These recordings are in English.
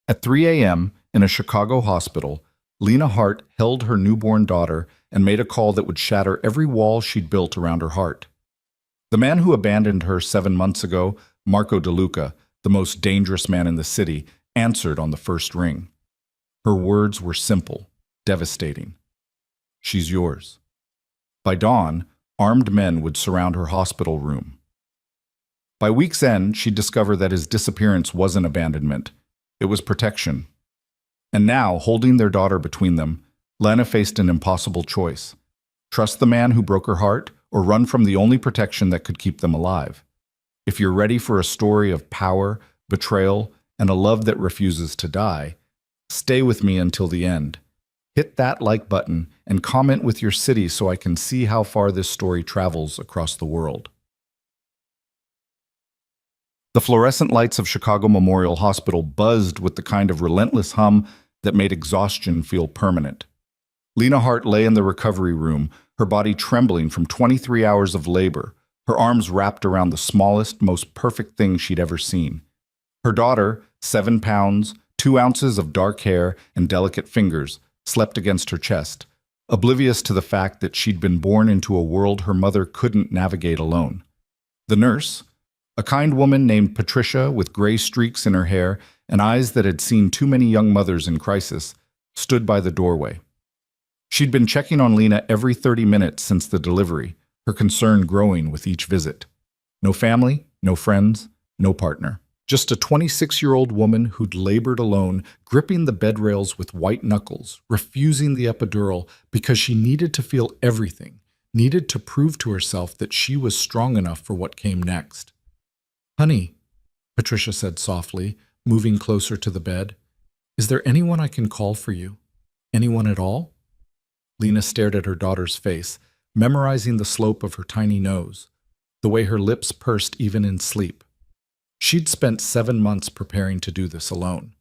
At 3 a.m., in a Chicago hospital, Lena Hart held her newborn daughter and made a call that would shatter every wall she'd built around her heart. The man who abandoned her 7 months ago, Marco DeLuca, the most dangerous man in the city, answered on the first ring. Her words were simple, devastating. "She's yours." By dawn, armed men would surround her hospital room. By week's end, she'd discover that his disappearance wasn't abandonment. It was protection. And now, holding their daughter between them, Lena faced an impossible choice. Trust the man who broke her heart, or run from the only protection that could keep them alive. If you're ready for a story of power, betrayal, and a love that refuses to die, stay with me until the end. Hit that like button and comment with your city so I can see how far this story travels across the world. The fluorescent lights of Chicago Memorial Hospital buzzed with the kind of relentless hum that made exhaustion feel permanent. Lena Hart lay in the recovery room, her body trembling from 23 hours of labor, her arms wrapped around the smallest, most perfect thing she'd ever seen. Her daughter, 7 pounds, 2 ounces of dark hair, and delicate fingers, slept against her chest, oblivious to the fact that she'd been born into a world her mother couldn't navigate alone. The nurse, a kind woman named Patricia with gray streaks in her hair and eyes that had seen too many young mothers in crisis, stood by the doorway. She'd been checking on Lena every 30 minutes since the delivery, her concern growing with each visit. No family, no friends, no partner. Just a 26-year-old woman who'd labored alone, gripping the bed rails with white knuckles, refusing the epidural because she needed to feel everything, needed to prove to herself that she was strong enough for what came next. "Honey," Patricia said softly, moving closer to the bed, "is there anyone I can call for you? Anyone at all?" Lena stared at her daughter's face, memorizing the slope of her tiny nose, the way her lips pursed even in sleep. She'd spent 7 months preparing to do this alone.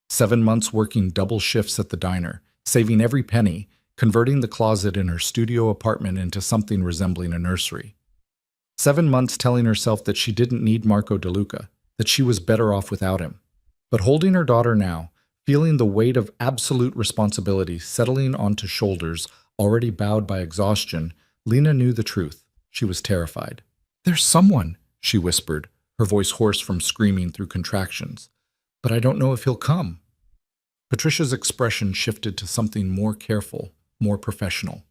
7 months working double shifts at the diner, saving every penny, converting the closet in her studio apartment into something resembling a nursery. 7 months telling herself that she didn't need Marco DeLuca, that she was better off without him. But holding her daughter now, feeling the weight of absolute responsibility settling onto shoulders already bowed by exhaustion, Lena knew the truth. She was terrified. "There's someone," she whispered, her voice hoarse from screaming through contractions. "But I don't know if he'll come." Patricia's expression shifted to something more careful, more professional.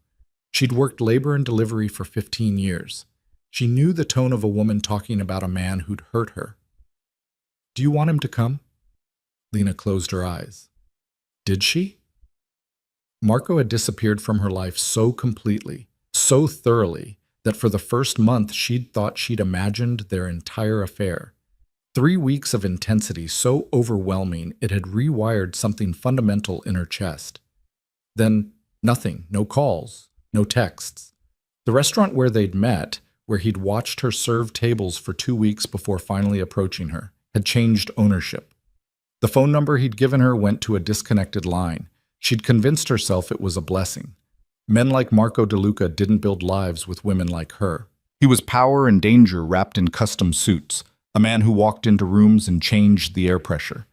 She'd worked labor and delivery for 15 years. She knew the tone of a woman talking about a man who'd hurt her. "Do you want him to come?" Lena closed her eyes. Did she? Marco had disappeared from her life so completely, so thoroughly, that for the first month she'd thought she'd imagined their entire affair. 3 weeks of intensity so overwhelming it had rewired something fundamental in her chest. Then nothing, no calls, no texts. The restaurant where they'd met, where he'd watched her serve tables for 2 weeks before finally approaching her, had changed ownership. The phone number he'd given her went to a disconnected line. She'd convinced herself it was a blessing. Men like Marco DeLuca didn't build lives with women like her. He was power and danger wrapped in custom suits, a man who walked into rooms and changed the air pressure.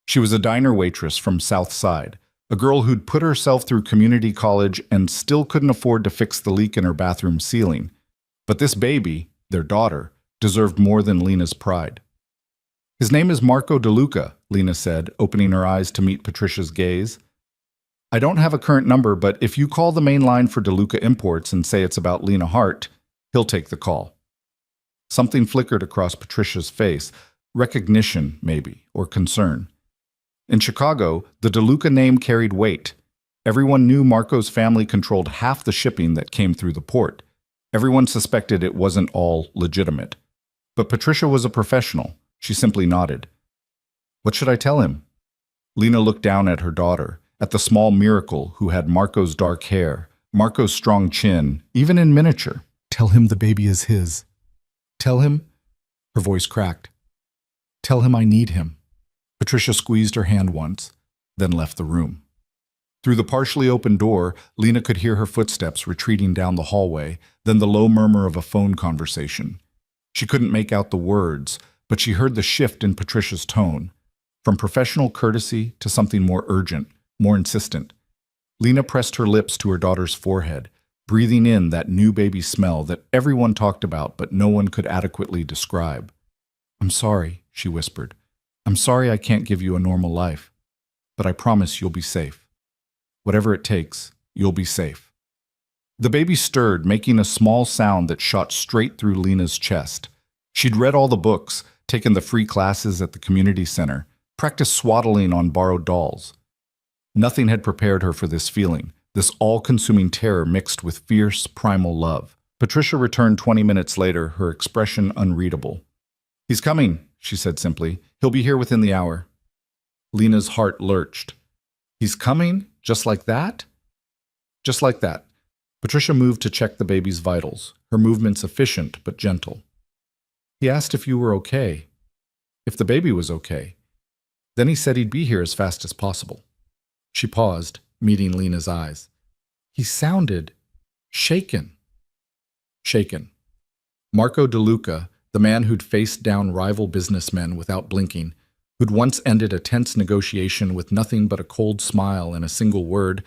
She was a diner waitress from South Side, a girl who'd put herself through community college and still couldn't afford to fix the leak in her bathroom ceiling. But this baby, their daughter, deserved more than Lena's pride. "His name is Marco DeLuca," Lena said, opening her eyes to meet Patricia's gaze. "I don't have a current number, but if you call the main line for DeLuca Imports and say it's about Lena Hart, he'll take the call." Something flickered across Patricia's face, recognition, maybe, or concern. In Chicago, the DeLuca name carried weight. Everyone knew Marco's family controlled half the shipping that came through the port. Everyone suspected it wasn't all legitimate. But Patricia was a professional. She simply nodded. "What should I tell him?" Lena looked down at her daughter, at the small miracle who had Marco's dark hair, Marco's strong chin, even in miniature. "Tell him the baby is his. Tell him," her voice cracked. "Tell him I need him." Patricia squeezed her hand once, then left the room. Through the partially open door, Lena could hear her footsteps retreating down the hallway, then the low murmur of a phone conversation. She couldn't make out the words, but she heard the shift in Patricia's tone. from professional courtesy to something more urgent, more insistent. Lena pressed her lips to her daughter's forehead, breathing in that new baby smell that everyone talked about but no one could adequately describe. "I'm sorry," she whispered. "I'm sorry I can't give you a normal life, but I promise you'll be safe. Whatever it takes, you'll be safe." The baby stirred, making a small sound that shot straight through Lena's chest. She'd read all the books, taken the free classes at the community center, practiced swaddling on borrowed dolls. Nothing had prepared her for this feeling, this all-consuming terror mixed with fierce, primal love. Patricia returned 20 minutes later, her expression unreadable. "He's coming," she said simply. "He'll be here within the hour." Lena's heart lurched. "He's coming? Just like that?" Just like that. Patricia moved to check the baby's vitals, her movements efficient but gentle. "He asked if you were okay, if the baby was okay. Then he said he'd be here as fast as possible." She paused, meeting Lena's eyes. "He sounded shaken." Shaken. Marco DeLuca, the man who'd faced down rival businessmen without blinking, who'd once ended a tense negotiation with nothing but a cold smile and a single word,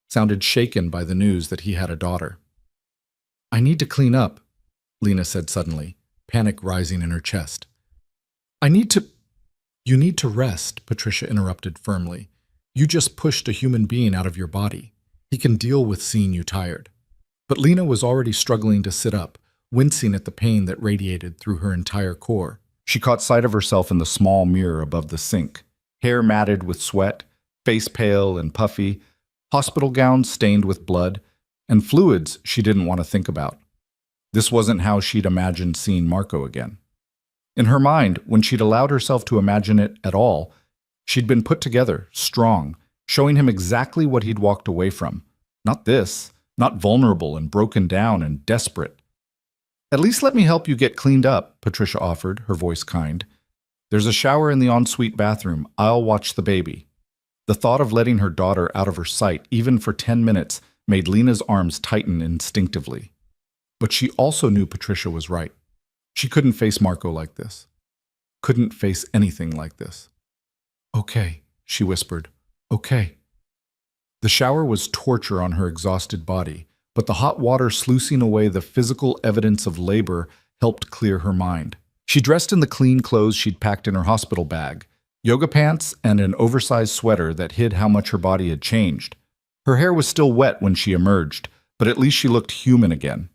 sounded shaken by the news that he had a daughter. "I need to clean up," Lena said suddenly, panic rising in her chest. "I need to—" "You need to rest," Patricia interrupted firmly. "You just pushed a human being out of your body. He can deal with seeing you tired." But Lena was already struggling to sit up, wincing at the pain that radiated through her entire core. She caught sight of herself in the small mirror above the sink, hair matted with sweat, face pale and puffy, hospital gowns stained with blood, and fluids she didn't want to think about. This wasn't how she'd imagined seeing Marco again. In her mind, when she'd allowed herself to imagine it at all, she'd been put together, strong, showing him exactly what he'd walked away from. Not this, not vulnerable and broken down and desperate. "At least let me help you get cleaned up," Patricia offered, her voice kind. "There's a shower in the ensuite bathroom. I'll watch the baby." The thought of letting her daughter out of her sight, even for 10 minutes, made Lena's arms tighten instinctively. But she also knew Patricia was right. She couldn't face Marco like this. Couldn't face anything like this. "Okay," she whispered. "Okay." The shower was torture on her exhausted body, but the hot water sluicing away the physical evidence of labor helped clear her mind. She dressed in the clean clothes she'd packed in her hospital bag, yoga pants and an oversized sweater that hid how much her body had changed. Her hair was still wet when she emerged, but at least she looked human again.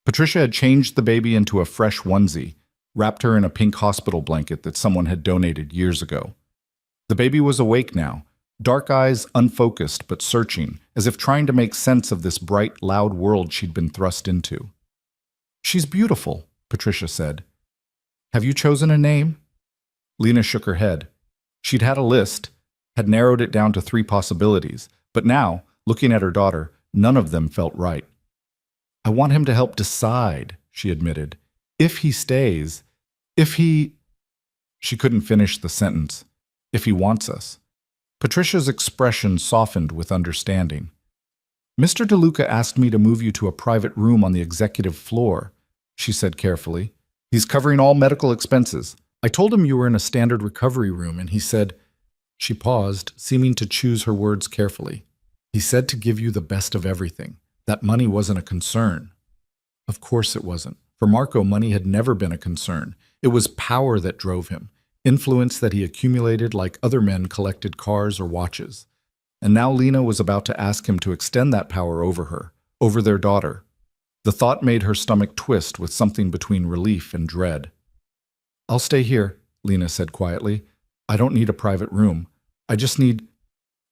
Patricia had changed the baby into a fresh onesie, wrapped her in a pink hospital blanket that someone had donated years ago. The baby was awake now, dark eyes unfocused but searching, as if trying to make sense of this bright, loud world she'd been thrust into. "She's beautiful," Patricia said. "Have you chosen a name?" Lena shook her head. She'd had a list, had narrowed it down to 3 possibilities, but now, looking at her daughter, none of them felt right. "I want him to help decide," she admitted. "If he stays, if he—" She couldn't finish the sentence. "If he wants us." Patricia's expression softened with understanding. "Mr. DeLuca asked me to move you to a private room on the executive floor," she said carefully. "He's covering all medical expenses. I told him you were in a standard recovery room, and he said—" She paused, seeming to choose her words carefully. "He said to give you the best of everything. That money wasn't a concern." Of course it wasn't. For Marco, money had never been a concern. It was power that drove him, influence that he accumulated like other men collected cars or watches. And now Lena was about to ask him to extend that power over her, over their daughter. The thought made her stomach twist with something between relief and dread. "I'll stay here," Lena said quietly. "I don't need a private room. I just need—"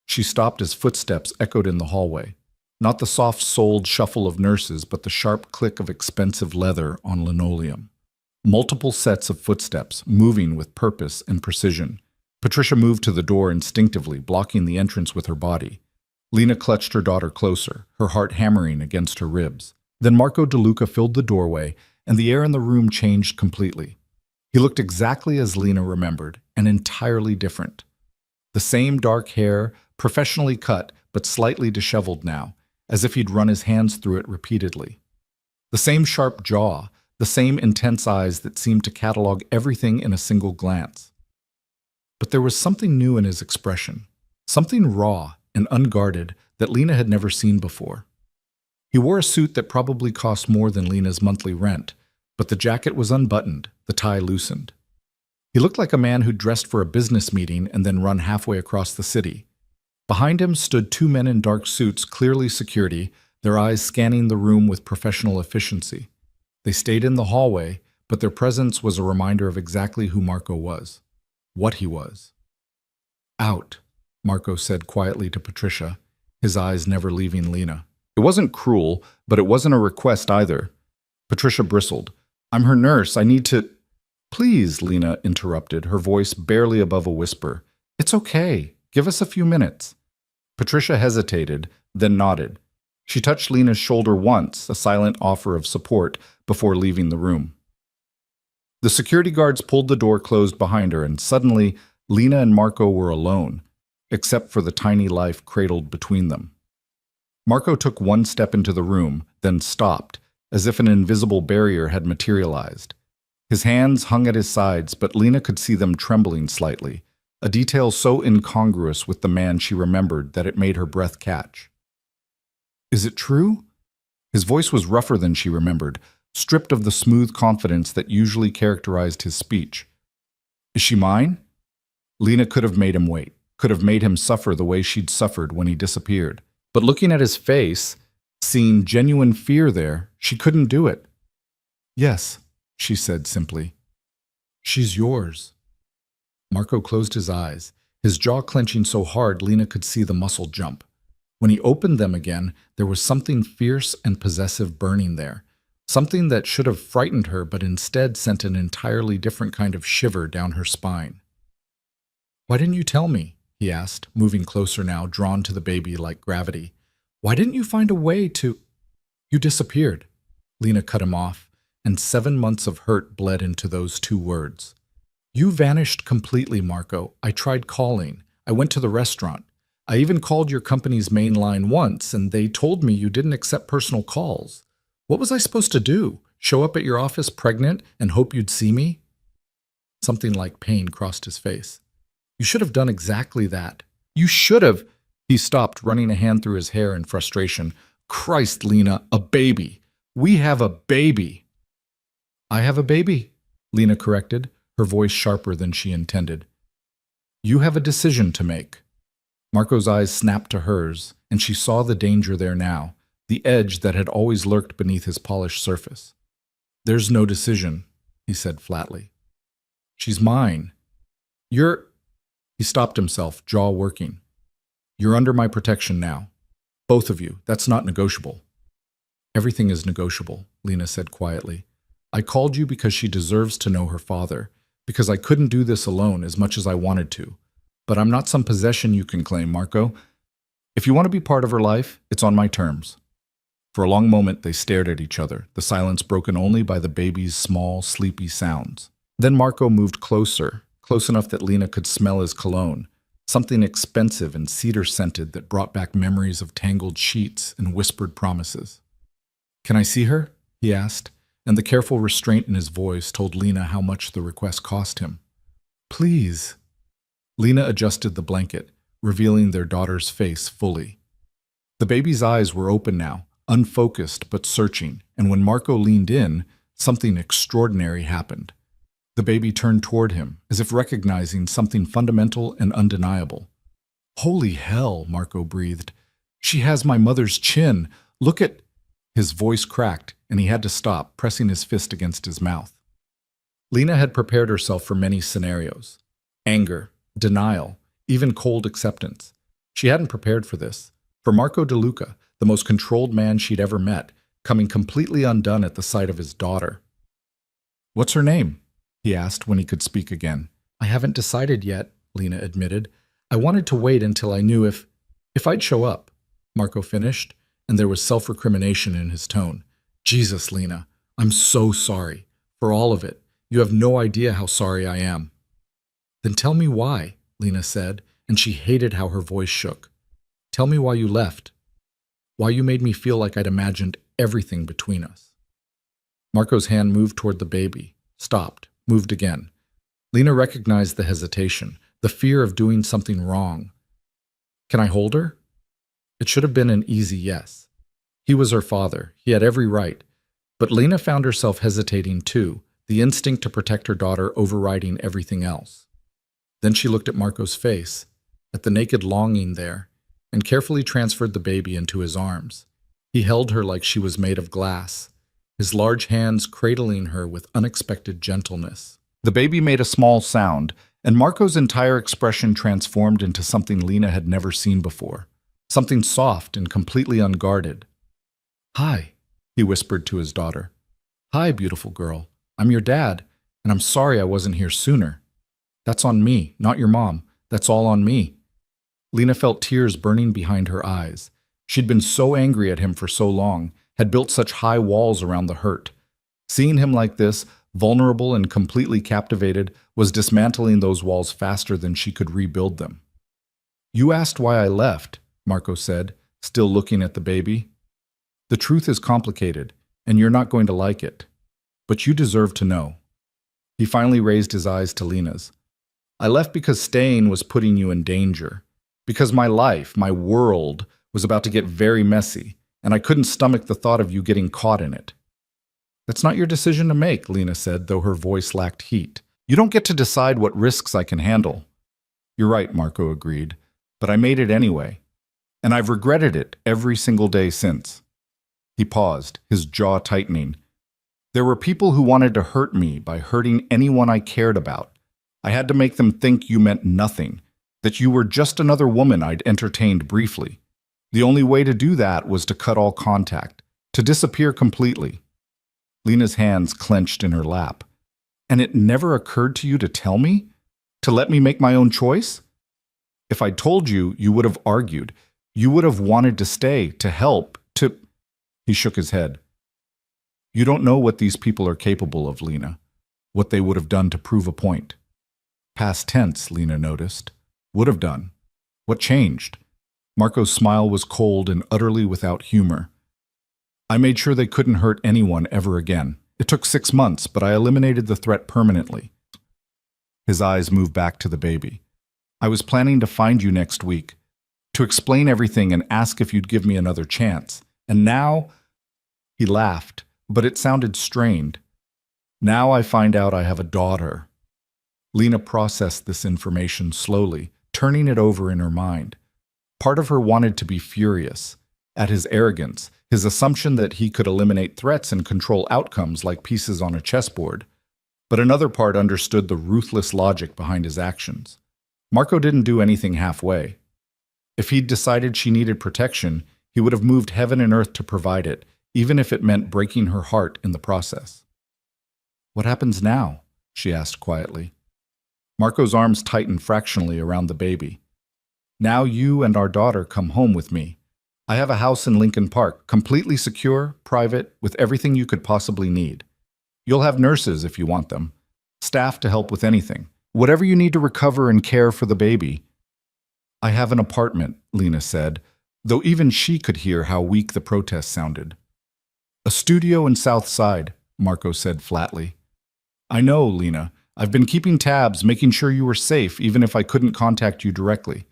She stopped as footsteps echoed in the hallway. Not the soft-soled shuffle of nurses, but the sharp click of expensive leather on linoleum. Multiple sets of footsteps, moving with purpose and precision. Patricia moved to the door instinctively, blocking the entrance with her body. Lena clutched her daughter closer, her heart hammering against her ribs. Then Marco DeLuca filled the doorway, and the air in the room changed completely. He looked exactly as Lena remembered, and entirely different. The same dark hair, professionally cut, but slightly disheveled now, as if he'd run his hands through it repeatedly. The same sharp jaw, the same intense eyes that seemed to catalog everything in a single glance. But there was something new in his expression, something raw and unguarded that Lena had never seen before. He wore a suit that probably cost more than Lena's monthly rent, but the jacket was unbuttoned, the tie loosened. He looked like a man who dressed for a business meeting and then run halfway across the city. Behind him stood two men in dark suits, clearly security, their eyes scanning the room with professional efficiency. They stayed in the hallway, but their presence was a reminder of exactly who Marco was, what he was. "Out," Marco said quietly to Patricia, his eyes never leaving Lena. It wasn't cruel, but it wasn't a request either. Patricia bristled. "I'm her nurse. I need to—" "Please," Lena interrupted, her voice barely above a whisper. "It's okay. Give us a few minutes." Patricia hesitated, then nodded. She touched Lena's shoulder once, a silent offer of support, before leaving the room. The security guards pulled the door closed behind her, and suddenly Lena and Marco were alone, except for the tiny life cradled between them. Marco took one step into the room, then stopped, as if an invisible barrier had materialized. His hands hung at his sides, but Lena could see them trembling slightly, a detail so incongruous with the man she remembered that it made her breath catch. "Is it true?" His voice was rougher than she remembered, stripped of the smooth confidence that usually characterized his speech. "Is she mine?" Lena could have made him wait, could have made him suffer the way she'd suffered when he disappeared. But looking at his face, seeing genuine fear there, she couldn't do it. "Yes," she said simply. "She's yours." Marco closed his eyes, his jaw clenching so hard Lena could see the muscle jump. When he opened them again, there was something fierce and possessive burning there, something that should have frightened her but instead sent an entirely different kind of shiver down her spine. "Why didn't you tell me?" he asked, moving closer now, drawn to the baby like gravity. "Why didn't you find a way to—" "You disappeared," Lena cut him off, and 7 months of hurt bled into those two words. "You vanished completely, Marco. I tried calling. I went to the restaurant. I even called your company's main line once, and they told me you didn't accept personal calls. What was I supposed to do? Show up at your office pregnant and hope you'd see me?" Something like pain crossed his face. "You should have done exactly that. You should have—" He stopped, running a hand through his hair in frustration. "Christ, Lena, a baby. We have a baby." "I have a baby," Lena corrected, her voice sharper than she intended. "You have a decision to make." Marco's eyes snapped to hers, and she saw the danger there now, the edge that had always lurked beneath his polished surface. "There's no decision," he said flatly. "She's mine. You're—" He stopped himself, jaw working. "You're under my protection now. Both of you. That's not negotiable." "Everything is negotiable," Lena said quietly. "I called you because she deserves to know her father, because I couldn't do this alone as much as I wanted to. But I'm not some possession you can claim, Marco. If you want to be part of her life, it's on my terms." For a long moment they stared at each other, the silence broken only by the baby's small, sleepy sounds. Then Marco moved closer, close enough that Lena could smell his cologne, something expensive and cedar-scented that brought back memories of tangled sheets and whispered promises. "Can I see her?" he asked, and the careful restraint in his voice told Lena how much the request cost him. "Please." Lena adjusted the blanket, revealing their daughter's face fully. The baby's eyes were open now, unfocused but searching, and when Marco leaned in, something extraordinary happened. The baby turned toward him, as if recognizing something fundamental and undeniable. "Holy hell," Marco breathed. "She has my mother's chin. Look at—" His voice cracked, and he had to stop, pressing his fist against his mouth. Lena had prepared herself for many scenarios. Anger, denial, even cold acceptance. She hadn't prepared for this. For Marco DeLuca, the most controlled man she'd ever met, coming completely undone at the sight of his daughter. "What's her name?" he asked when he could speak again. "I haven't decided yet," Lena admitted. "I wanted to wait until I knew if I'd show up," Marco finished, and there was self-recrimination in his tone. "Jesus, Lena, I'm so sorry. For all of it. You have no idea how sorry I am." "Then tell me why," Lena said, and she hated how her voice shook. "Tell me why you left. Why you made me feel like I'd imagined everything between us." Marco's hand moved toward the baby, stopped, moved again. Lena recognized the hesitation, the fear of doing something wrong. Can I hold her? It should have been an easy yes. He was her father. He had every right. But Lena found herself hesitating too, the instinct to protect her daughter overriding everything else. Then she looked at Marco's face, at the naked longing there, and carefully transferred the baby into his arms. He held her like she was made of glass, his large hands cradling her with unexpected gentleness. The baby made a small sound, and Marco's entire expression transformed into something Lena had never seen before, something soft and completely unguarded. "Hi," he whispered to his daughter. "Hi, beautiful girl. I'm your dad, and I'm sorry I wasn't here sooner. That's on me, not your mom. That's all on me." Lena felt tears burning behind her eyes. She'd been so angry at him for so long, had built such high walls around the hurt. Seeing him like this, vulnerable and completely captivated, was dismantling those walls faster than she could rebuild them. "You asked why I left," Marco said, still looking at the baby. "The truth is complicated, and you're not going to like it. But you deserve to know." He finally raised his eyes to Lena's. "I left because staying was putting you in danger. Because my life, my world, was about to get very messy, and I couldn't stomach the thought of you getting caught in it." "That's not your decision to make," Lena said, though her voice lacked heat. "You don't get to decide what risks I can handle." "You're right," Marco agreed, "but I made it anyway. And I've regretted it every single day since." He paused, his jaw tightening. "There were people who wanted to hurt me by hurting anyone I cared about. I had to make them think you meant nothing, that you were just another woman I'd entertained briefly. The only way to do that was to cut all contact, to disappear completely." Lena's hands clenched in her lap. "And it never occurred to you to tell me? To let me make my own choice? If I'd told you, you would have argued. You would have wanted to stay, to help, to—" He shook his head. "You don't know what these people are capable of, Lena. What they would have done to prove a point." Past tense, Lena noticed. Would have done. What changed? Marco's smile was cold and utterly without humor. "I made sure they couldn't hurt anyone ever again. It took 6 months, but I eliminated the threat permanently." His eyes moved back to the baby. "I was planning to find you next week, to explain everything and ask if you'd give me another chance. And now—" He laughed, but it sounded strained. "Now I find out I have a daughter." Lena processed this information slowly, turning it over in her mind. Part of her wanted to be furious at his arrogance, his assumption that he could eliminate threats and control outcomes like pieces on a chessboard. But another part understood the ruthless logic behind his actions. Marco didn't do anything halfway. If he'd decided she needed protection, he would have moved heaven and earth to provide it, even if it meant breaking her heart in the process. "What happens now?" she asked quietly. Marco's arms tightened fractionally around the baby. "Now you and our daughter come home with me. I have a house in Lincoln Park, completely secure, private, with everything you could possibly need. You'll have nurses if you want them, staff to help with anything, whatever you need to recover and care for the baby." "I have an apartment," Lena said, though even she could hear how weak the protest sounded. "A studio in South Side," Marco said flatly. "I know, Lena. I've been keeping tabs, making sure you were safe, even if I couldn't contact you directly.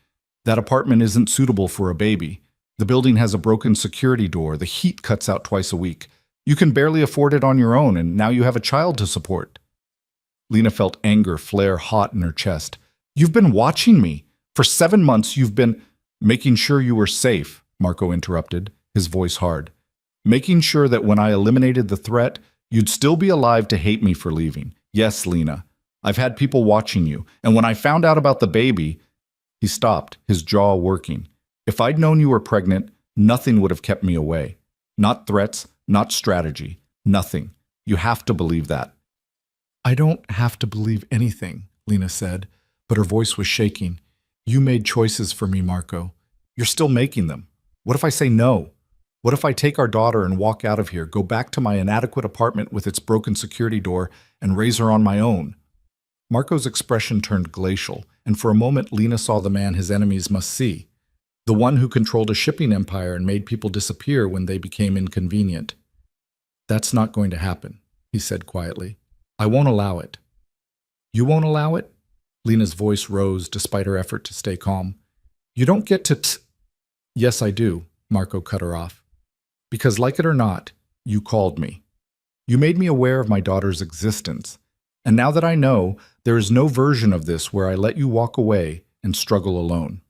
That apartment isn't suitable for a baby. The building has a broken security door. The heat cuts out twice a week. You can barely afford it on your own, and now you have a child to support." Lena felt anger flare hot in her chest. "You've been watching me. For 7 months you've been—" "Making sure you were safe," Marco interrupted, his voice hard. "Making sure that when I eliminated the threat, you'd still be alive to hate me for leaving. Yes, Lena. I've had people watching you, and when I found out about the baby—" He stopped, his jaw working. "If I'd known you were pregnant, nothing would have kept me away. Not threats, not strategy, nothing. You have to believe that." "I don't have to believe anything," Lena said, but her voice was shaking. "You made choices for me, Marco. You're still making them. What if I say no? What if I take our daughter and walk out of here, go back to my inadequate apartment with its broken security door, and raise her on my own?" Marco's expression turned glacial, and for a moment Lena saw the man his enemies must see. The one who controlled a shipping empire and made people disappear when they became inconvenient. "That's not going to happen," he said quietly. "I won't allow it." "You won't allow it?" Lena's voice rose despite her effort to stay calm. You don't get to Yes, I do, Marco cut her off. Because like it or not, you called me. You made me aware of my daughter's existence. And now that I know, there is no version of this where I let you walk away and struggle alone.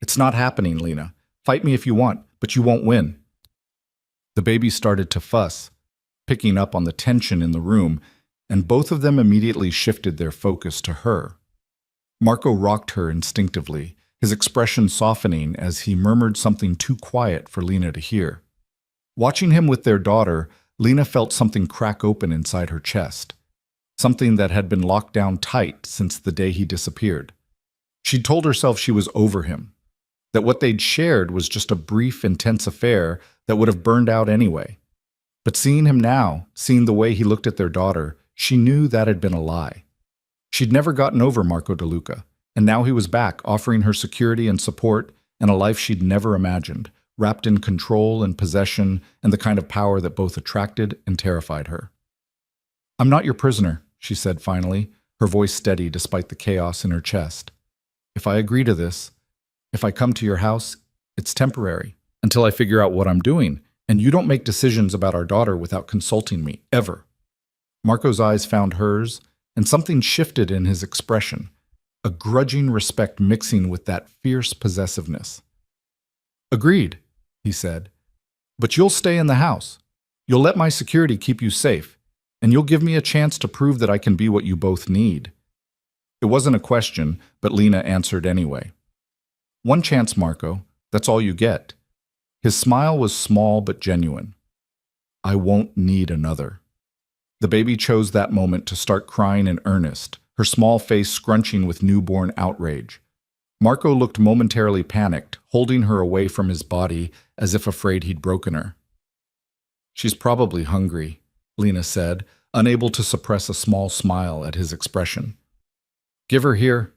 It's not happening, Lena. Fight me if you want, but you won't win. The baby started to fuss, picking up on the tension in the room, and both of them immediately shifted their focus to her. Marco rocked her instinctively, his expression softening as he murmured something too quiet for Lena to hear. Watching him with their daughter, Lena felt something crack open inside her chest, something that had been locked down tight since the day he disappeared. She'd told herself she was over him, that what they'd shared was just a brief, intense affair that would have burned out anyway. But seeing him now, seeing the way he looked at their daughter, she knew that had been a lie. She'd never gotten over Marco DeLuca, and now he was back, offering her security and support and a life she'd never imagined, wrapped in control and possession and the kind of power that both attracted and terrified her. I'm not your prisoner, she said finally, her voice steady despite the chaos in her chest. If I agree to this, if I come to your house, it's temporary, until I figure out what I'm doing, and you don't make decisions about our daughter without consulting me, ever. Marco's eyes found hers, and something shifted in his expression, a grudging respect mixing with that fierce possessiveness. Agreed, he said, but you'll stay in the house. You'll let my security keep you safe, and you'll give me a chance to prove that I can be what you both need. It wasn't a question, but Lena answered anyway. One chance, Marco. That's all you get. His smile was small but genuine. I won't need another. The baby chose that moment to start crying in earnest, her small face scrunching with newborn outrage. Marco looked momentarily panicked, holding her away from his body as if afraid he'd broken her. She's probably hungry, Lena said, unable to suppress a small smile at his expression. Give her here.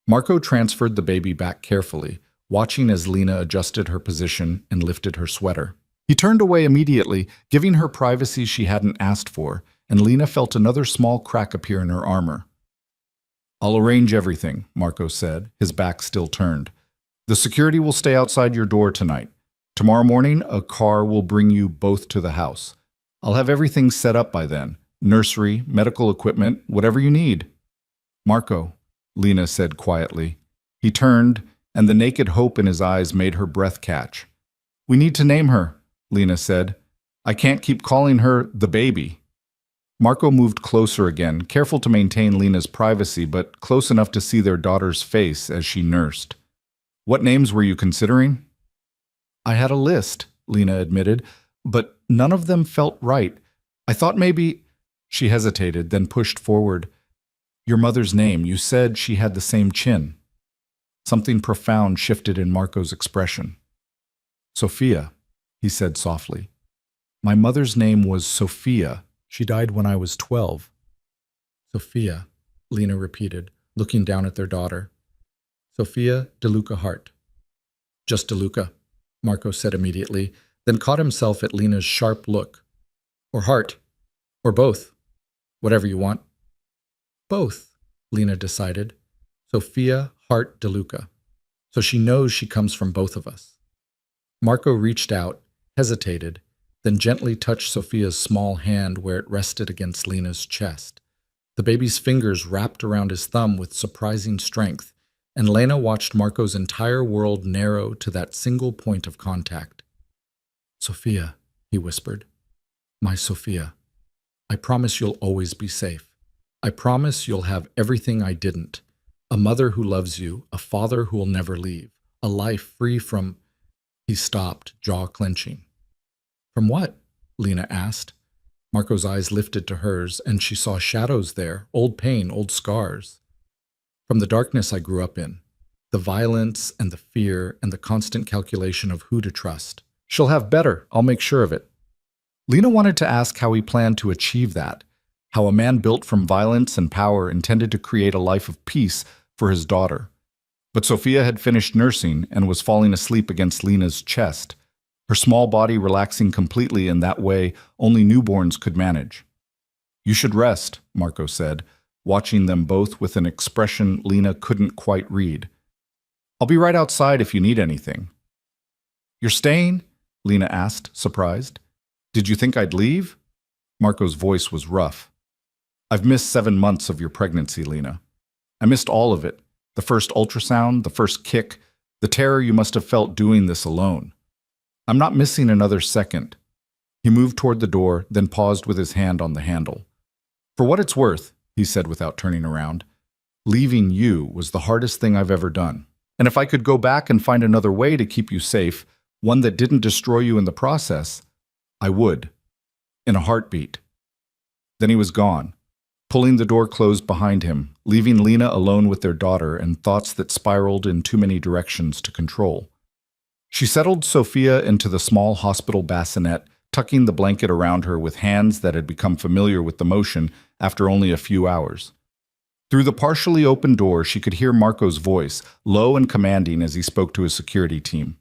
Marco transferred the baby back carefully, watching as Lena adjusted her position and lifted her sweater. He turned away immediately, giving her privacy she hadn't asked for, and Lena felt another small crack appear in her armor. I'll arrange everything, Marco said, his back still turned. The security will stay outside your door tonight. Tomorrow morning, a car will bring you both to the house. I'll have everything set up by then. Nursery, medical equipment, whatever you need. Marco, Lena said quietly. He turned, and the naked hope in his eyes made her breath catch. We need to name her, Lena said. I can't keep calling her the baby. Marco moved closer again, careful to maintain Lena's privacy, but close enough to see their daughter's face as she nursed. What names were you considering? I had a list, Lena admitted, but none of them felt right. I thought maybe... She hesitated, then pushed forward. Your mother's name, you said she had the same chin. Something profound shifted in Marco's expression. Sophia, he said softly. My mother's name was Sophia. She died when I was 12. Sophia, Lena repeated, looking down at their daughter. Sophia DeLuca Hart. Just DeLuca, Marco said immediately, then caught himself at Lena's sharp look. Or Hart. Or both. Whatever you want. Both, Lena decided. Sophia Hart DeLuca. So she knows she comes from both of us. Marco reached out, hesitated, then gently touched Sophia's small hand where it rested against Lena's chest. The baby's fingers wrapped around his thumb with surprising strength, and Lena watched Marco's entire world narrow to that single point of contact. Sophia, he whispered. My Sophia. I promise you'll always be safe. I promise you'll have everything I didn't. A mother who loves you, a father who will never leave, a life free from... He stopped, jaw clenching. From what? Lena asked. Marco's eyes lifted to hers, and she saw shadows there, old pain, old scars. From the darkness I grew up in, the violence and the fear and the constant calculation of who to trust. She'll have better, I'll make sure of it. Lena wanted to ask how he planned to achieve that, how a man built from violence and power intended to create a life of peace for his daughter. But Sophia had finished nursing and was falling asleep against Lena's chest, her small body relaxing completely in that way only newborns could manage. You should rest, Marco said, watching them both with an expression Lena couldn't quite read. "I'll be right outside if you need anything." "You're staying?" Lena asked, surprised. "Did you think I'd leave?" Marco's voice was rough. "I've missed 7 months of your pregnancy, Lena. I missed all of it. The first ultrasound, the first kick, the terror you must have felt doing this alone. I'm not missing another second." He moved toward the door, then paused with his hand on the handle. "For what it's worth," he said without turning around, "leaving you was the hardest thing I've ever done. And if I could go back and find another way to keep you safe, one that didn't destroy you in the process, I would. In a heartbeat." Then he was gone, pulling the door closed behind him, leaving Lena alone with their daughter and thoughts that spiraled in too many directions to control. She settled Sophia into the small hospital bassinet, tucking the blanket around her with hands that had become familiar with the motion after only a few hours. Through the partially open door, she could hear Marco's voice, low and commanding as he spoke to his security team.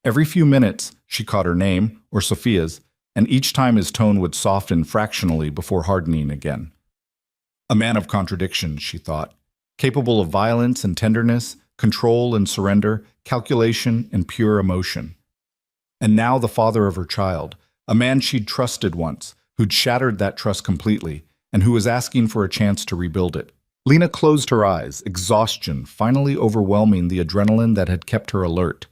Every few minutes, she caught her name, or Sophia's, and each time his tone would soften fractionally before hardening again. A man of contradictions, she thought, capable of violence and tenderness, control and surrender, calculation and pure emotion. And now the father of her child, a man she'd trusted once, who'd shattered that trust completely, and who was asking for a chance to rebuild it. Lena closed her eyes, exhaustion finally overwhelming the adrenaline that had kept her alert.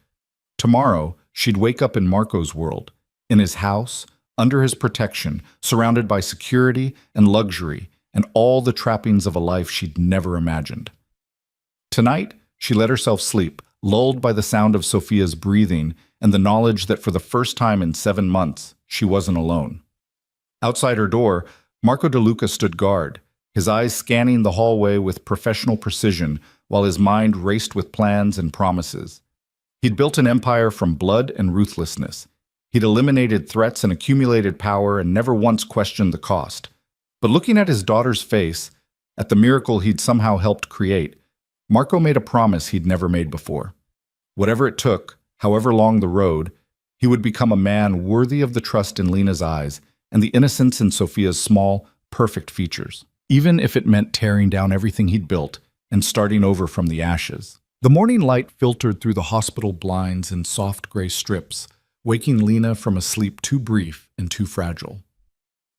Tomorrow, she'd wake up in Marco's world, in his house, under his protection, surrounded by security and luxury, and all the trappings of a life she'd never imagined. Tonight, she let herself sleep, lulled by the sound of Sophia's breathing and the knowledge that for the first time in 7 months, she wasn't alone. Outside her door, Marco DeLuca stood guard, his eyes scanning the hallway with professional precision while his mind raced with plans and promises. He'd built an empire from blood and ruthlessness. He'd eliminated threats and accumulated power and never once questioned the cost. But looking at his daughter's face, at the miracle he'd somehow helped create, Marco made a promise he'd never made before. Whatever it took, however long the road, he would become a man worthy of the trust in Lena's eyes and the innocence in Sophia's small, perfect features, even if it meant tearing down everything he'd built and starting over from the ashes. The morning light filtered through the hospital blinds in soft gray strips, waking Lena from a sleep too brief and too fragile.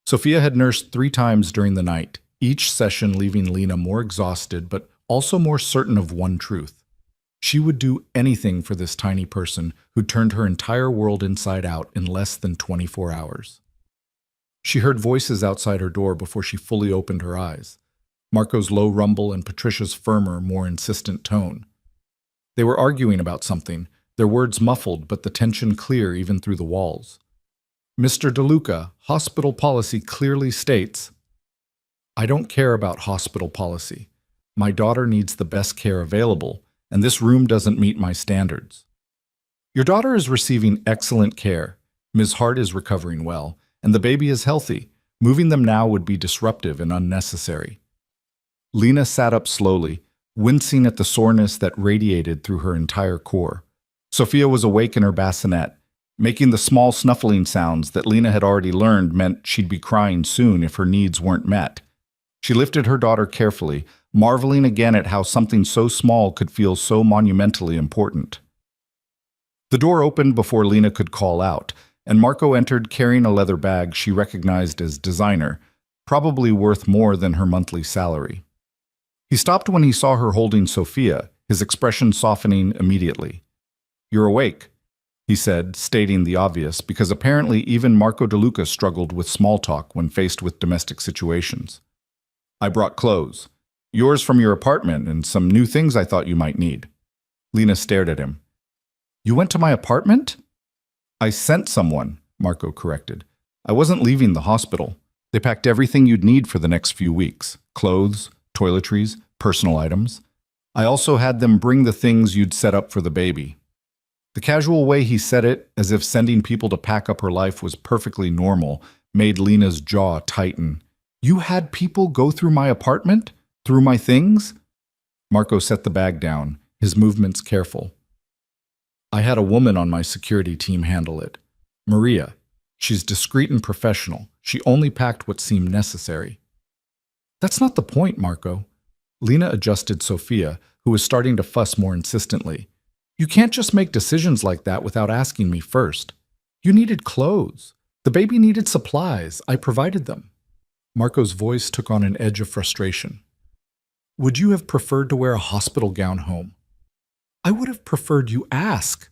Sophia had nursed 3 times during the night, each session leaving Lena more exhausted but also more certain of one truth. She would do anything for this tiny person who turned her entire world inside out in less than 24 hours. She heard voices outside her door before she fully opened her eyes, Marco's low rumble and Patricia's firmer, more insistent tone. They were arguing about something, their words muffled but the tension clear even through the walls. "Mr. DeLuca, hospital policy clearly states..." "I don't care about hospital policy. My daughter needs the best care available, and this room doesn't meet my standards." "Your daughter is receiving excellent care. Ms. Hart is recovering well, and the baby is healthy. Moving them now would be disruptive and unnecessary." Lena sat up slowly, wincing at the soreness that radiated through her entire core. Sophia was awake in her bassinet, making the small snuffling sounds that Lena had already learned meant she'd be crying soon if her needs weren't met. She lifted her daughter carefully, marveling again at how something so small could feel so monumentally important. The door opened before Lena could call out, and Marco entered carrying a leather bag she recognized as designer, probably worth more than her monthly salary. He stopped when he saw her holding Sophia, his expression softening immediately. "You're awake," he said, stating the obvious, because apparently even Marco DeLuca struggled with small talk when faced with domestic situations. "I brought clothes. Yours from your apartment and some new things I thought you might need." Lena stared at him. "You went to my apartment?" "I sent someone," Marco corrected. "I wasn't leaving the hospital. They packed everything you'd need for the next few weeks. Clothes, toiletries, personal items. I also had them bring the things you'd set up for the baby." The casual way he said it, as if sending people to pack up her life was perfectly normal, made Lena's jaw tighten. "You had people go through my apartment? Through my things?" Marco set the bag down, his movements careful. "I had a woman on my security team handle it. Maria. She's discreet and professional. She only packed what seemed necessary." That's not the point, Marco. Lena adjusted Sophia, who was starting to fuss more insistently. You can't just make decisions like that without asking me first. You needed clothes. The baby needed supplies. I provided them. Marco's voice took on an edge of frustration. Would you have preferred to wear a hospital gown home? I would have preferred you ask.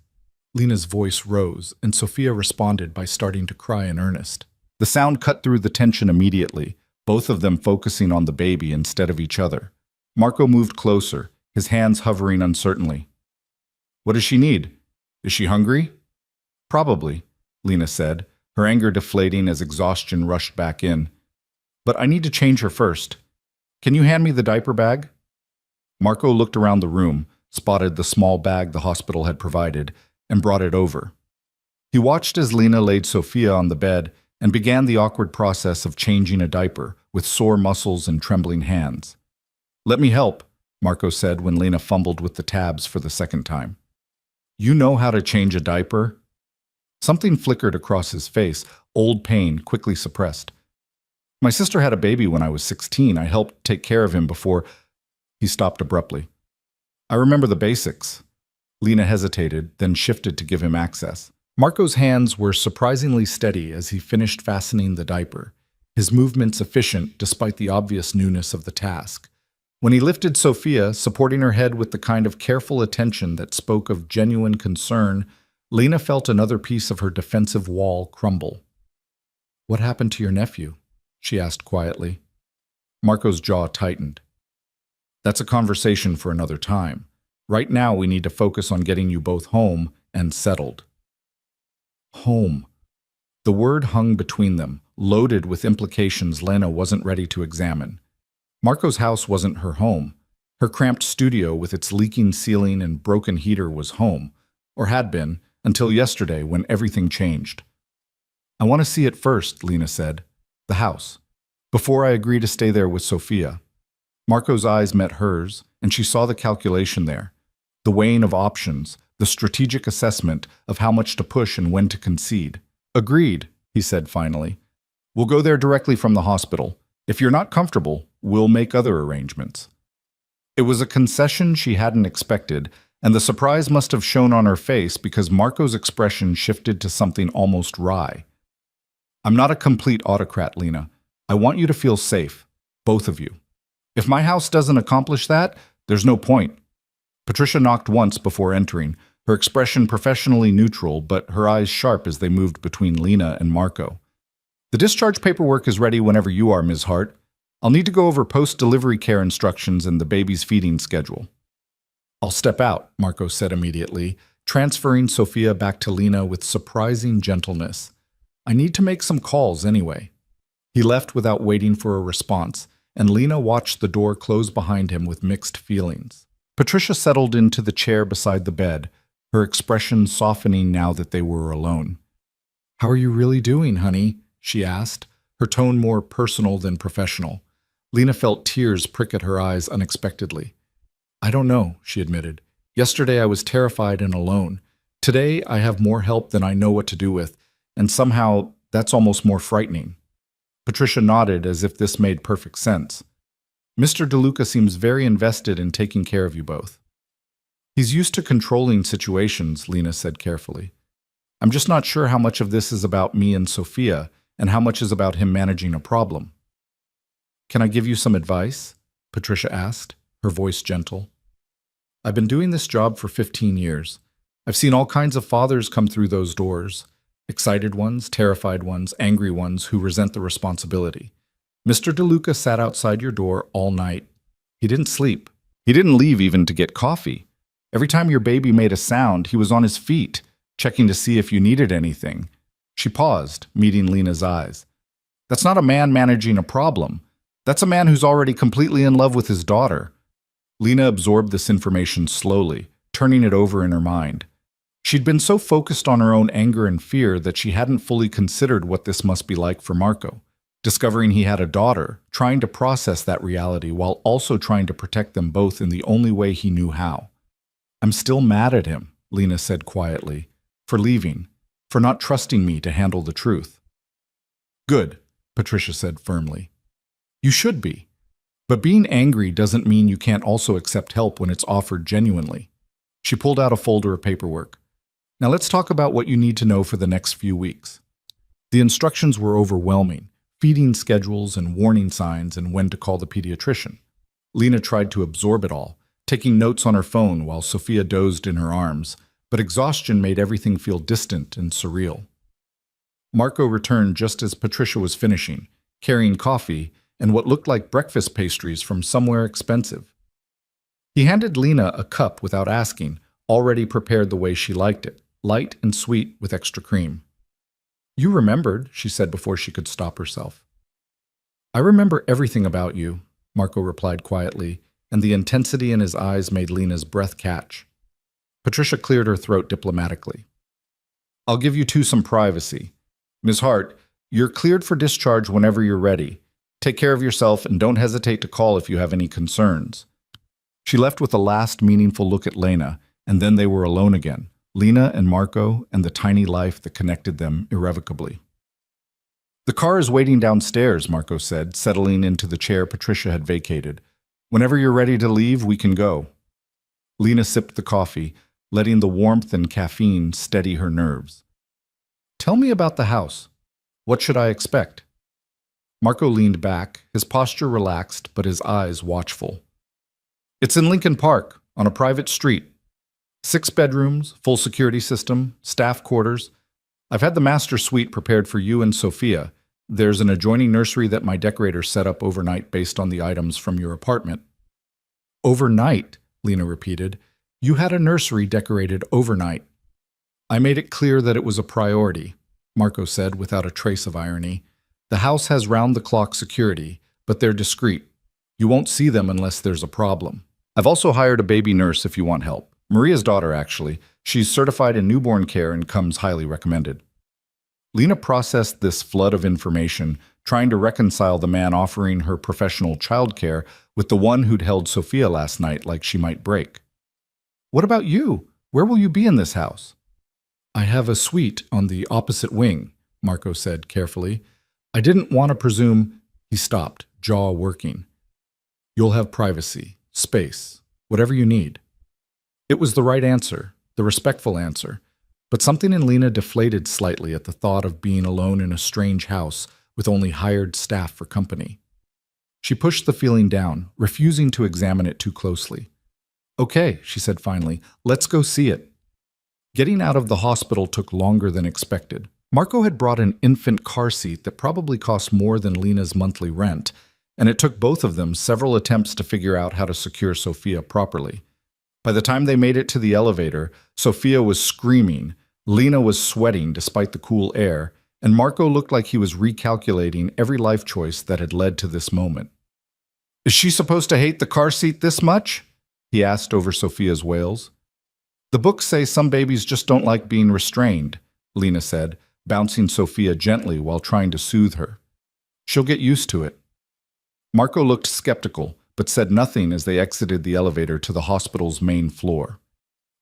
Lena's voice rose, and Sophia responded by starting to cry in earnest. The sound cut through the tension immediately, both of them focusing on the baby instead of each other. Marco moved closer, his hands hovering uncertainly. What does she need? Is she hungry? Probably, Lena said, her anger deflating as exhaustion rushed back in. But I need to change her first. Can you hand me the diaper bag? Marco looked around the room, spotted the small bag the hospital had provided, and brought it over. He watched as Lena laid Sophia on the bed and began the awkward process of changing a diaper with sore muscles and trembling hands. Let me help, Marco said when Lena fumbled with the tabs for the second time. You know how to change a diaper? Something flickered across his face, old pain quickly suppressed. My sister had a baby when I was 16. I helped take care of him before... He stopped abruptly. I remember the basics. Lena hesitated, then shifted to give him access. Marco's hands were surprisingly steady as he finished fastening the diaper, his movements efficient despite the obvious newness of the task. When he lifted Sophia, supporting her head with the kind of careful attention that spoke of genuine concern, Lena felt another piece of her defensive wall crumble. What happened to your nephew? She asked quietly. Marco's jaw tightened. That's a conversation for another time. Right now we need to focus on getting you both home and settled. Home. The word hung between them, loaded with implications Lena wasn't ready to examine. Marco's house wasn't her home. Her cramped studio with its leaking ceiling and broken heater was home, or had been, until yesterday when everything changed. I want to see it first, Lena said. The house. Before I agree to stay there with Sophia. Marco's eyes met hers, and she saw the calculation there. The weighing of options, the strategic assessment of how much to push and when to concede. Agreed, he said finally. We'll go there directly from the hospital. If you're not comfortable, we'll make other arrangements. It was a concession she hadn't expected, and the surprise must have shown on her face because Marco's expression shifted to something almost wry. I'm not a complete autocrat, Lena. I want you to feel safe, both of you. If my house doesn't accomplish that, there's no point. Patricia knocked once before entering, her expression professionally neutral, but her eyes sharp as they moved between Lena and Marco. The discharge paperwork is ready whenever you are, Ms. Hart. I'll need to go over post-delivery care instructions and the baby's feeding schedule. I'll step out, Marco said immediately, transferring Sophia back to Lena with surprising gentleness. I need to make some calls anyway. He left without waiting for a response, and Lena watched the door close behind him with mixed feelings. Patricia settled into the chair beside the bed, her expression softening now that they were alone. How are you really doing, honey? She asked, her tone more personal than professional. Lena felt tears prick at her eyes unexpectedly. I don't know, she admitted. Yesterday I was terrified and alone. Today I have more help than I know what to do with, and somehow that's almost more frightening. Patricia nodded as if this made perfect sense. Mr. DeLuca seems very invested in taking care of you both. He's used to controlling situations, Lena said carefully. I'm just not sure how much of this is about me and Sophia, and how much is about him managing a problem. Can I give you some advice? Patricia asked, her voice gentle. I've been doing this job for 15 years. I've seen all kinds of fathers come through those doors. Excited ones, terrified ones, angry ones who resent the responsibility. Mr. DeLuca sat outside your door all night. He didn't sleep. He didn't leave even to get coffee. Every time your baby made a sound, he was on his feet, checking to see if you needed anything. She paused, meeting Lena's eyes. That's not a man managing a problem. That's a man who's already completely in love with his daughter. Lena absorbed this information slowly, turning it over in her mind. She'd been so focused on her own anger and fear that she hadn't fully considered what this must be like for Marco. Discovering he had a daughter, trying to process that reality while also trying to protect them both in the only way he knew how. I'm still mad at him, Lena said quietly, for leaving, for not trusting me to handle the truth. Good, Patricia said firmly. You should be. But being angry doesn't mean you can't also accept help when it's offered genuinely. She pulled out a folder of paperwork. Now let's talk about what you need to know for the next few weeks. The instructions were overwhelming, feeding schedules and warning signs and when to call the pediatrician. Lena tried to absorb it all, taking notes on her phone while Sophia dozed in her arms, but exhaustion made everything feel distant and surreal. Marco returned just as Patricia was finishing, carrying coffee and what looked like breakfast pastries from somewhere expensive. He handed Lena a cup without asking, already prepared the way she liked it, light and sweet with extra cream. "You remembered," she said before she could stop herself. "I remember everything about you," Marco replied quietly, and the intensity in his eyes made Lena's breath catch. Patricia cleared her throat diplomatically. "I'll give you two some privacy. Ms. Hart, you're cleared for discharge whenever you're ready. Take care of yourself and don't hesitate to call if you have any concerns." She left with a last meaningful look at Lena, and then they were alone again, Lena and Marco and the tiny life that connected them irrevocably. "The car is waiting downstairs," Marco said, settling into the chair Patricia had vacated. "Whenever you're ready to leave, we can go." Lena sipped the coffee, letting the warmth and caffeine steady her nerves. "Tell me about the house. What should I expect?" Marco leaned back, his posture relaxed but his eyes watchful. "It's in Lincoln Park, on a private street. 6 bedrooms, full security system, staff quarters. I've had the master suite prepared for you and Sophia. There's an adjoining nursery that my decorator set up overnight based on the items from your apartment." "Overnight," Lena repeated. "You had a nursery decorated overnight." "I made it clear that it was a priority," Marco said without a trace of irony. "The house has round-the-clock security, but they're discreet. You won't see them unless there's a problem. I've also hired a baby nurse if you want help. Maria's daughter, actually. She's certified in newborn care and comes highly recommended." Lena processed this flood of information, trying to reconcile the man offering her professional childcare with the one who'd held Sophia last night like she might break. "What about you? Where will you be in this house?" "I have a suite on the opposite wing," Marco said carefully. "I didn't want to presume—" He stopped, jaw working. "You'll have privacy, space, whatever you need." It was the right answer, the respectful answer, but something in Lena deflated slightly at the thought of being alone in a strange house with only hired staff for company. She pushed the feeling down, refusing to examine it too closely. "Okay," she said finally, "let's go see it." Getting out of the hospital took longer than expected. Marco had brought an infant car seat that probably cost more than Lena's monthly rent, and it took both of them several attempts to figure out how to secure Sophia properly. By the time they made it to the elevator, Sophia was screaming, Lena was sweating despite the cool air, and Marco looked like he was recalculating every life choice that had led to this moment. "Is she supposed to hate the car seat this much?" he asked over Sophia's wails. "The books say some babies just don't like being restrained," Lena said, bouncing Sophia gently while trying to soothe her. "She'll get used to it." Marco looked skeptical, but said nothing as they exited the elevator to the hospital's main floor.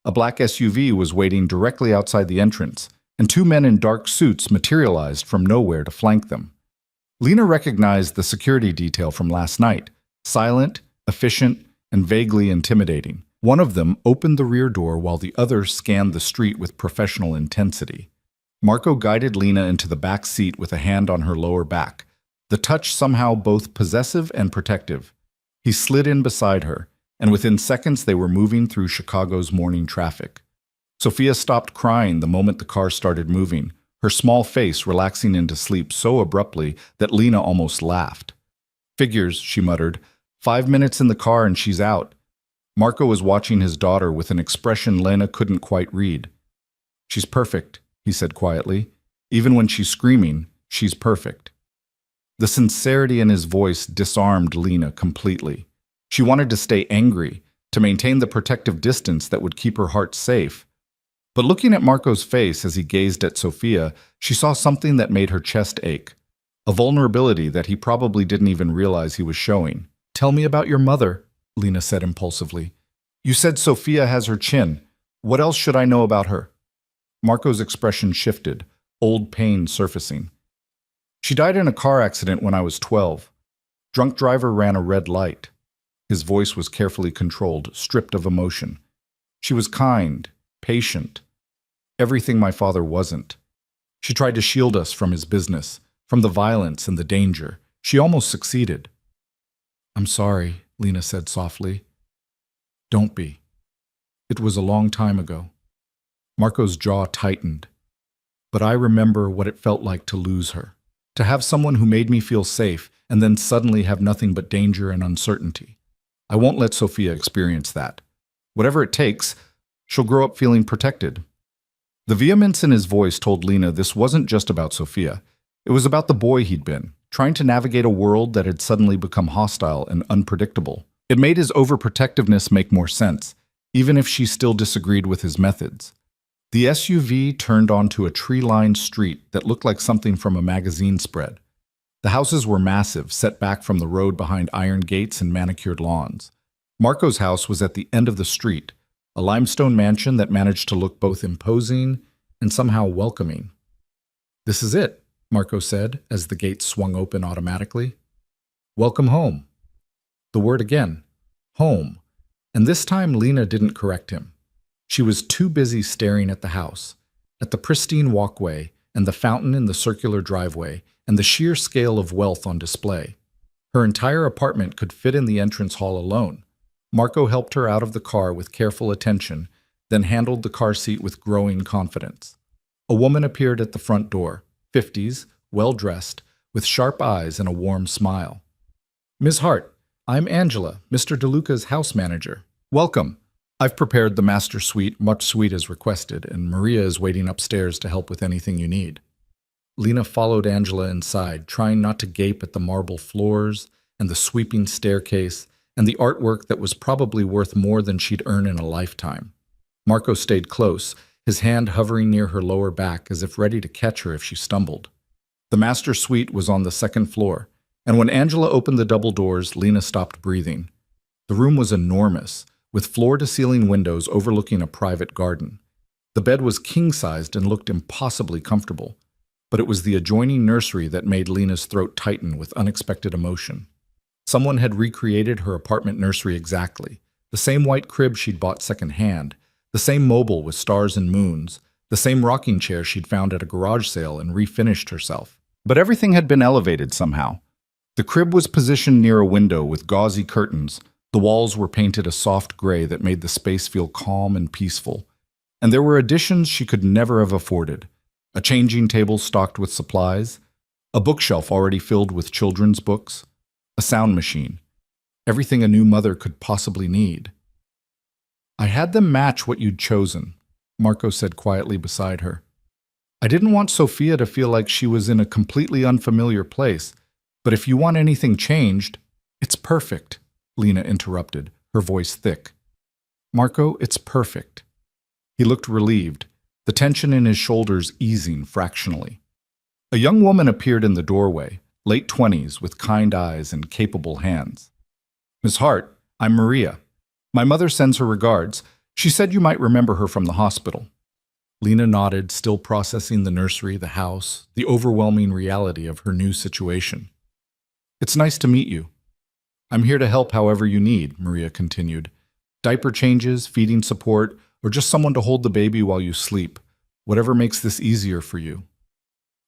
A black SUV was waiting directly outside the entrance, and 2 men in dark suits materialized from nowhere to flank them. Lena recognized the security detail from last night, silent, efficient, and vaguely intimidating. One of them opened the rear door while the other scanned the street with professional intensity. Marco guided Lena into the back seat with a hand on her lower back, the touch somehow both possessive and protective. He slid in beside her, and within seconds they were moving through Chicago's morning traffic. Sophia stopped crying the moment the car started moving, her small face relaxing into sleep so abruptly that Lena almost laughed. "Figures," she muttered. 5 minutes in the car and she's out." Marco was watching his daughter with an expression Lena couldn't quite read. "She's perfect," he said quietly. "Even when she's screaming, she's perfect." The sincerity in his voice disarmed Lena completely. She wanted to stay angry, to maintain the protective distance that would keep her heart safe. But looking at Marco's face as he gazed at Sophia, she saw something that made her chest ache, a vulnerability that he probably didn't even realize he was showing. "Tell me about your mother," Lena said impulsively. "You said Sophia has her chin. What else should I know about her?" Marco's expression shifted, old pain surfacing. "She died in a car accident when I was 12. Drunk driver ran a red light. His voice was carefully controlled, stripped of emotion. She was kind, patient, everything my father wasn't. She tried to shield us from his business, from the violence and the danger. She almost succeeded. I'm sorry, Lena said softly. Don't be. It was a long time ago. Marco's jaw tightened. But I remember what it felt like to lose her, to have someone who made me feel safe and then suddenly have nothing but danger and uncertainty. I won't let Sophia experience that. Whatever it takes, she'll grow up feeling protected. The vehemence in his voice told Lena this wasn't just about Sophia. It was about the boy he'd been, trying to navigate a world that had suddenly become hostile and unpredictable. It made his overprotectiveness make more sense, even if she still disagreed with his methods. The SUV turned onto a tree-lined street that looked like something from a magazine spread. The houses were massive, set back from the road behind iron gates and manicured lawns. Marco's house was at the end of the street, a limestone mansion that managed to look both imposing and somehow welcoming. This is it, Marco said as the gates swung open automatically. Welcome home. The word again, home. And this time Lena didn't correct him. She was too busy staring at the house, at the pristine walkway and the fountain in the circular driveway and the sheer scale of wealth on display. Her entire apartment could fit in the entrance hall alone. Marco helped her out of the car with careful attention, then handled the car seat with growing confidence. A woman appeared at the front door, 50s, well-dressed, with sharp eyes and a warm smile. Ms. Hart, I'm Angela, Mr. DeLuca's house manager. Welcome. I've prepared the master suite, much suite as requested, and Maria is waiting upstairs to help with anything you need. Lena followed Angela inside, trying not to gape at the marble floors and the sweeping staircase and the artwork that was probably worth more than she'd earn in a lifetime. Marco stayed close, his hand hovering near her lower back as if ready to catch her if she stumbled. The master suite was on the second floor, and when Angela opened the double doors, Lena stopped breathing. The room was enormous, with floor-to-ceiling windows overlooking a private garden. The bed was king-sized and looked impossibly comfortable, but it was the adjoining nursery that made Lena's throat tighten with unexpected emotion. Someone had recreated her apartment nursery exactly, the same white crib she'd bought secondhand, the same mobile with stars and moons, the same rocking chair she'd found at a garage sale and refinished herself. But everything had been elevated somehow. The crib was positioned near a window with gauzy curtains. The walls were painted a soft gray that made the space feel calm and peaceful. And there were additions she could never have afforded. A changing table stocked with supplies, a bookshelf already filled with children's books, a sound machine, everything a new mother could possibly need. I had them match what you'd chosen, Marco said quietly beside her. I didn't want Sophia to feel like she was in a completely unfamiliar place, but if you want anything changed, it's perfect. Lena interrupted, her voice thick. Marco, it's perfect. He looked relieved, the tension in his shoulders easing fractionally. A young woman appeared in the doorway, late 20s, with kind eyes and capable hands. Miss Hart, I'm Maria. My mother sends her regards. She said you might remember her from the hospital. Lena nodded, still processing the nursery, the house, the overwhelming reality of her new situation. It's nice to meet you. I'm here to help however you need, Maria continued. Diaper changes, feeding support, or just someone to hold the baby while you sleep. Whatever makes this easier for you.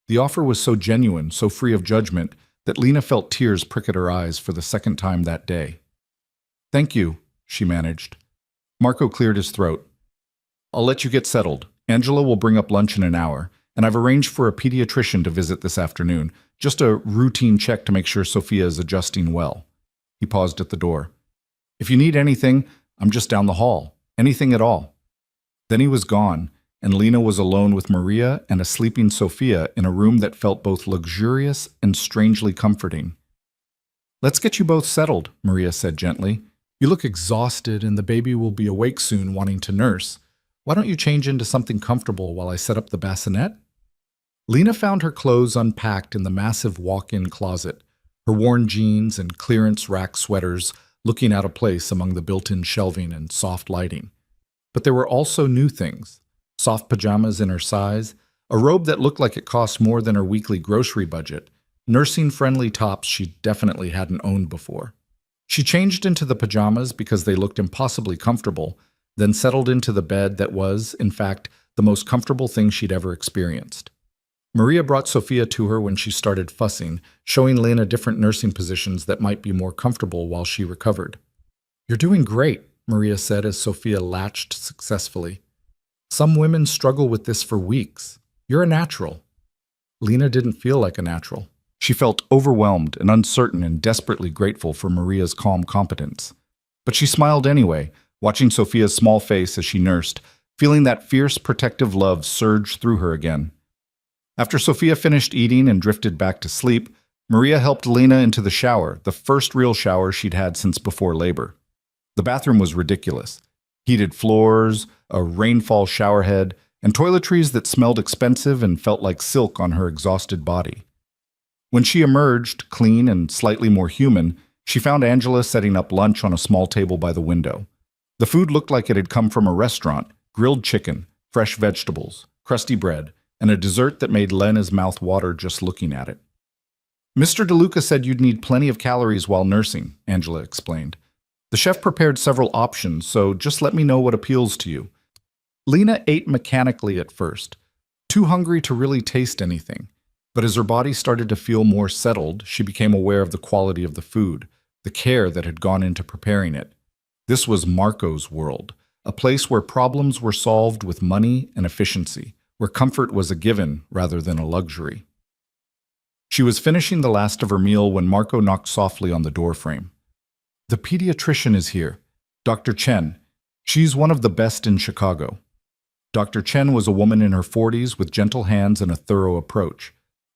The offer was so genuine, so free of judgment, that Lena felt tears prick at her eyes for the second time that day. Thank you, she managed. Marco cleared his throat. I'll let you get settled. Angela will bring up lunch in an hour, and I've arranged for a pediatrician to visit this afternoon. Just a routine check to make sure Sophia is adjusting well. He paused at the door. If you need anything, I'm just down the hall. Anything at all. Then he was gone, and Lena was alone with Maria and a sleeping Sophia in a room that felt both luxurious and strangely comforting. Let's get you both settled, Maria said gently. You look exhausted, and the baby will be awake soon wanting to nurse. Why don't you change into something comfortable while I set up the bassinet? Lena found her clothes unpacked in the massive walk-in closet, her worn jeans and clearance rack sweaters looking out of place among the built-in shelving and soft lighting. But there were also new things. Soft pajamas in her size, a robe that looked like it cost more than her weekly grocery budget, nursing-friendly tops she definitely hadn't owned before. She changed into the pajamas because they looked impossibly comfortable, then settled into the bed that was, in fact, the most comfortable thing she'd ever experienced. Maria brought Sophia to her when she started fussing, showing Lena different nursing positions that might be more comfortable while she recovered. "You're doing great," Maria said as Sophia latched successfully. "Some women struggle with this for weeks. You're a natural." Lena didn't feel like a natural. She felt overwhelmed and uncertain and desperately grateful for Maria's calm competence. But she smiled anyway, watching Sophia's small face as she nursed, feeling that fierce protective love surge through her again. After Sophia finished eating and drifted back to sleep, Maria helped Lena into the shower, the first real shower she'd had since before labor. The bathroom was ridiculous. Heated floors, a rainfall showerhead, and toiletries that smelled expensive and felt like silk on her exhausted body. When she emerged, clean and slightly more human, she found Angela setting up lunch on a small table by the window. The food looked like it had come from a restaurant: grilled chicken, fresh vegetables, crusty bread, and a dessert that made Lena's mouth water just looking at it. "Mr. DeLuca said you'd need plenty of calories while nursing," Angela explained. "The chef prepared several options, so just let me know what appeals to you." Lena ate mechanically at first, too hungry to really taste anything. But as her body started to feel more settled, she became aware of the quality of the food, the care that had gone into preparing it. This was Marco's world, a place where problems were solved with money and efficiency, where comfort was a given rather than a luxury. She was finishing the last of her meal when Marco knocked softly on the doorframe. "The pediatrician is here, Dr. Chen. She's one of the best in Chicago." Dr. Chen was a woman in her 40s with gentle hands and a thorough approach.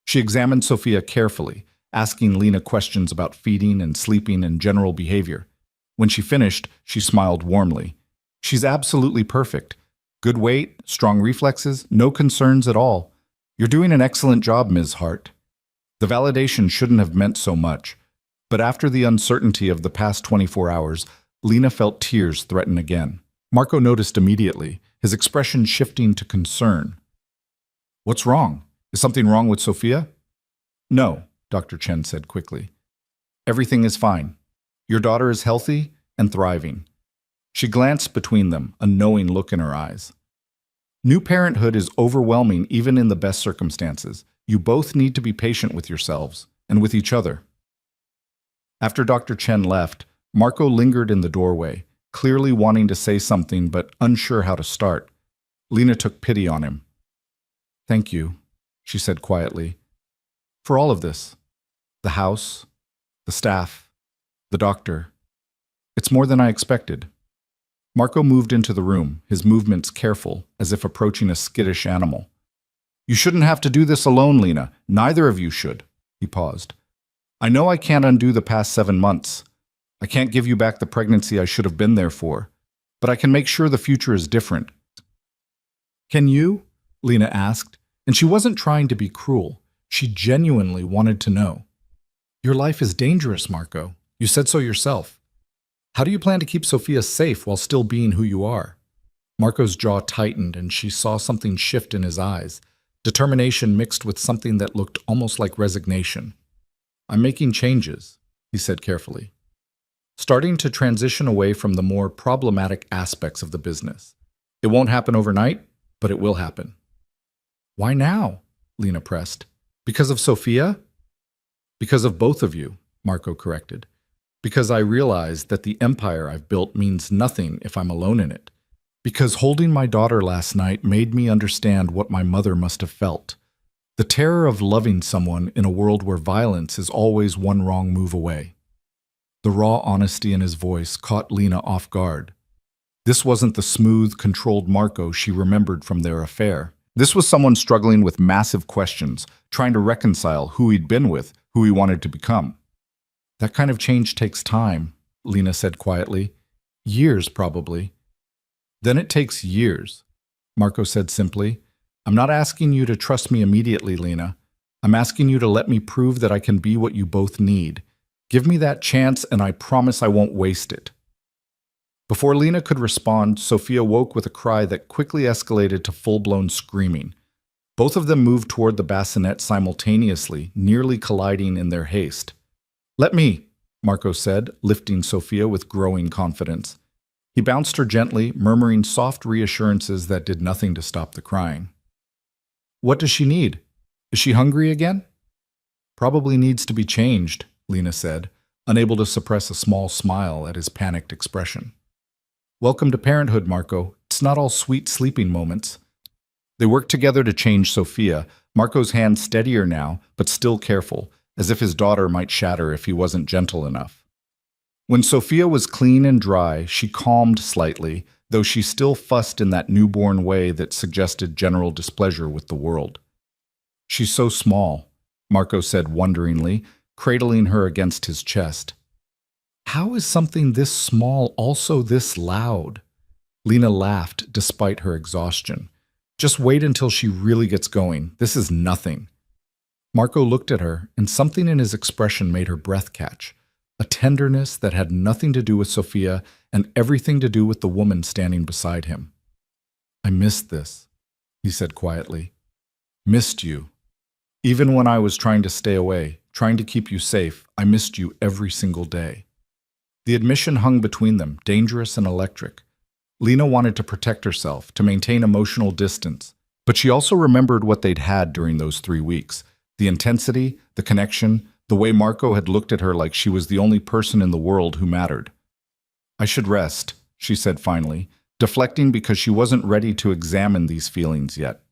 She examined Sophia carefully, asking Lena questions about feeding and sleeping and general behavior. When she finished, she smiled warmly. "She's absolutely perfect. Good weight, strong reflexes, no concerns at all. You're doing an excellent job, Ms. Hart." The validation shouldn't have meant so much, but after the uncertainty of the past 24 hours, Lena felt tears threaten again. Marco noticed immediately, his expression shifting to concern. "What's wrong? Is something wrong with Sophia?" "No," Dr. Chen said quickly. "Everything is fine. Your daughter is healthy and thriving." She glanced between them, a knowing look in her eyes. "New parenthood is overwhelming even in the best circumstances. You both need to be patient with yourselves and with each other." After Dr. Chen left, Marco lingered in the doorway, clearly wanting to say something but unsure how to start. Lena took pity on him. "Thank you," she said quietly, "for all of this. The house, the staff, the doctor. It's more than I expected." Marco moved into the room, his movements careful, as if approaching a skittish animal. "You shouldn't have to do this alone, Lena. Neither of you should." He paused. "I know I can't undo the past 7 months. I can't give you back the pregnancy I should have been there for, but I can make sure the future is different." "Can you?" Lena asked, and she wasn't trying to be cruel. She genuinely wanted to know. "Your life is dangerous, Marco. You said so yourself. How do you plan to keep Sophia safe while still being who you are?" Marco's jaw tightened and she saw something shift in his eyes, determination mixed with something that looked almost like resignation. "I'm making changes," he said carefully, "starting to transition away from the more problematic aspects of the business. It won't happen overnight, but it will happen." "Why now?" Lena pressed. "Because of Sophia?" "Because of both of you," Marco corrected. "Because I realize that the empire I've built means nothing if I'm alone in it. Because holding my daughter last night made me understand what my mother must have felt. The terror of loving someone in a world where violence is always one wrong move away." The raw honesty in his voice caught Lena off guard. This wasn't the smooth, controlled Marco she remembered from their affair. This was someone struggling with massive questions, trying to reconcile who he'd been with, who he wanted to become. "That kind of change takes time," Lena said quietly. "Years, probably." "Then it takes years," Marco said simply. "I'm not asking you to trust me immediately, Lena. I'm asking you to let me prove that I can be what you both need. Give me that chance and I promise I won't waste it." Before Lena could respond, Sophia woke with a cry that quickly escalated to full-blown screaming. Both of them moved toward the bassinet simultaneously, nearly colliding in their haste. "Let me," Marco said, lifting Sophia with growing confidence. He bounced her gently, murmuring soft reassurances that did nothing to stop the crying. "What does she need? Is she hungry again?" "Probably needs to be changed," Lena said, unable to suppress a small smile at his panicked expression. "Welcome to parenthood, Marco. It's not all sweet sleeping moments." They worked together to change Sophia, Marco's hand steadier now, but still careful, as if his daughter might shatter if he wasn't gentle enough. When Sophia was clean and dry, she calmed slightly, though she still fussed in that newborn way that suggested general displeasure with the world. "She's so small," Marco said wonderingly, cradling her against his chest. "How is something this small also this loud?" Lena laughed despite her exhaustion. "Just wait until she really gets going. This is nothing." Marco looked at her, and something in his expression made her breath catch. A tenderness that had nothing to do with Sophia and everything to do with the woman standing beside him. "I missed this," he said quietly. "Missed you. Even when I was trying to stay away, trying to keep you safe, I missed you every single day." The admission hung between them, dangerous and electric. Lena wanted to protect herself, to maintain emotional distance, but she also remembered what they'd had during those 3 weeks. The intensity, the connection, the way Marco had looked at her like she was the only person in the world who mattered. "I should rest," she said finally, deflecting because she wasn't ready to examine these feelings yet.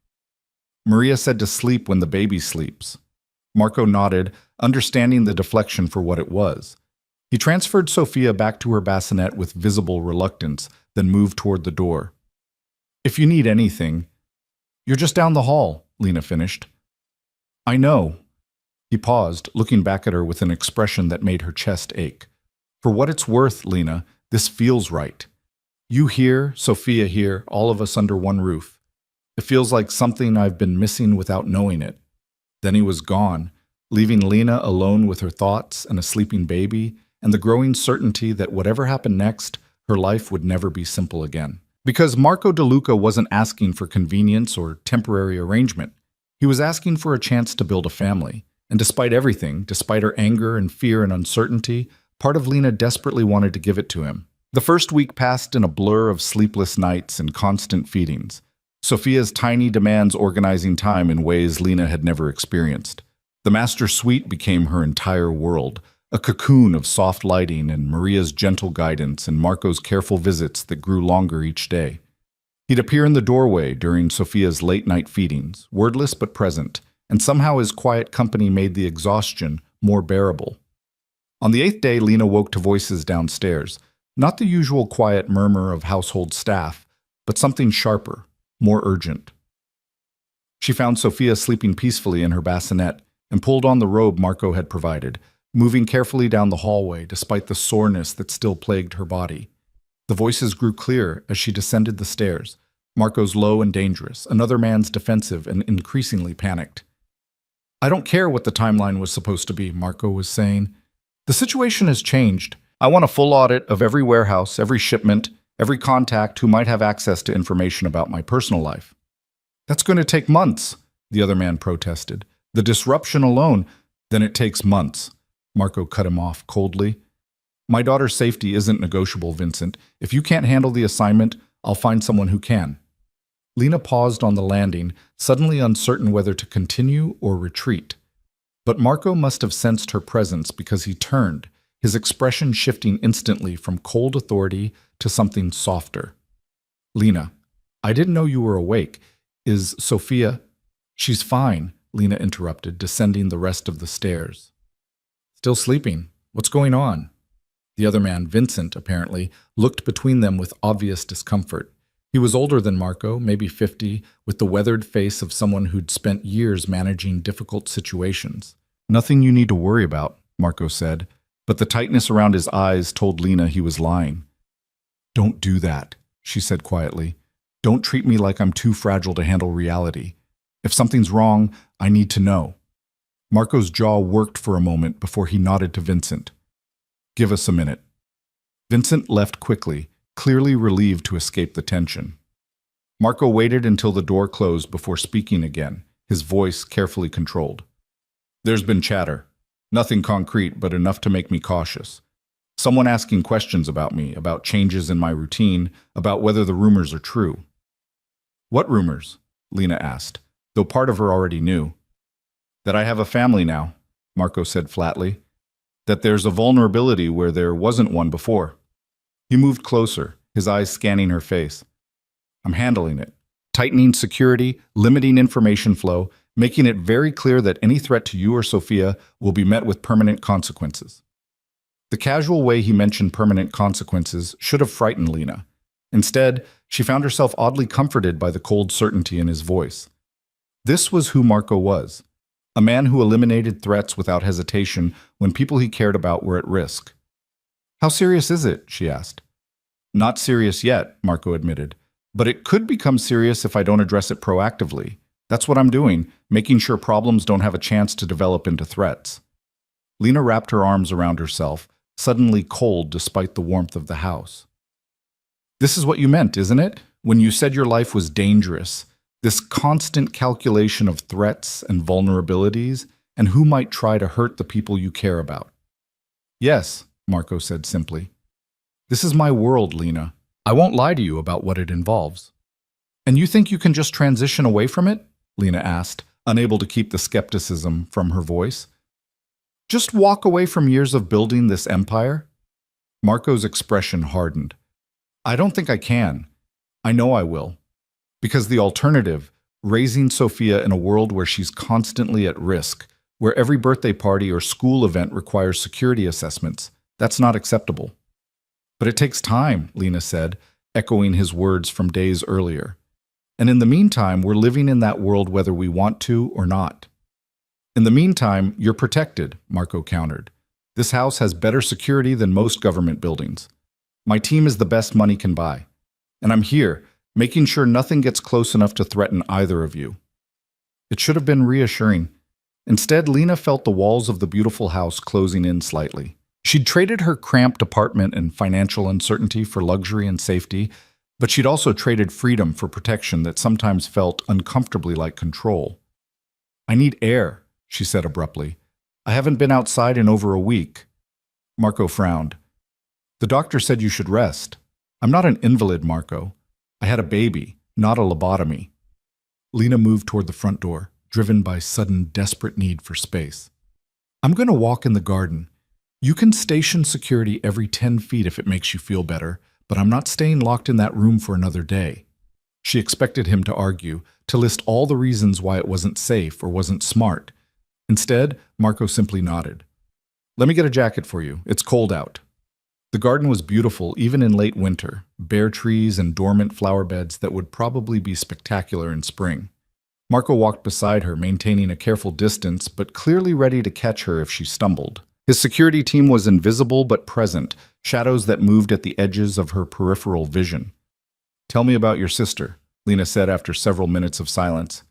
"Maria said to sleep when the baby sleeps." Marco nodded, understanding the deflection for what it was. He transferred Sophia back to her bassinet with visible reluctance, then moved toward the door. "If you need anything—" "You're just down the hall," Lena finished. "I know." He paused, looking back at her with an expression that made her chest ache. "For what it's worth, Lena, this feels right. You here, Sophia here, all of us under one roof. It feels like something I've been missing without knowing it." Then he was gone, leaving Lena alone with her thoughts and a sleeping baby, and the growing certainty that whatever happened next, her life would never be simple again. Because Marco DeLuca wasn't asking for convenience or temporary arrangement. He was asking for a chance to build a family. And despite everything, despite her anger and fear and uncertainty, part of Lena desperately wanted to give it to him. The first week passed in a blur of sleepless nights and constant feedings. Sophia's tiny demands organizing time in ways Lena had never experienced. The master suite became her entire world, a cocoon of soft lighting and Maria's gentle guidance and Marco's careful visits that grew longer each day. He'd appear in the doorway during Sophia's late-night feedings, wordless but present, and somehow his quiet company made the exhaustion more bearable. On the 8th day, Lena woke to voices downstairs, not the usual quiet murmur of household staff, but something sharper, more urgent. She found Sophia sleeping peacefully in her bassinet and pulled on the robe Marco had provided, moving carefully down the hallway despite the soreness that still plagued her body. The voices grew clear as she descended the stairs, Marco's low and dangerous, another man's defensive and increasingly panicked. "I don't care what the timeline was supposed to be," Marco was saying. "The situation has changed. I want a full audit of every warehouse, every shipment, every contact who might have access to information about my personal life." "That's going to take months," the other man protested. "The disruption alone—" "Then it takes months," Marco cut him off coldly. "My daughter's safety isn't negotiable, Vincent. If you can't handle the assignment, I'll find someone who can." Lena paused on the landing, suddenly uncertain whether to continue or retreat. But Marco must have sensed her presence because he turned, his expression shifting instantly from cold authority to something softer. "Lena, I didn't know you were awake. Is Sophia—" "She's fine," Lena interrupted, descending the rest of the stairs. "Still sleeping. What's going on?" The other man, Vincent, apparently, looked between them with obvious discomfort. He was older than Marco, maybe 50, with the weathered face of someone who'd spent years managing difficult situations. "Nothing you need to worry about," Marco said, but the tightness around his eyes told Lena he was lying. "Don't do that," she said quietly. "Don't treat me like I'm too fragile to handle reality. If something's wrong, I need to know." Marco's jaw worked for a moment before he nodded to Vincent. "Give us a minute." Vincent left quickly, clearly relieved to escape the tension. Marco waited until the door closed before speaking again, his voice carefully controlled. There's been chatter. Nothing concrete, but enough to make me cautious. Someone asking questions about me, about changes in my routine, about whether the rumors are true. What rumors? Lena asked, though part of her already knew. That I have a family now, Marco said flatly. That there's a vulnerability where there wasn't one before. He moved closer, his eyes scanning her face. I'm handling it. Tightening security, limiting information flow, making it very clear that any threat to you or Sophia will be met with permanent consequences. The casual way he mentioned permanent consequences should have frightened Lena. Instead, she found herself oddly comforted by the cold certainty in his voice. This was who Marco was. A man who eliminated threats without hesitation when people he cared about were at risk. How serious is it? She asked. Not serious yet, Marco admitted. But it could become serious if I don't address it proactively. That's what I'm doing, making sure problems don't have a chance to develop into threats. Lena wrapped her arms around herself, suddenly cold despite the warmth of the house. This is what you meant, isn't it? When you said your life was dangerous, this constant calculation of threats and vulnerabilities, and who might try to hurt the people you care about. Yes, Marco said simply. This is my world, Lena. I won't lie to you about what it involves. And you think you can just transition away from it? Lena asked, unable to keep the skepticism from her voice. Just walk away from years of building this empire? Marco's expression hardened. I don't think I can. I know I will. Because the alternative, raising Sophia in a world where she's constantly at risk, where every birthday party or school event requires security assessments, that's not acceptable. But it takes time, Lena said, echoing his words from days earlier. And in the meantime, we're living in that world whether we want to or not. In the meantime, you're protected, Marco countered. This house has better security than most government buildings. My team is the best money can buy. And I'm here, making sure nothing gets close enough to threaten either of you. It should have been reassuring. Instead, Lena felt the walls of the beautiful house closing in slightly. She'd traded her cramped apartment and financial uncertainty for luxury and safety, but she'd also traded freedom for protection that sometimes felt uncomfortably like control. I need air, she said abruptly. I haven't been outside in over a week. Marco frowned. The doctor said you should rest. I'm not an invalid, Marco. I had a baby, not a lobotomy. Lena moved toward the front door, driven by sudden, desperate need for space. I'm going to walk in the garden. You can station security every 10 feet if it makes you feel better, but I'm not staying locked in that room for another day. She expected him to argue, to list all the reasons why it wasn't safe or wasn't smart. Instead, Marco simply nodded. Let me get a jacket for you. It's cold out. The garden was beautiful even in late winter, bare trees and dormant flower beds that would probably be spectacular in spring. Marco walked beside her, maintaining a careful distance, but clearly ready to catch her if she stumbled. His security team was invisible but present, shadows that moved at the edges of her peripheral vision. Tell me about your sister, Lena said after several minutes of silence.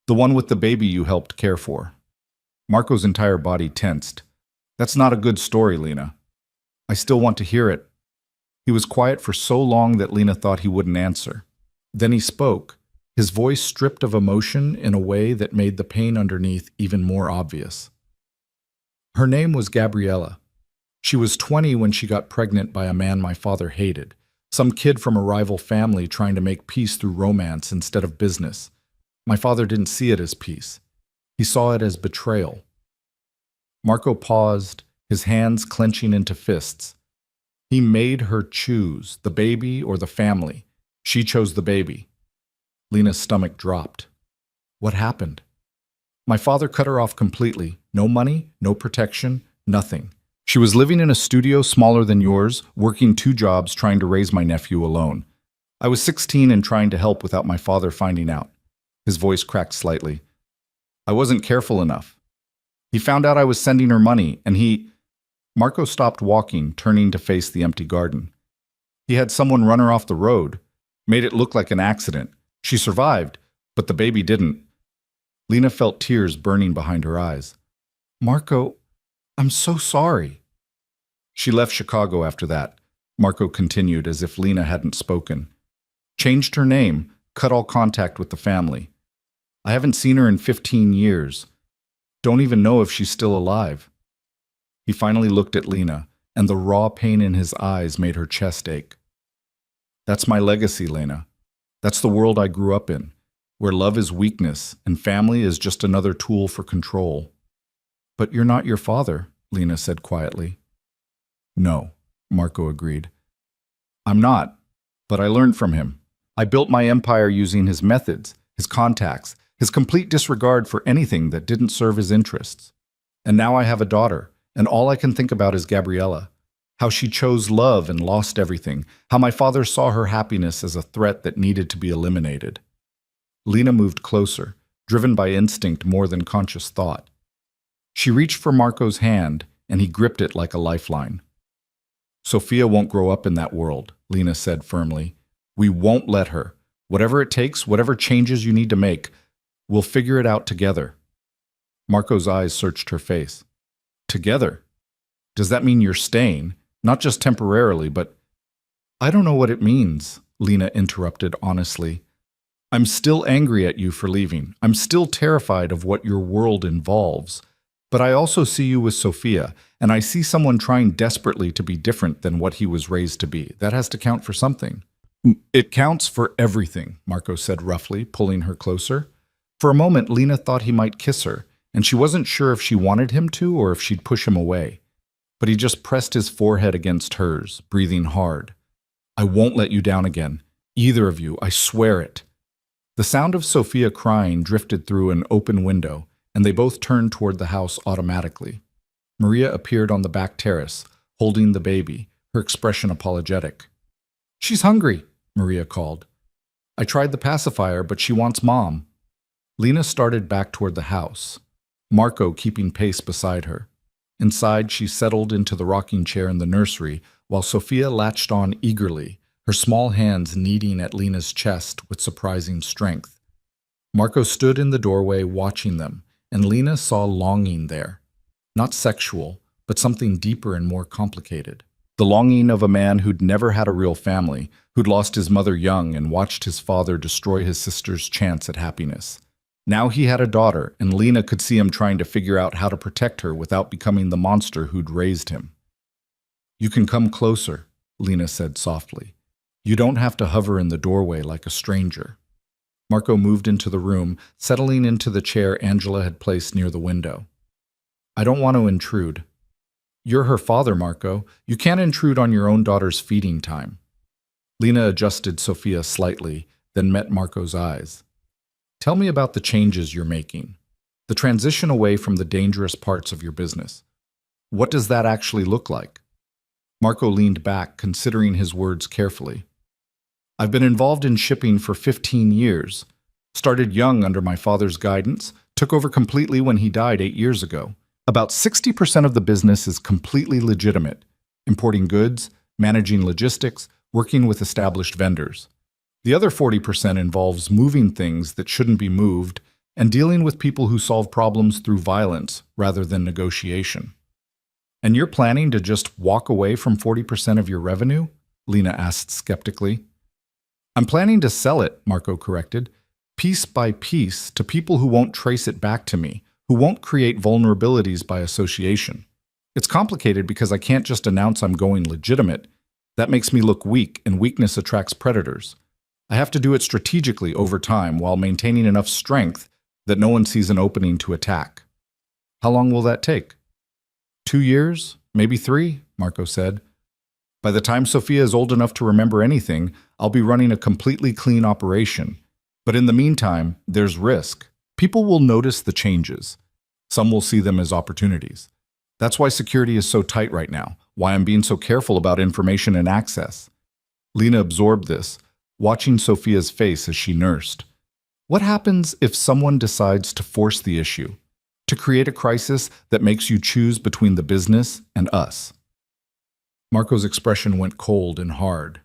The one with the baby you helped care for. Marco's entire body tensed. That's not a good story, Lena. I still want to hear it. He was quiet for so long that Lena thought he wouldn't answer. Then he spoke, his voice stripped of emotion in a way that made the pain underneath even more obvious. Her name was Gabriella. She was 20 when she got pregnant by a man my father hated, some kid from a rival family trying to make peace through romance instead of business. My father didn't see it as peace. He saw it as betrayal. Marco paused, his hands clenching into fists. He made her choose, the baby or the family. She chose the baby. Lena's stomach dropped. What happened? My father cut her off completely. No money, no protection, nothing. She was living in a studio smaller than yours, working 2 jobs trying to raise my nephew alone. I was 16 and trying to help without my father finding out. His voice cracked slightly. I wasn't careful enough. He found out I was sending her money, and he... Marco stopped walking, turning to face the empty garden. He had someone run her off the road, made it look like an accident. She survived, but the baby didn't. Lena felt tears burning behind her eyes. Marco, I'm so sorry. She left Chicago after that, Marco continued as if Lena hadn't spoken. Changed her name, cut all contact with the family. I haven't seen her in 15 years. Don't even know if she's still alive." He finally looked at Lena, and the raw pain in his eyes made her chest ache. "That's my legacy, Lena. That's the world I grew up in, where love is weakness and family is just another tool for control." "But you're not your father," Lena said quietly. "No," Marco agreed. "I'm not, but I learned from him. I built my empire using his methods, his contacts, his complete disregard for anything that didn't serve his interests. And now I have a daughter, and all I can think about is Gabriella. How she chose love and lost everything. How my father saw her happiness as a threat that needed to be eliminated." Lena moved closer, driven by instinct more than conscious thought. She reached for Marco's hand, and he gripped it like a lifeline. "Sophia won't grow up in that world," Lena said firmly. "We won't let her. Whatever it takes, whatever changes you need to make, we'll figure it out together." Marco's eyes searched her face. "Together? Does that mean you're staying? Not just temporarily, but—" "I don't know what it means," Lena interrupted honestly. "I'm still angry at you for leaving. I'm still terrified of what your world involves. But I also see you with Sophia, and I see someone trying desperately to be different than what he was raised to be. That has to count for something." "It counts for everything," Marco said roughly, pulling her closer. For a moment, Lena thought he might kiss her, and she wasn't sure if she wanted him to or if she'd push him away. But he just pressed his forehead against hers, breathing hard. "I won't let you down again. Either of you, I swear it." The sound of Sophia crying drifted through an open window, and they both turned toward the house automatically. Maria appeared on the back terrace, holding the baby, her expression apologetic. "She's hungry," Maria called. "I tried the pacifier, but she wants Mom." Lena started back toward the house, Marco keeping pace beside her. Inside, she settled into the rocking chair in the nursery, while Sophia latched on eagerly, her small hands kneading at Lena's chest with surprising strength. Marco stood in the doorway watching them, and Lena saw longing there. Not sexual, but something deeper and more complicated. The longing of a man who'd never had a real family, who'd lost his mother young and watched his father destroy his sister's chance at happiness. Now he had a daughter, and Lena could see him trying to figure out how to protect her without becoming the monster who'd raised him. "You can come closer," Lena said softly. "You don't have to hover in the doorway like a stranger." Marco moved into the room, settling into the chair Angela had placed near the window. "I don't want to intrude." "You're her father, Marco. You can't intrude on your own daughter's feeding time." Lena adjusted Sophia slightly, then met Marco's eyes. "Tell me about the changes you're making. The transition away from the dangerous parts of your business. What does that actually look like?" Marco leaned back, considering his words carefully. "I've been involved in shipping for 15 years. Started young under my father's guidance, took over completely when he died 8 years ago. About 60% of the business is completely legitimate, importing goods, managing logistics, working with established vendors. The other 40% involves moving things that shouldn't be moved and dealing with people who solve problems through violence rather than negotiation." "And you're planning to just walk away from 40% of your revenue?" Lena asked skeptically. "I'm planning to sell it," Marco corrected, "piece by piece to people who won't trace it back to me, who won't create vulnerabilities by association. It's complicated because I can't just announce I'm going legitimate. That makes me look weak, and weakness attracts predators. I have to do it strategically over time while maintaining enough strength that no one sees an opening to attack." "How long will that take?" 2 years, maybe 3, Marco said. "By the time Sophia is old enough to remember anything, I'll be running a completely clean operation. But in the meantime, there's risk. People will notice the changes. Some will see them as opportunities. That's why security is so tight right now, why I'm being so careful about information and access." Lena absorbed this, watching Sophia's face as she nursed. "What happens if someone decides to force the issue, to create a crisis that makes you choose between the business and us?" Marco's expression went cold and hard.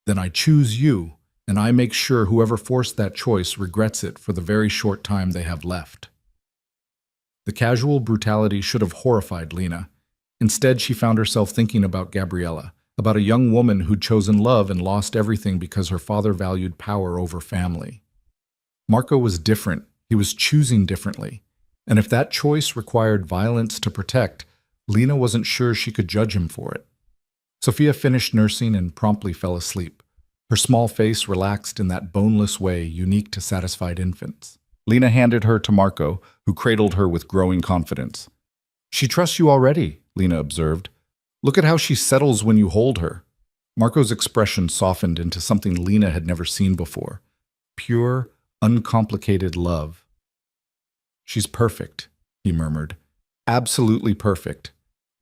"Then I choose you, and I make sure whoever forced that choice regrets it for the very short time they have left." The casual brutality should have horrified Lena. Instead, she found herself thinking about Gabriella, about a young woman who'd chosen love and lost everything because her father valued power over family. Marco was different. He was choosing differently. And if that choice required violence to protect, Lena wasn't sure she could judge him for it. Sophia finished nursing and promptly fell asleep. Her small face relaxed in that boneless way unique to satisfied infants. Lena handed her to Marco, who cradled her with growing confidence. "She trusts you already," Lena observed. "Look at how she settles when you hold her." Marco's expression softened into something Lena had never seen before. Pure, uncomplicated love. "She's perfect," he murmured. "Absolutely perfect.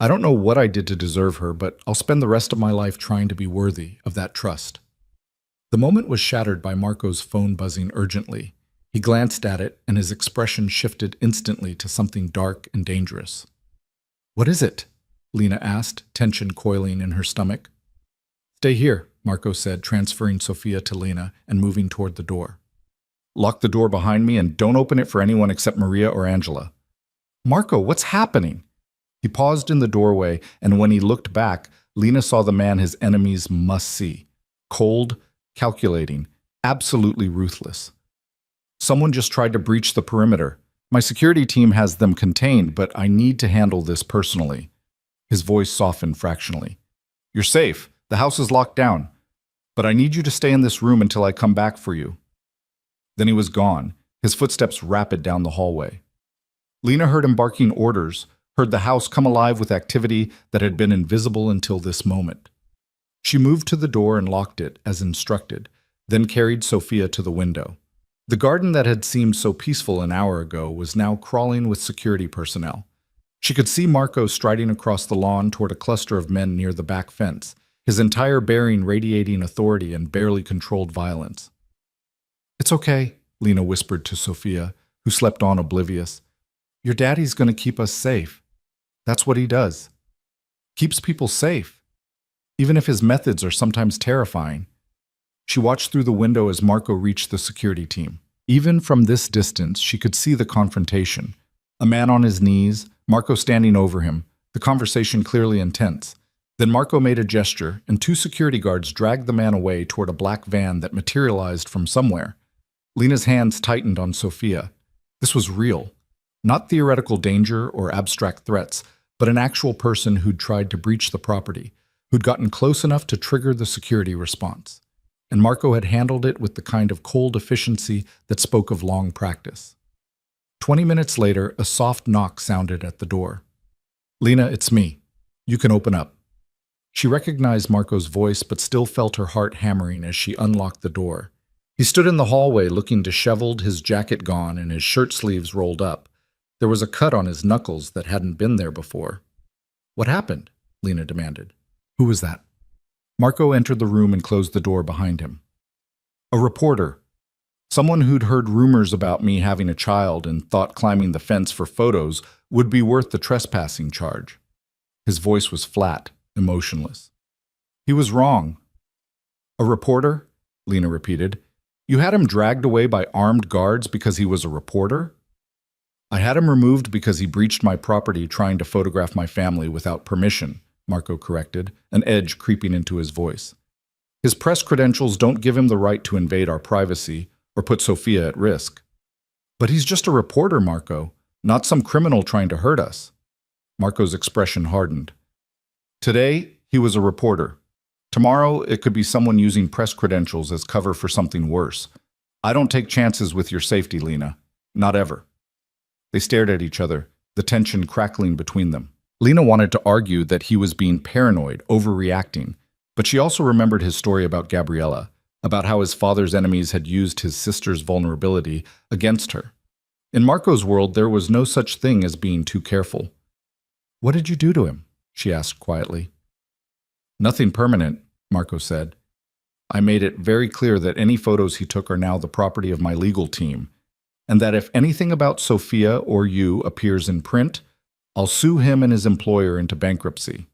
I don't know what I did to deserve her, but I'll spend the rest of my life trying to be worthy of that trust." The moment was shattered by Marco's phone buzzing urgently. He glanced at it, and his expression shifted instantly to something dark and dangerous. "What is it?" Lena asked, tension coiling in her stomach. "Stay here," Marco said, transferring Sophia to Lena and moving toward the door. "Lock the door behind me and don't open it for anyone except Maria or Angela." "Marco, what's happening?" He paused in the doorway, and when he looked back, Lena saw the man his enemies must see. Cold, calculating, absolutely ruthless. "Someone just tried to breach the perimeter. My security team has them contained, but I need to handle this personally." His voice softened fractionally. "You're safe. The house is locked down. But I need you to stay in this room until I come back for you." Then he was gone, his footsteps rapid down the hallway. Lena heard him barking orders, heard the house come alive with activity that had been invisible until this moment. She moved to the door and locked it, as instructed, then carried Sophia to the window. The garden that had seemed so peaceful an hour ago was now crawling with security personnel. She could see Marco striding across the lawn toward a cluster of men near the back fence, his entire bearing radiating authority and barely controlled violence. "It's okay," Lena whispered to Sophia, who slept on oblivious. "Your daddy's going to keep us safe. That's what he does. Keeps people safe, even if his methods are sometimes terrifying." She watched through the window as Marco reached the security team. Even from this distance, she could see the confrontation. A man on his knees, Marco standing over him, the conversation clearly intense. Then Marco made a gesture, and two security guards dragged the man away toward a black van that materialized from somewhere. Lena's hands tightened on Sophia. This was real. Not theoretical danger or abstract threats, but an actual person who'd tried to breach the property, who'd gotten close enough to trigger the security response. And Marco had handled it with the kind of cold efficiency that spoke of long practice. 20 minutes later, a soft knock sounded at the door. "Lena, it's me. You can open up." She recognized Marco's voice, but still felt her heart hammering as she unlocked the door. He stood in the hallway looking disheveled, his jacket gone and his shirt sleeves rolled up. There was a cut on his knuckles that hadn't been there before. "What happened?" Lena demanded. "Who was that?" Marco entered the room and closed the door behind him. "A reporter. Someone who'd heard rumors about me having a child and thought climbing the fence for photos would be worth the trespassing charge." His voice was flat, emotionless. "He was wrong." "A reporter?" Lena repeated. "You had him dragged away by armed guards because he was a reporter?" "I had him removed because he breached my property trying to photograph my family without permission," Marco corrected, an edge creeping into his voice. "His press credentials don't give him the right to invade our privacy or put Sophia at risk." "But he's just a reporter, Marco, not some criminal trying to hurt us." Marco's expression hardened. "Today, he was a reporter. Tomorrow, it could be someone using press credentials as cover for something worse. I don't take chances with your safety, Lena. Not ever." They stared at each other, the tension crackling between them. Lena wanted to argue that he was being paranoid, overreacting, but she also remembered his story about Gabriella, about how his father's enemies had used his sister's vulnerability against her. In Marco's world, there was no such thing as being too careful. "What did you do to him?" she asked quietly. "Nothing permanent," Marco said. "I made it very clear that any photos he took are now the property of my legal team, and that if anything about Sophia or you appears in print, I'll sue him and his employer into bankruptcy."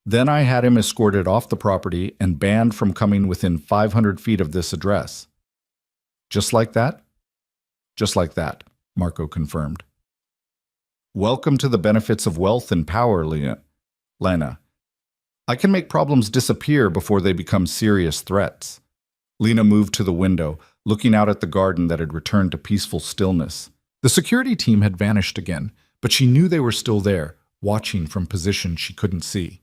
Then I had him escorted off the property and banned from coming within 500 feet of this address. "Just like that?" "Just like that," Marco confirmed. "Welcome to the benefits of wealth and power, Lena. I can make problems disappear before they become serious threats." Lena moved to the window, looking out at the garden that had returned to peaceful stillness. The security team had vanished again, but she knew they were still there, watching from positions she couldn't see.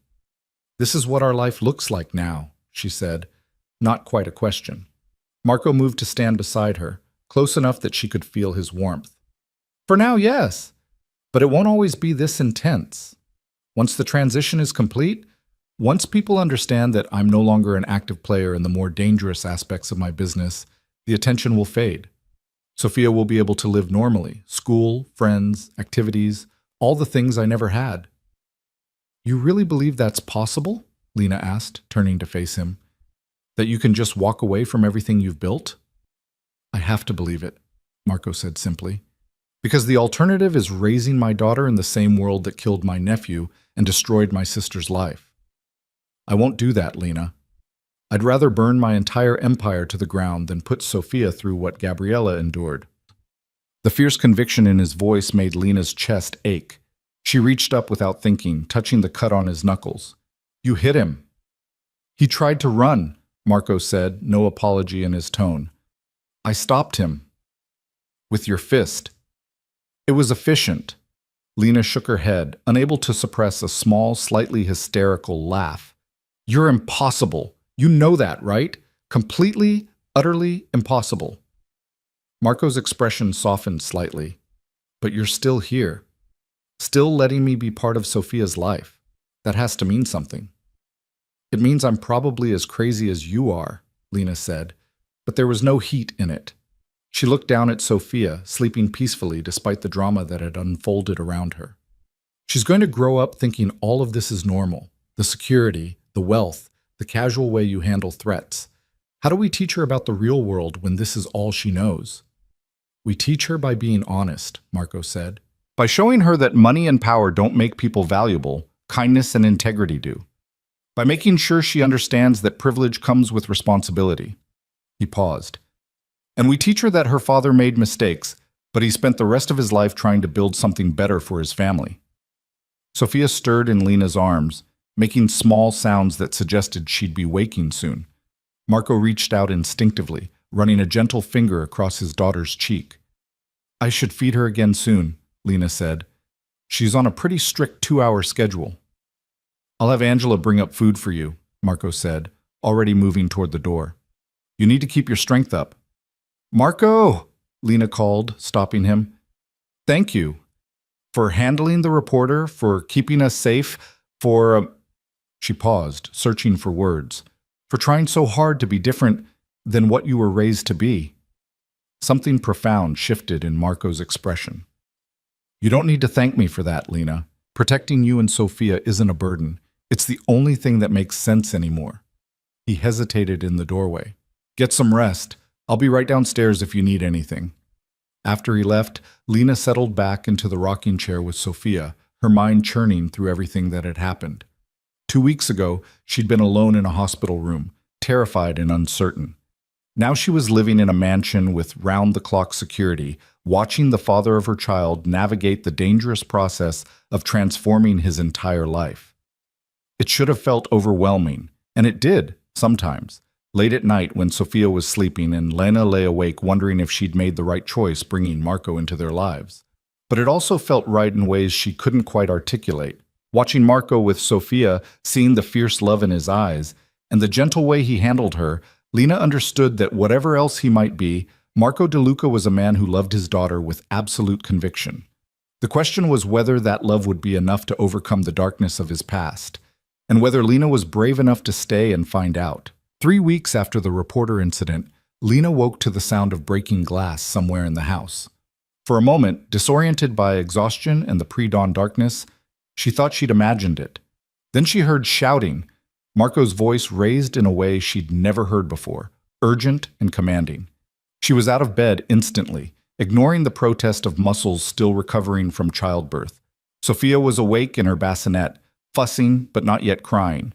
"This is what our life looks like now," she said, not quite a question. Marco moved to stand beside her, close enough that she could feel his warmth. "For now, yes, but it won't always be this intense. Once the transition is complete, once people understand that I'm no longer an active player in the more dangerous aspects of my business, the attention will fade. Sophia will be able to live normally, school, friends, activities, all the things I never had." "You really believe that's possible?" Lena asked, turning to face him. "That you can just walk away from everything you've built?" "I have to believe it," Marco said simply, "because the alternative is raising my daughter in the same world that killed my nephew and destroyed my sister's life. I won't do that, Lena. I'd rather burn my entire empire to the ground than put Sophia through what Gabriella endured." The fierce conviction in his voice made Lena's chest ache. She reached up without thinking, touching the cut on his knuckles. "You hit him." "He tried to run," Marco said, no apology in his tone. "I stopped him." "With your fist." "It was efficient." Lena shook her head, unable to suppress a small, slightly hysterical laugh. "You're impossible. You know that, right? Completely, utterly impossible." Marco's expression softened slightly. "But you're still here. Still letting me be part of Sophia's life. That has to mean something." "It means I'm probably as crazy as you are," Lena said, but there was no heat in it. She looked down at Sophia, sleeping peacefully despite the drama that had unfolded around her. "She's going to grow up thinking all of this is normal. The security, the wealth, the casual way you handle threats. How do we teach her about the real world when this is all she knows?" "We teach her by being honest," Marco said. "By showing her that money and power don't make people valuable, kindness and integrity do. By making sure she understands that privilege comes with responsibility." He paused. "And we teach her that her father made mistakes, but he spent the rest of his life trying to build something better for his family." Sophia stirred in Lena's arms, making small sounds that suggested she'd be waking soon. Marco reached out instinctively, running a gentle finger across his daughter's cheek. "I should feed her again soon," Lena said. "She's on a pretty strict 2-hour schedule." "I'll have Angela bring up food for you," Marco said, already moving toward the door. "You need to keep your strength up." "Marco!" Lena called, stopping him. "Thank you. For handling the reporter, for keeping us safe, for..." She paused, searching for words. "For trying so hard to be different than what you were raised to be." Something profound shifted in Marco's expression. "You don't need to thank me for that, Lena. Protecting you and Sophia isn't a burden. It's the only thing that makes sense anymore." He hesitated in the doorway. "Get some rest. I'll be right downstairs if you need anything." After he left, Lena settled back into the rocking chair with Sophia, her mind churning through everything that had happened. 2 weeks ago, she'd been alone in a hospital room, terrified and uncertain. Now she was living in a mansion with round-the-clock security, watching the father of her child navigate the dangerous process of transforming his entire life. It should have felt overwhelming, and it did, sometimes, late at night when Sophia was sleeping and Lena lay awake wondering if she'd made the right choice bringing Marco into their lives. But it also felt right in ways she couldn't quite articulate. Watching Marco with Sophia, seeing the fierce love in his eyes, and the gentle way he handled her, Lena understood that whatever else he might be, Marco DeLuca was a man who loved his daughter with absolute conviction. The question was whether that love would be enough to overcome the darkness of his past, and whether Lena was brave enough to stay and find out. 3 weeks after the reporter incident, Lena woke to the sound of breaking glass somewhere in the house. For a moment, disoriented by exhaustion and the pre-dawn darkness, she thought she'd imagined it. Then she heard shouting, Marco's voice raised in a way she'd never heard before, urgent and commanding. She was out of bed instantly, ignoring the protest of muscles still recovering from childbirth. Sophia was awake in her bassinet, fussing but not yet crying.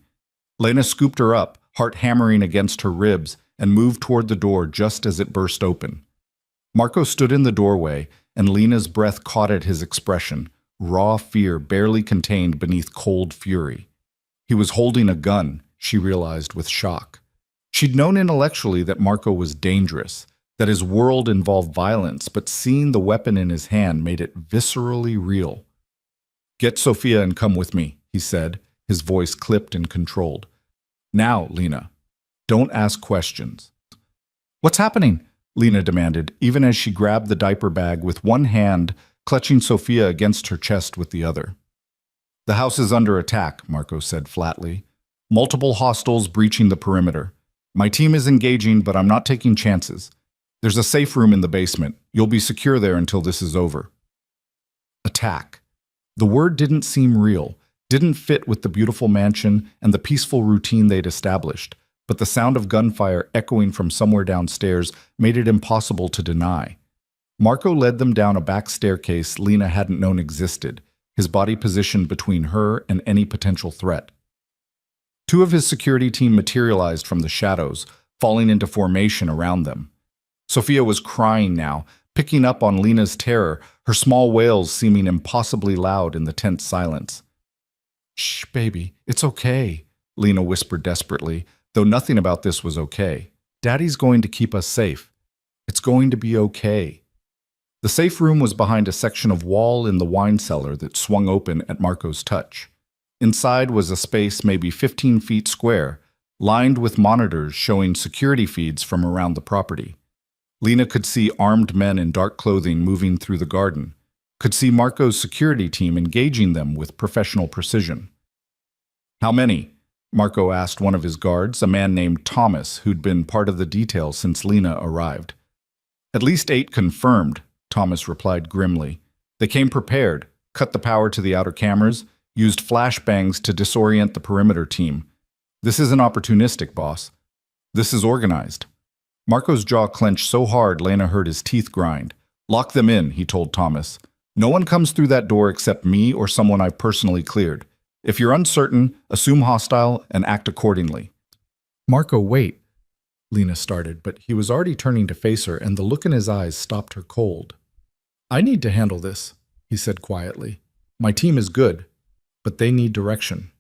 Lena scooped her up, heart hammering against her ribs, and moved toward the door just as it burst open. Marco stood in the doorway, and Lena's breath caught at his expression, raw fear barely contained beneath cold fury. He was holding a gun, she realized with shock. She'd known intellectually that Marco was dangerous, that his world involved violence, but seeing the weapon in his hand made it viscerally real. "Get Sophia and come with me," he said, his voice clipped and controlled. "Now, Lena, don't ask questions." "What's happening?" Lena demanded, even as she grabbed the diaper bag with one hand, clutching Sophia against her chest with the other. "The house is under attack," Marco said flatly. "Multiple hostiles breaching the perimeter. My team is engaging, but I'm not taking chances. There's a safe room in the basement. You'll be secure there until this is over." Attack. The word didn't seem real, didn't fit with the beautiful mansion and the peaceful routine they'd established, but the sound of gunfire echoing from somewhere downstairs made it impossible to deny. Marco led them down a back staircase Lena hadn't known existed, his body positioned between her and any potential threat. Two of his security team materialized from the shadows, falling into formation around them. Sophia was crying now, picking up on Lena's terror, her small wails seeming impossibly loud in the tense silence. "Shh, baby, it's okay," Lena whispered desperately, though nothing about this was okay. "Daddy's going to keep us safe. It's going to be okay." The safe room was behind a section of wall in the wine cellar that swung open at Marco's touch. Inside was a space maybe 15 feet square, lined with monitors showing security feeds from around the property. Lena could see armed men in dark clothing moving through the garden, could see Marco's security team engaging them with professional precision. "How many?" Marco asked one of his guards, a man named Thomas, who'd been part of the detail since Lena arrived. "At least 8 confirmed," Thomas replied grimly. "They came prepared, cut the power to the outer cameras, used flashbangs to disorient the perimeter team. This isn't opportunistic, boss. This is organized." Marco's jaw clenched so hard Lena heard his teeth grind. "Lock them in," he told Thomas. "No one comes through that door except me or someone I've personally cleared. If you're uncertain, assume hostile and act accordingly." "Marco, wait," Lena started, but he was already turning to face her, and the look in his eyes stopped her cold. "I need to handle this," he said quietly. "My team is good, but they need direction.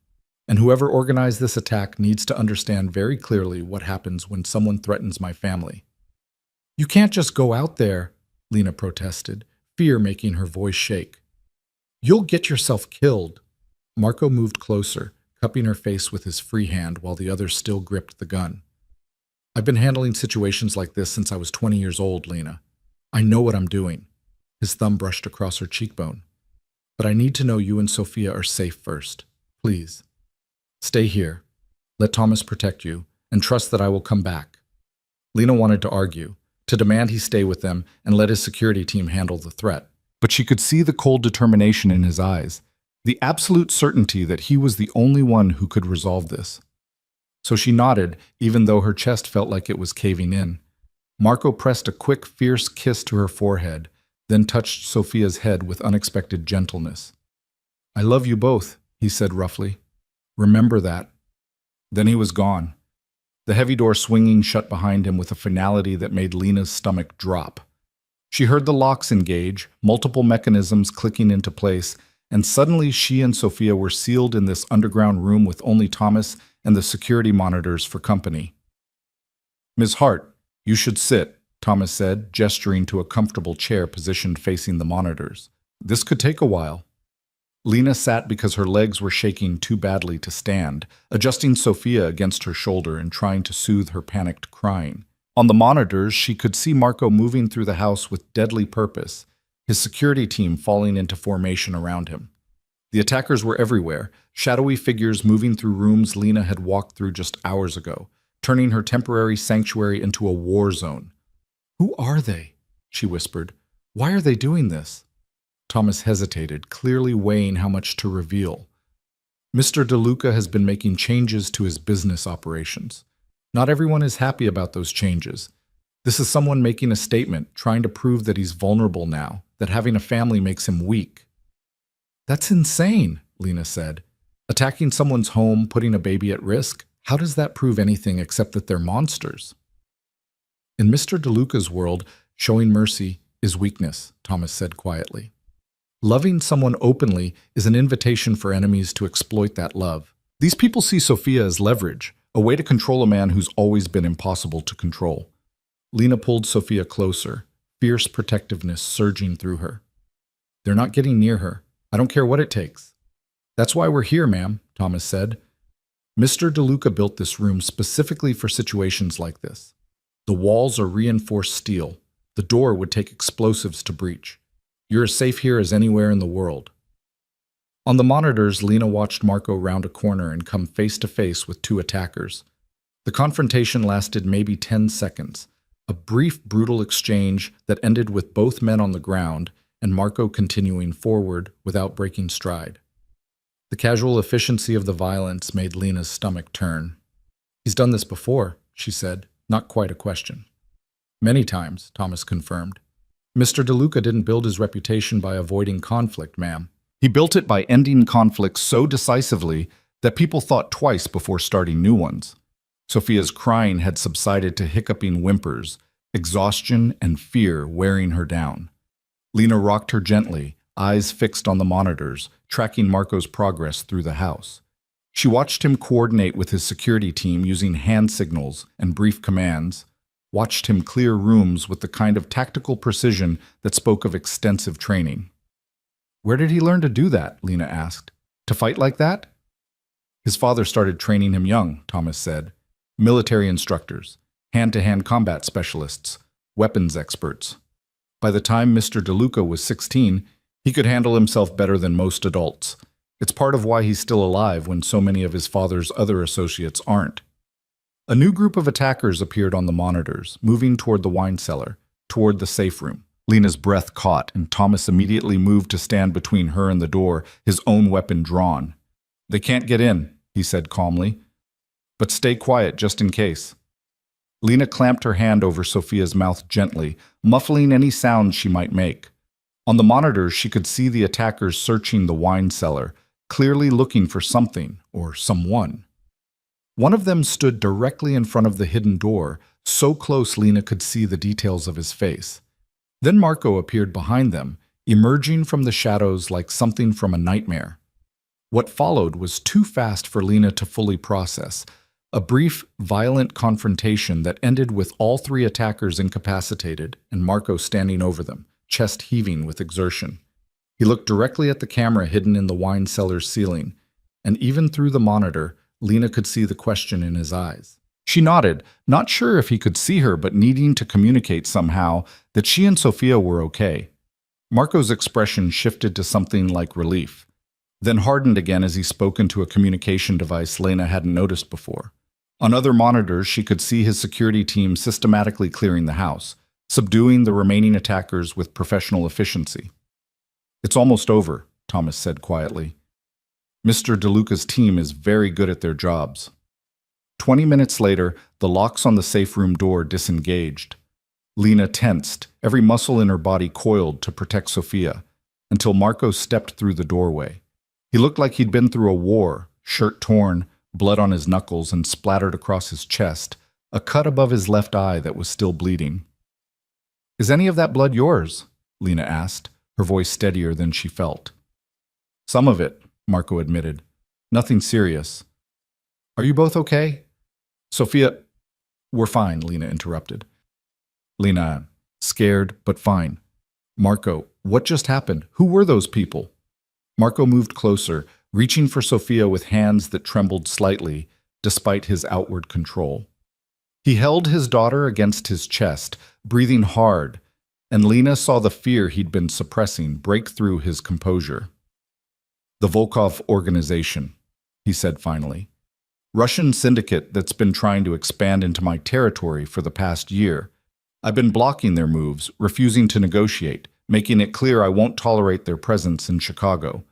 And whoever organized this attack needs to understand very clearly what happens when someone threatens my family." "You can't just go out there," Lena protested, fear making her voice shake. "You'll get yourself killed." Marco moved closer, cupping her face with his free hand while the other still gripped the gun. "I've been handling situations like this since I was 20 years old, Lena. I know what I'm doing." His thumb brushed across her cheekbone. "But I need to know you and Sophia are safe first. Please. Stay here. Let Thomas protect you, and trust that I will come back." Lena wanted to argue, to demand he stay with them and let his security team handle the threat. But she could see the cold determination in his eyes, the absolute certainty that he was the only one who could resolve this. So she nodded, even though her chest felt like it was caving in. Marco pressed a quick, fierce kiss to her forehead, then touched Sophia's head with unexpected gentleness. "I love you both," he said roughly. "Remember that." Then he was gone, the heavy door swinging shut behind him with a finality that made Lena's stomach drop. She heard the locks engage, multiple mechanisms clicking into place, and suddenly she and Sophia were sealed in this underground room with only Thomas and the security monitors for company. "Ms. Hart, you should sit," Thomas said, gesturing to a comfortable chair positioned facing the monitors. "This could take a while." Lena sat because her legs were shaking too badly to stand, adjusting Sophia against her shoulder and trying to soothe her panicked crying. On the monitors, she could see Marco moving through the house with deadly purpose, his security team falling into formation around him. The attackers were everywhere, shadowy figures moving through rooms Lena had walked through just hours ago, turning her temporary sanctuary into a war zone. "Who are they?" she whispered. "Why are they doing this?" Thomas hesitated, clearly weighing how much to reveal. "Mr. DeLuca has been making changes to his business operations. Not everyone is happy about those changes. This is someone making a statement, trying to prove that he's vulnerable now, that having a family makes him weak." "That's insane," Lena said. "Attacking someone's home, putting a baby at risk, how does that prove anything except that they're monsters?" "In Mr. DeLuca's world, showing mercy is weakness," Thomas said quietly. "Loving someone openly is an invitation for enemies to exploit that love. These people see Sophia as leverage, a way to control a man who's always been impossible to control. Lena pulled Sophia closer, fierce protectiveness surging through her. They're not getting near her. I don't care what it takes. That's why we're here, ma'am, Thomas said. Mr. DeLuca built this room specifically for situations like this. The walls are reinforced steel. The door would take explosives to breach. You're as safe here as anywhere in the world. On the monitors, Lena watched Marco round a corner and come face to face with two attackers. The confrontation lasted maybe 10 seconds, a brief, brutal exchange that ended with both men on the ground and Marco continuing forward without breaking stride. The casual efficiency of the violence made Lena's stomach turn. He's done this before, she said, not quite a question. Many times, Thomas confirmed. Mr. DeLuca didn't build his reputation by avoiding conflict, ma'am. He built it by ending conflicts so decisively that people thought twice before starting new ones. Sophia's crying had subsided to hiccuping whimpers, exhaustion and fear wearing her down. Lena rocked her gently, eyes fixed on the monitors, tracking Marco's progress through the house. She watched him coordinate with his security team using hand signals and brief commands, watched him clear rooms with the kind of tactical precision that spoke of extensive training. Where did he learn to do that? Lena asked. To fight like that? His father started training him young, Thomas said. Military instructors, hand-to-hand combat specialists, weapons experts. By the time Mr. DeLuca was 16, he could handle himself better than most adults. It's part of why he's still alive when so many of his father's other associates aren't. A new group of attackers appeared on the monitors, moving toward the wine cellar, toward the safe room. Lena's breath caught, and Thomas immediately moved to stand between her and the door, his own weapon drawn. They can't get in, he said calmly. But stay quiet just in case. Lena clamped her hand over Sophia's mouth gently, muffling any sound she might make. On the monitors, she could see the attackers searching the wine cellar, clearly looking for something or someone. One of them stood directly in front of the hidden door, so close Lena could see the details of his face. Then Marco appeared behind them, emerging from the shadows like something from a nightmare. What followed was too fast for Lena to fully process. A brief, violent confrontation that ended with all three attackers incapacitated and Marco standing over them, chest heaving with exertion. He looked directly at the camera hidden in the wine cellar's ceiling, and even through the monitor, Lena could see the question in his eyes. She nodded, not sure if he could see her but needing to communicate somehow that she and Sophia were okay. Marco's expression shifted to something like relief, then hardened again as he spoke into a communication device Lena hadn't noticed before. On other monitors, she could see his security team systematically clearing the house, subduing the remaining attackers with professional efficiency. It's almost over, Thomas said quietly. Mr. DeLuca's team is very good at their jobs. 20 minutes later, the locks on the safe room door disengaged. Lena tensed, every muscle in her body coiled to protect Sophia, until Marco stepped through the doorway. He looked like he'd been through a war, shirt torn, blood on his knuckles and splattered across his chest, a cut above his left eye that was still bleeding. Is any of that blood yours? Lena asked, her voice steadier than she felt. Some of it, Marco admitted. Nothing serious. Are you both okay? Sophia, we're fine, Lena interrupted. Lena, scared but fine. Marco, what just happened? Who were those people? Marco moved closer, reaching for Sophia with hands that trembled slightly, despite his outward control. He held his daughter against his chest, breathing hard, and Lena saw the fear he'd been suppressing break through his composure. The Volkov organization, he said finally. Russian syndicate that's been trying to expand into my territory for the past year. I've been blocking their moves, refusing to negotiate, making it clear I won't tolerate their presence in Chicago.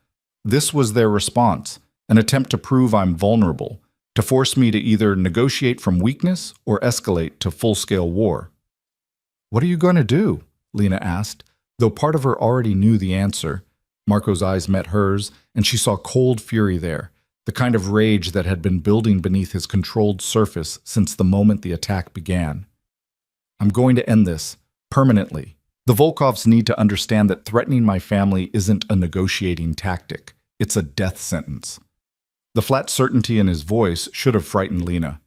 This was their response, an attempt to prove I'm vulnerable, to force me to either negotiate from weakness or escalate to full-scale war. What are you going to do? Lena asked, though part of her already knew the answer. Marco's eyes met hers, and she saw cold fury there, the kind of rage that had been building beneath his controlled surface since the moment the attack began. I'm going to end this, permanently. The Volkovs need to understand that threatening my family isn't a negotiating tactic. It's a death sentence. The flat certainty in his voice should have frightened Lena.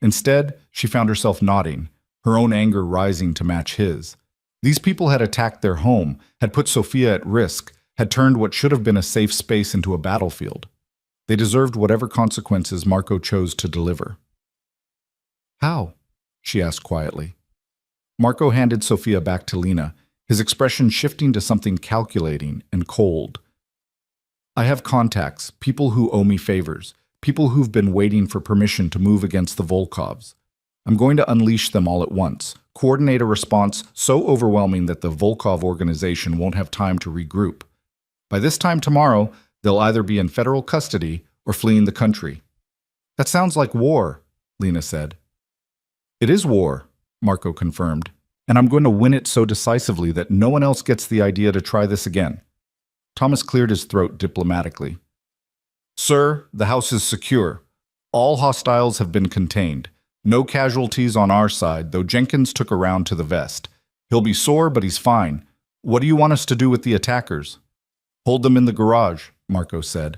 Instead, she found herself nodding, her own anger rising to match his. These people had attacked their home, had put Sophia at risk, had turned what should have been a safe space into a battlefield. They deserved whatever consequences Marco chose to deliver. "How?" she asked quietly. Marco handed Sophia back to Lena, his expression shifting to something calculating and cold. "I have contacts, people who owe me favors, people who've been waiting for permission to move against the Volkovs. I'm going to unleash them all at once, coordinate a response so overwhelming that the Volkov organization won't have time to regroup. By this time tomorrow, they'll either be in federal custody or fleeing the country." "That sounds like war," Lena said. "It is war," Marco confirmed, "and I'm going to win it so decisively that no one else gets the idea to try this again." Thomas cleared his throat diplomatically. "Sir, the house is secure. All hostiles have been contained. No casualties on our side, though Jenkins took a round to the vest. He'll be sore, but he's fine. What do you want us to do with the attackers?" "Hold them in the garage," Marco said.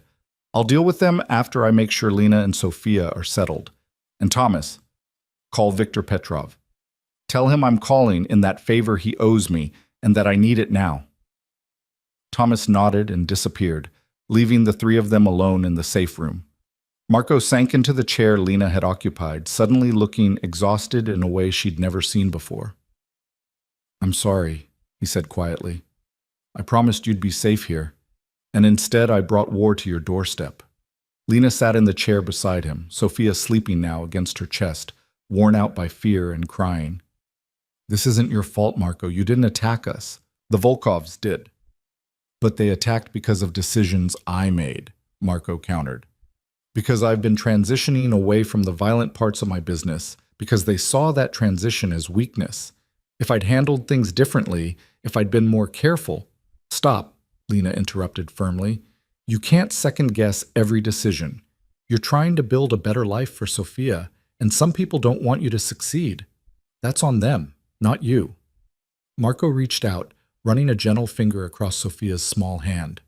"I'll deal with them after I make sure Lena and Sophia are settled. And Thomas, call Viktor Petrov. Tell him I'm calling in that favor he owes me and that I need it now." Thomas nodded and disappeared, leaving the three of them alone in the safe room. Marco sank into the chair Lena had occupied, suddenly looking exhausted in a way she'd never seen before. "I'm sorry," he said quietly. "I promised you'd be safe here, and instead I brought war to your doorstep." Lena sat in the chair beside him, Sophia sleeping now against her chest, worn out by fear and crying. "This isn't your fault, Marco. You didn't attack us. The Volkovs did." "But they attacked because of decisions I made," Marco countered. "Because I've been transitioning away from the violent parts of my business, because they saw that transition as weakness. If I'd handled things differently, if I'd been more careful—" "Stop," Lena interrupted firmly. "You can't second-guess every decision. You're trying to build a better life for Sophia, and some people don't want you to succeed. That's on them, not you." Marco reached out, running a gentle finger across Sophia's small hand.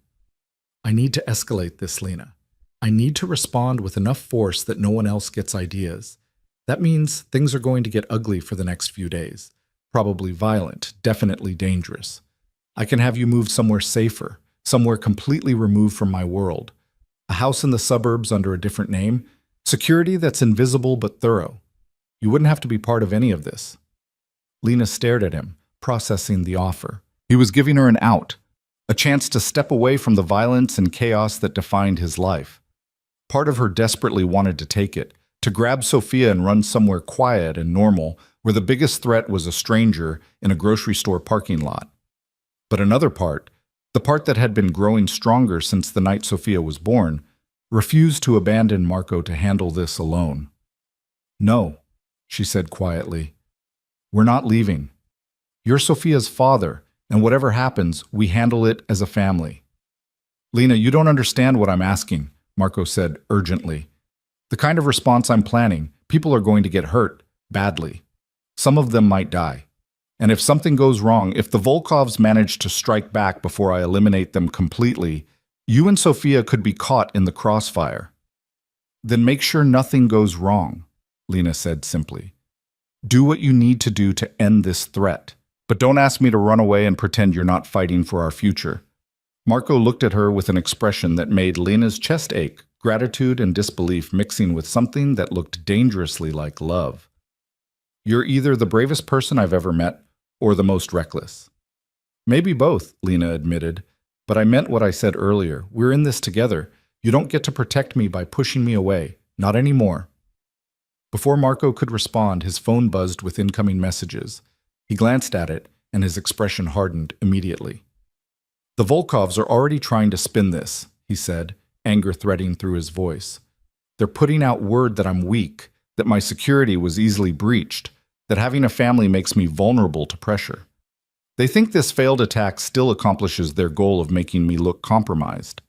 "I need to escalate this, Lena. I need to respond with enough force that no one else gets ideas. That means things are going to get ugly for the next few days. Probably violent, definitely dangerous. I can have you move somewhere safer, somewhere completely removed from my world. A house in the suburbs under a different name. Security that's invisible but thorough. You wouldn't have to be part of any of this." Lena stared at him, processing the offer. He was giving her an out, a chance to step away from the violence and chaos that defined his life. Part of her desperately wanted to take it, to grab Sophia and run somewhere quiet and normal, where the biggest threat was a stranger in a grocery store parking lot. But another part, the part that had been growing stronger since the night Sophia was born, refused to abandon Marco to handle this alone. "No," she said quietly. "We're not leaving. You're Sophia's father, and whatever happens, we handle it as a family." "Lena, you don't understand what I'm asking," Marco said urgently. "The kind of response I'm planning, people are going to get hurt, badly. Some of them might die. And if something goes wrong, if the Volkovs manage to strike back before I eliminate them completely, you and Sophia could be caught in the crossfire." "Then make sure nothing goes wrong," Lena said simply. "Do what you need to do to end this threat. But don't ask me to run away and pretend you're not fighting for our future." Marco looked at her with an expression that made Lena's chest ache, gratitude and disbelief mixing with something that looked dangerously like love. "You're either the bravest person I've ever met, or the most reckless." "Maybe both," Lena admitted. "But I meant what I said earlier. We're in this together. You don't get to protect me by pushing me away. Not anymore." Before Marco could respond, his phone buzzed with incoming messages. He glanced at it, and his expression hardened immediately. "The Volkovs are already trying to spin this," he said, anger threading through his voice. "They're putting out word that I'm weak, that my security was easily breached, that having a family makes me vulnerable to pressure. They think this failed attack still accomplishes their goal of making me look compromised.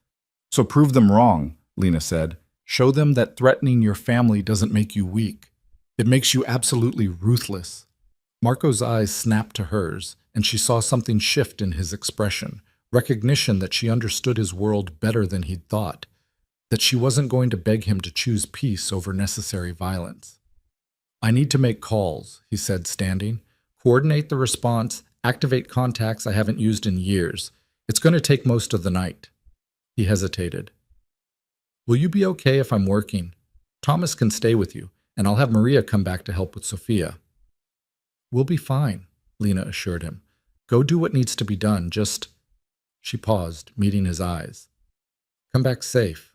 So prove them wrong," Lena said. "Show them that threatening your family doesn't make you weak. It makes you absolutely ruthless." Marco's eyes snapped to hers, and she saw something shift in his expression, recognition that she understood his world better than he'd thought, that she wasn't going to beg him to choose peace over necessary violence. I need to make calls, he said, standing. Coordinate the response, activate contacts I haven't used in years. It's going to take most of the night. He hesitated. Will you be okay if I'm working? Thomas can stay with you, and I'll have Maria come back to help with Sophia. We'll be fine, Lena assured him. Go do what needs to be done, just... She paused, meeting his eyes. Come back safe.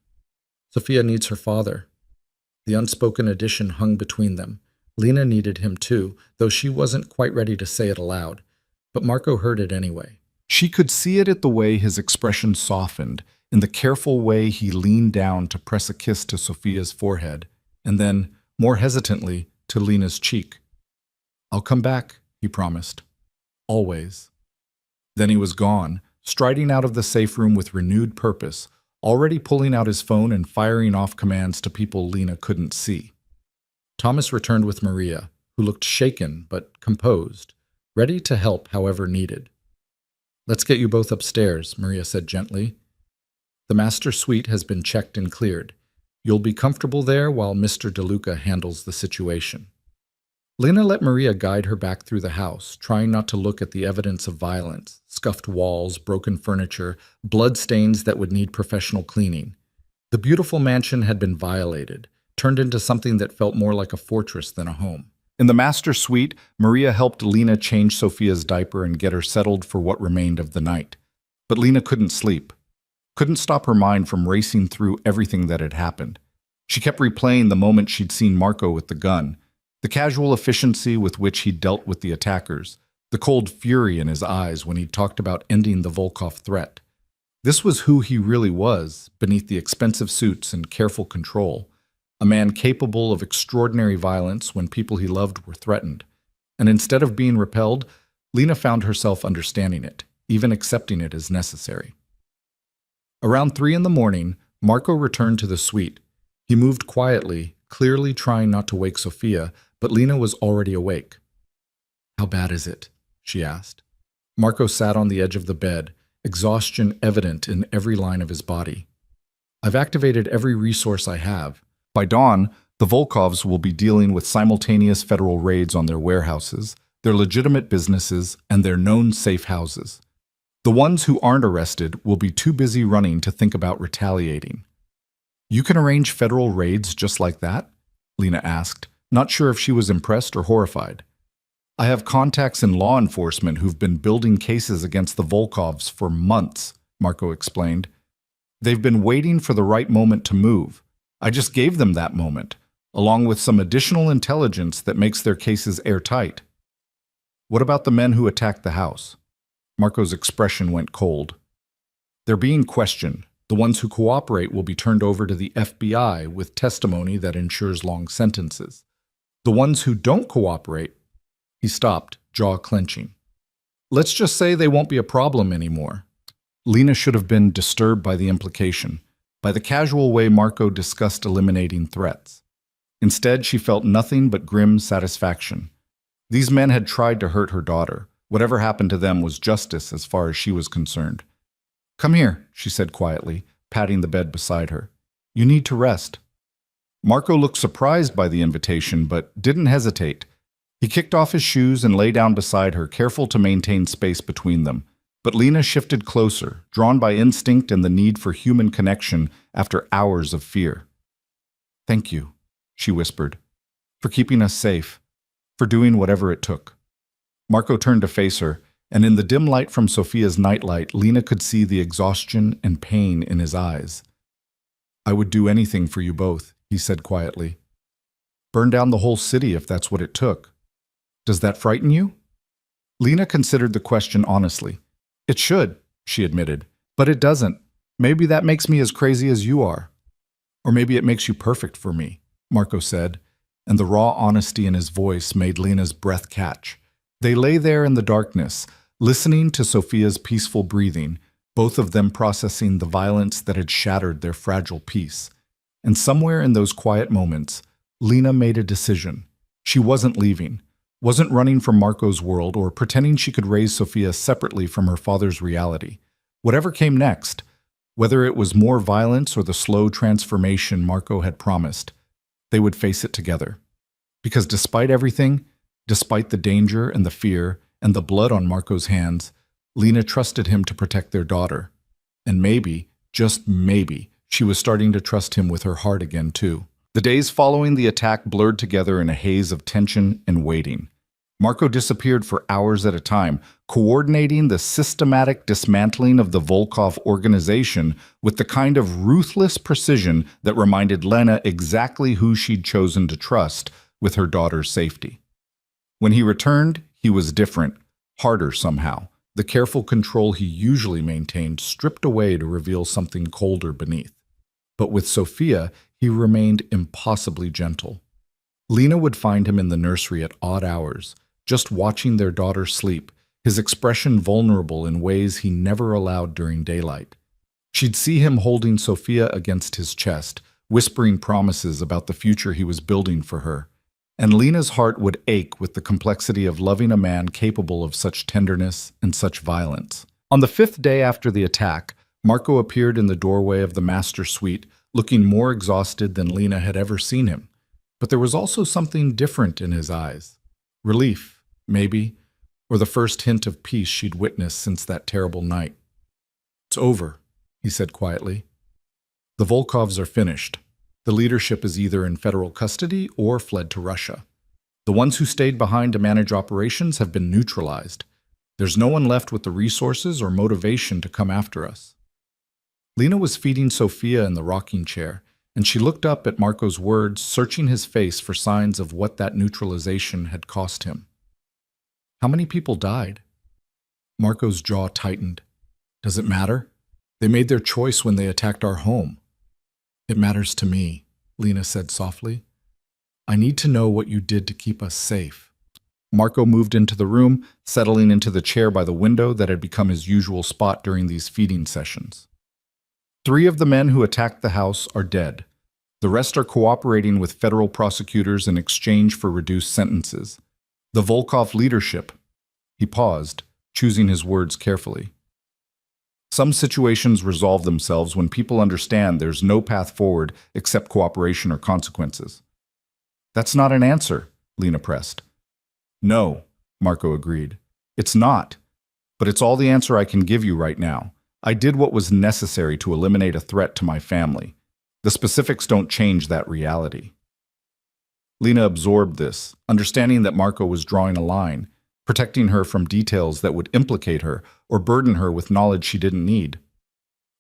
Sophia needs her father. The unspoken addition hung between them. Lena needed him too, though she wasn't quite ready to say it aloud. But Marco heard it anyway. She could see it at the way his expression softened, in the careful way he leaned down to press a kiss to Sophia's forehead, and then, more hesitantly, to Lena's cheek. I'll come back, he promised. Always. Then he was gone, striding out of the safe room with renewed purpose, already pulling out his phone and firing off commands to people Lena couldn't see. Thomas returned with Maria, who looked shaken but composed, ready to help however needed. Let's get you both upstairs, Maria said gently. The master suite has been checked and cleared. You'll be comfortable there while Mr. DeLuca handles the situation. Lena let Maria guide her back through the house, trying not to look at the evidence of violence, scuffed walls, broken furniture, blood stains that would need professional cleaning. The beautiful mansion had been violated, turned into something that felt more like a fortress than a home. In the master suite, Maria helped Lena change Sophia's diaper and get her settled for what remained of the night. But Lena couldn't sleep. Couldn't stop her mind from racing through everything that had happened. She kept replaying the moment she'd seen Marco with the gun, the casual efficiency with which he dealt with the attackers, the cold fury in his eyes when he talked about ending the Volkov threat. This was who he really was, beneath the expensive suits and careful control. A man capable of extraordinary violence when people he loved were threatened. And instead of being repelled, Lena found herself understanding it, even accepting it as necessary. Around 3 a.m, Marco returned to the suite. He moved quietly, clearly trying not to wake Sophia, but Lena was already awake. How bad is it? She asked. Marco sat on the edge of the bed, exhaustion evident in every line of his body. I've activated every resource I have. By dawn, the Volkovs will be dealing with simultaneous federal raids on their warehouses, their legitimate businesses, and their known safe houses. The ones who aren't arrested will be too busy running to think about retaliating. You can arrange federal raids just like that? Lena asked, not sure if she was impressed or horrified. I have contacts in law enforcement who've been building cases against the Volkovs for months, Marco explained. They've been waiting for the right moment to move. I just gave them that moment, along with some additional intelligence that makes their cases airtight. What about the men who attacked the house? Marco's expression went cold. They're being questioned. The ones who cooperate will be turned over to the FBI with testimony that ensures long sentences. The ones who don't cooperate... He stopped, jaw clenching. Let's just say they won't be a problem anymore. Lena should have been disturbed by the implication, by the casual way Marco discussed eliminating threats. Instead, she felt nothing but grim satisfaction. These men had tried to hurt her daughter. Whatever happened to them was justice as far as she was concerned. Come here, she said quietly, patting the bed beside her. You need to rest. Marco looked surprised by the invitation, but didn't hesitate. He kicked off his shoes and lay down beside her, careful to maintain space between them. But Lena shifted closer, drawn by instinct and the need for human connection after hours of fear. Thank you, she whispered, for keeping us safe, for doing whatever it took. Marco turned to face her, and in the dim light from Sophia's nightlight, Lena could see the exhaustion and pain in his eyes. I would do anything for you both, he said quietly. Burn down the whole city if that's what it took. Does that frighten you? Lena considered the question honestly. It should, she admitted, but it doesn't. Maybe that makes me as crazy as you are. Or maybe it makes you perfect for me, Marco said, and the raw honesty in his voice made Lena's breath catch. They lay there in the darkness, listening to Sophia's peaceful breathing, both of them processing the violence that had shattered their fragile peace. And somewhere in those quiet moments, Lena made a decision. She wasn't leaving, wasn't running from Marco's world or pretending she could raise Sophia separately from her father's reality. Whatever came next, whether it was more violence or the slow transformation Marco had promised, they would face it together. Because despite everything, despite the danger and the fear and the blood on Marco's hands, Lena trusted him to protect their daughter. And maybe, just maybe, she was starting to trust him with her heart again, too. The days following the attack blurred together in a haze of tension and waiting. Marco disappeared for hours at a time, coordinating the systematic dismantling of the Volkov organization with the kind of ruthless precision that reminded Lena exactly who she'd chosen to trust with her daughter's safety. When he returned, he was different, harder somehow. The careful control he usually maintained stripped away to reveal something colder beneath. But with Sophia, he remained impossibly gentle. Lena would find him in the nursery at odd hours, just watching their daughter sleep, his expression vulnerable in ways he never allowed during daylight. She'd see him holding Sophia against his chest, whispering promises about the future he was building for her. And Lena's heart would ache with the complexity of loving a man capable of such tenderness and such violence. On the 5th day after the attack, Marco appeared in the doorway of the master suite, looking more exhausted than Lena had ever seen him. But there was also something different in his eyes. Relief, maybe, or the first hint of peace she'd witnessed since that terrible night. "It's over," he said quietly. "The Volkovs are finished. The leadership is either in federal custody or fled to Russia. The ones who stayed behind to manage operations have been neutralized. There's no one left with the resources or motivation to come after us." Lena was feeding Sophia in the rocking chair, and she looked up at Marco's words, searching his face for signs of what that neutralization had cost him. "How many people died?" Marco's jaw tightened. "Does it matter? They made their choice when they attacked our home." "It matters to me," Lena said softly. "I need to know what you did to keep us safe." Marco moved into the room, settling into the chair by the window that had become his usual spot during these feeding sessions. 3 of the men who attacked the house are dead. The rest are cooperating with federal prosecutors in exchange for reduced sentences. The Volkov leadership. He paused, choosing his words carefully. Some situations resolve themselves when people understand there's no path forward except cooperation or consequences. "That's not an answer," Lena pressed. "No," Marco agreed. "It's not. But it's all the answer I can give you right now. I did what was necessary to eliminate a threat to my family. The specifics don't change that reality." Lena absorbed this, understanding that Marco was drawing a line, protecting her from details that would implicate her or burden her with knowledge she didn't need.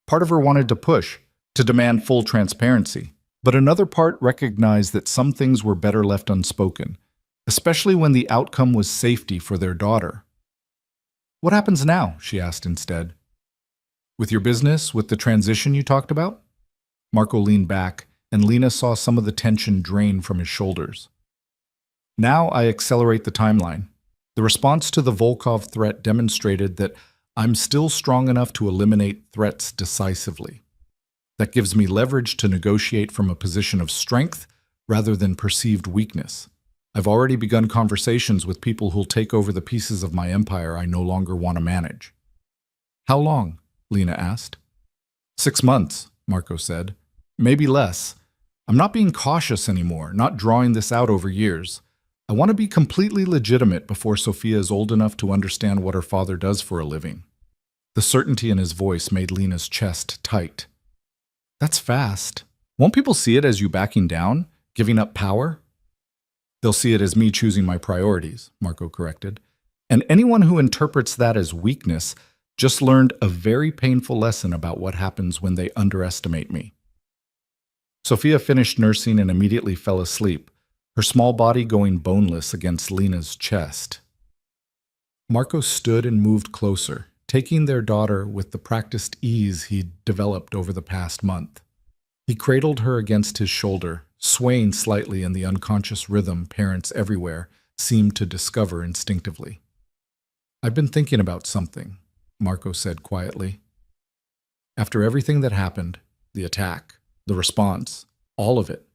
Part of her wanted to push, to demand full transparency, but another part recognized that some things were better left unspoken, especially when the outcome was safety for their daughter. "What happens now?" she asked instead. "With your business, with the transition you talked about?" Marco leaned back, and Lena saw some of the tension drain from his shoulders. "Now I accelerate the timeline. The response to the Volkov threat demonstrated that I'm still strong enough to eliminate threats decisively. That gives me leverage to negotiate from a position of strength rather than perceived weakness. I've already begun conversations with people who'll take over the pieces of my empire I no longer want to manage." "How long?" Lena asked. 6 months, Marco said. "Maybe less. I'm not being cautious anymore, not drawing this out over years. I want to be completely legitimate before Sophia is old enough to understand what her father does for a living." The certainty in his voice made Lena's chest tight. "That's fast. Won't people see it as you backing down, giving up power?" "They'll see it as me choosing my priorities," Marco corrected. "And anyone who interprets that as weakness just learned a very painful lesson about what happens when they underestimate me." Sophia finished nursing and immediately fell asleep, her small body going boneless against Lena's chest. Marco stood and moved closer, taking their daughter with the practiced ease he'd developed over the past month. He cradled her against his shoulder, swaying slightly in the unconscious rhythm parents everywhere seemed to discover instinctively. "I've been thinking about something," Marco said quietly. "After everything that happened, the attack, the response, all of it,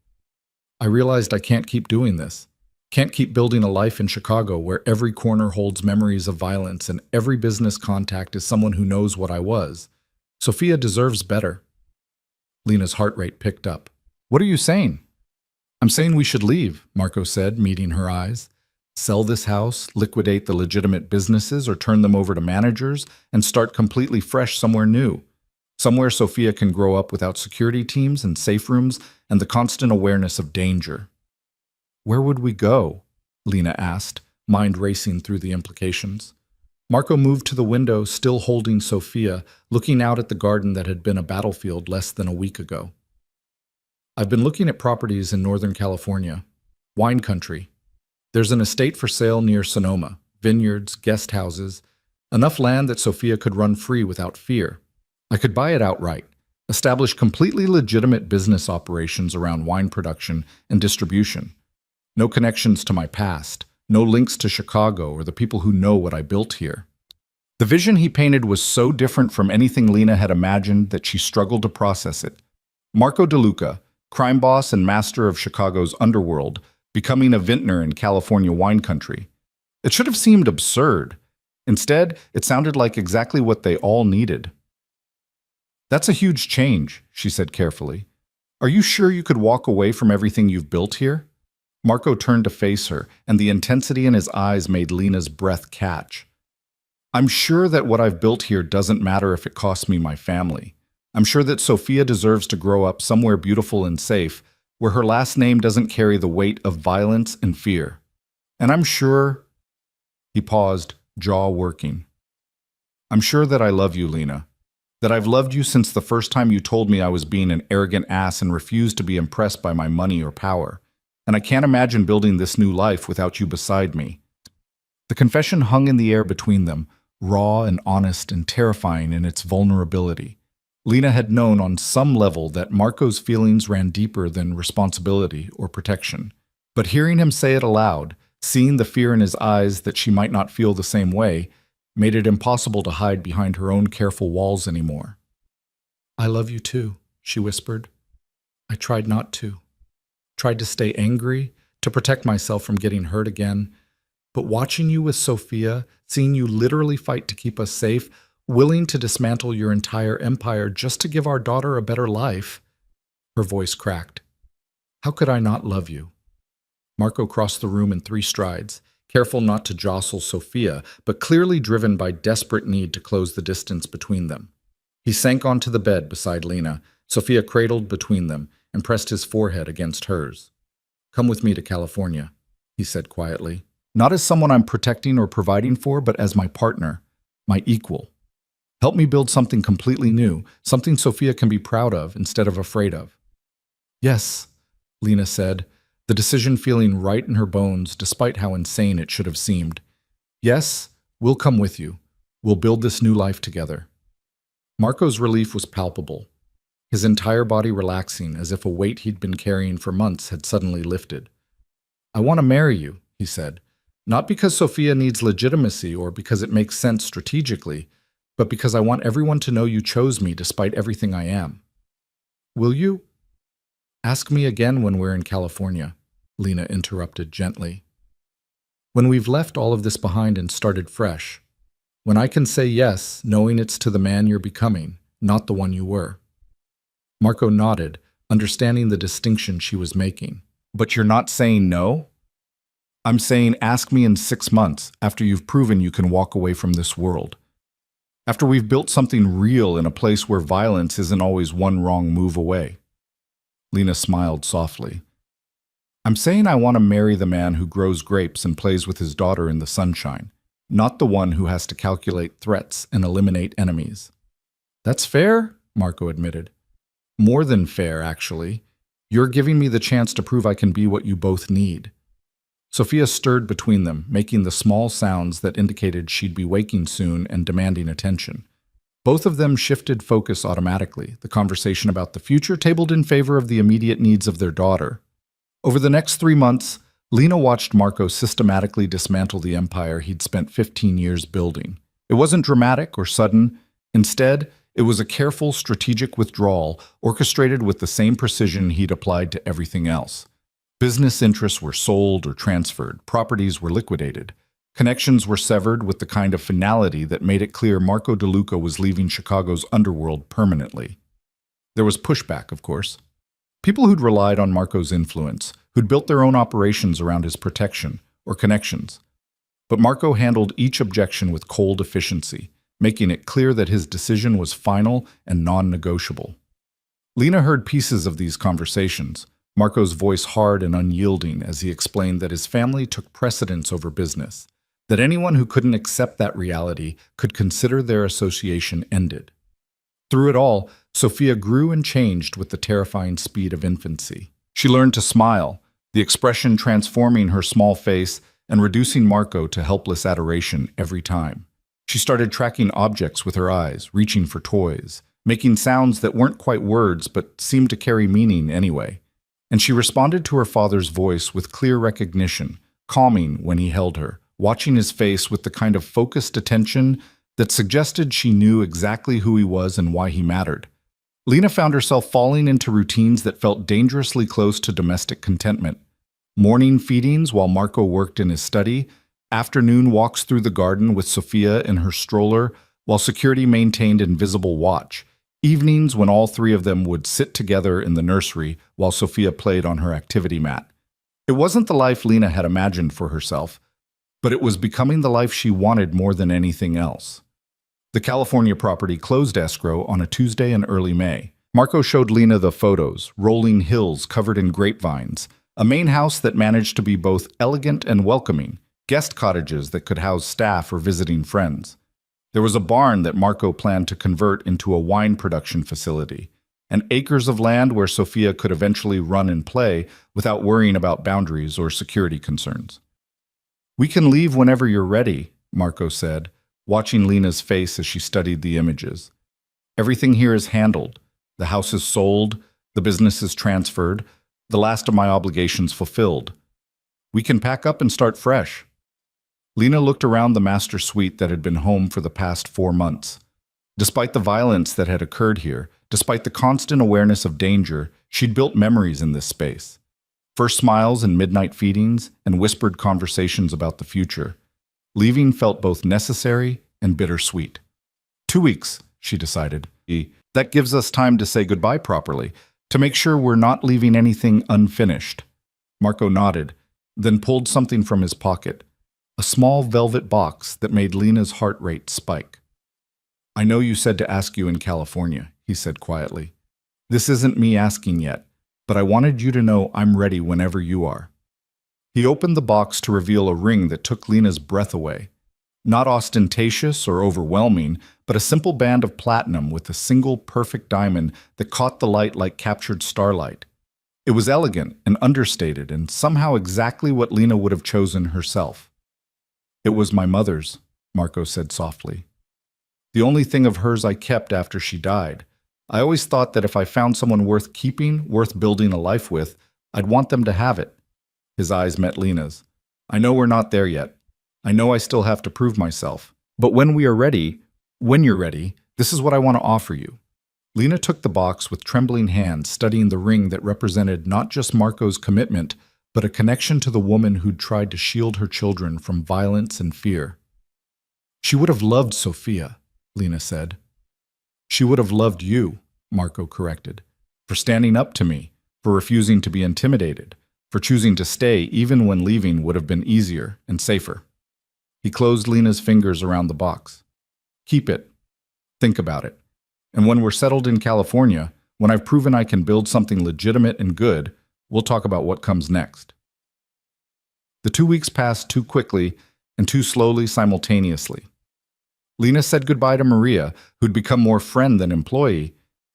I realized I can't keep doing this. Can't keep building a life in Chicago where every corner holds memories of violence and every business contact is someone who knows what I was. Sophia deserves better." Lena's heart rate picked up. "What are you saying?" I'm saying we should leave, Marco said, meeting her eyes. Sell this house, liquidate the legitimate businesses, or turn them over to managers and start completely fresh somewhere new. Somewhere Sophia can grow up without security teams and safe rooms and the constant awareness of danger. Where would we go? Lena asked, mind racing through the implications. Marco moved to the window, still holding Sophia, looking out at the garden that had been a battlefield less than a week ago. I've been looking at properties in Northern California. Wine country. There's an estate for sale near Sonoma, vineyards, guest houses, enough land that Sophia could run free without fear. I could buy it outright, establish completely legitimate business operations around wine production and distribution. No connections to my past, no links to Chicago or the people who know what I built here. The vision he painted was so different from anything Lena had imagined that she struggled to process it. Marco DeLuca, crime boss and master of Chicago's underworld, becoming a vintner in California wine country. It should have seemed absurd. Instead, it sounded like exactly what they all needed. That's a huge change, she said carefully. Are you sure you could walk away from everything you've built here? Marco turned to face her, and the intensity in his eyes made Lena's breath catch. I'm sure that what I've built here doesn't matter if it costs me my family. I'm sure that Sophia deserves to grow up somewhere beautiful and safe, where her last name doesn't carry the weight of violence and fear. And I'm sure... He paused, jaw working. I'm sure that I love you, Lena. That I've loved you since the first time you told me I was being an arrogant ass and refused to be impressed by my money or power. And I can't imagine building this new life without you beside me. The confession hung in the air between them, raw and honest and terrifying in its vulnerability. Lena had known on some level that Marco's feelings ran deeper than responsibility or protection. But hearing him say it aloud, seeing the fear in his eyes that she might not feel the same way, made it impossible to hide behind her own careful walls anymore. I love you too, she whispered. I tried not to. Tried to stay angry, to protect myself from getting hurt again. But watching you with Sophia, seeing you literally fight to keep us safe, willing to dismantle your entire empire just to give our daughter a better life, her voice cracked. How could I not love you? Marco crossed the room in 3 strides, careful not to jostle Sophia, but clearly driven by desperate need to close the distance between them. He sank onto the bed beside Lena, Sophia cradled between them, and pressed his forehead against hers. Come with me to California, he said quietly. Not as someone I'm protecting or providing for, but as my partner, my equal. Help me build something completely new, something Sophia can be proud of instead of afraid of. Yes, Lena said, the decision feeling right in her bones despite how insane it should have seemed. Yes, we'll come with you. We'll build this new life together. Marco's relief was palpable, his entire body relaxing as if a weight he'd been carrying for months had suddenly lifted. I want to marry you, he said, not because Sophia needs legitimacy or because it makes sense strategically, but because I want everyone to know you chose me despite everything I am. Will you? Ask me again when we're in California, Lena interrupted gently. When we've left all of this behind and started fresh. When I can say yes, knowing it's to the man you're becoming, not the one you were. Marco nodded, understanding the distinction she was making. But you're not saying no? I'm saying ask me in 6 months, after you've proven you can walk away from this world. After we've built something real in a place where violence isn't always one wrong move away. Lena smiled softly. I'm saying I want to marry the man who grows grapes and plays with his daughter in the sunshine, not the one who has to calculate threats and eliminate enemies. That's fair, Marco admitted. More than fair, actually. You're giving me the chance to prove I can be what you both need. Sophia stirred between them, making the small sounds that indicated she'd be waking soon and demanding attention. Both of them shifted focus automatically, the conversation about the future tabled in favor of the immediate needs of their daughter. Over the next 3 months, Lena watched Marco systematically dismantle the empire he'd spent 15 years building. It wasn't dramatic or sudden. Instead, it was a careful, strategic withdrawal orchestrated with the same precision he'd applied to everything else. Business interests were sold or transferred, properties were liquidated. Connections were severed with the kind of finality that made it clear Marco DeLuca was leaving Chicago's underworld permanently. There was pushback, of course. People who'd relied on Marco's influence, who'd built their own operations around his protection or connections. But Marco handled each objection with cold efficiency, making it clear that his decision was final and non-negotiable. Lena heard pieces of these conversations, Marco's voice hard and unyielding as he explained that his family took precedence over business, that anyone who couldn't accept that reality could consider their association ended. Through it all, Sophia grew and changed with the terrifying speed of infancy. She learned to smile, the expression transforming her small face and reducing Marco to helpless adoration every time. She started tracking objects with her eyes, reaching for toys, making sounds that weren't quite words but seemed to carry meaning anyway. And she responded to her father's voice with clear recognition, calming when he held her, watching his face with the kind of focused attention that suggested she knew exactly who he was and why he mattered. Lena found herself falling into routines that felt dangerously close to domestic contentment. Morning feedings while Marco worked in his study, afternoon walks through the garden with Sophia in her stroller while security maintained invisible watch, evenings when all three of them would sit together in the nursery while Sophia played on her activity mat. It wasn't the life Lena had imagined for herself, but it was becoming the life she wanted more than anything else. The California property closed escrow on a Tuesday in early May. Marco showed Lena the photos, rolling hills covered in grapevines, a main house that managed to be both elegant and welcoming, guest cottages that could house staff or visiting friends. There was a barn that Marco planned to convert into a wine production facility, and acres of land where Sophia could eventually run and play without worrying about boundaries or security concerns. "We can leave whenever you're ready," Marco said, watching Lena's face as she studied the images. "Everything here is handled. The house is sold, the business is transferred, the last of my obligations fulfilled. We can pack up and start fresh." Lena looked around the master suite that had been home for the past 4 months. Despite the violence that had occurred here, despite the constant awareness of danger, she'd built memories in this space. First smiles and midnight feedings, and whispered conversations about the future. Leaving felt both necessary and bittersweet. 2 weeks, she decided. That gives us time to say goodbye properly, to make sure we're not leaving anything unfinished. Marco nodded, then pulled something from his pocket. A small velvet box that made Lena's heart rate spike. "I know you said to ask you in California," he said quietly. "This isn't me asking yet, but I wanted you to know I'm ready whenever you are." He opened the box to reveal a ring that took Lena's breath away. Not ostentatious or overwhelming, but a simple band of platinum with a single perfect diamond that caught the light like captured starlight. It was elegant and understated and somehow exactly what Lena would have chosen herself. "It was my mother's," Marco said softly. "The only thing of hers I kept after she died. I always thought that if I found someone worth keeping, worth building a life with, I'd want them to have it." His eyes met Lena's. "I know we're not there yet. I know I still have to prove myself. But when you're ready, this is what I want to offer you." Lena took the box with trembling hands, studying the ring that represented not just Marco's commitment, but a connection to the woman who'd tried to shield her children from violence and fear. "She would have loved Sophia," Lena said. "She would have loved you," Marco corrected, "for standing up to me, for refusing to be intimidated, for choosing to stay even when leaving would have been easier and safer." He closed Lena's fingers around the box. "Keep it. Think about it. And when we're settled in California, when I've proven I can build something legitimate and good, we'll talk about what comes next." The 2 weeks passed too quickly and too slowly simultaneously. Lena said goodbye to Maria, who'd become more friend than employee,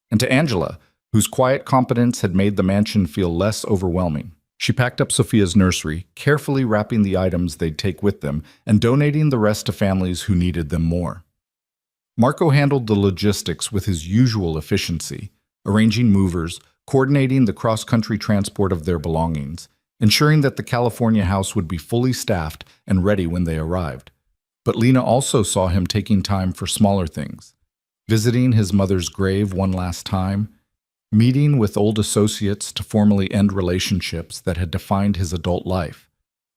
and to Angela, whose quiet competence had made the mansion feel less overwhelming. She packed up Sophia's nursery, carefully wrapping the items they'd take with them and donating the rest to families who needed them more. Marco handled the logistics with his usual efficiency, arranging movers, coordinating the cross-country transport of their belongings, ensuring that the California house would be fully staffed and ready when they arrived. But Lena also saw him taking time for smaller things, visiting his mother's grave one last time, meeting with old associates to formally end relationships that had defined his adult life,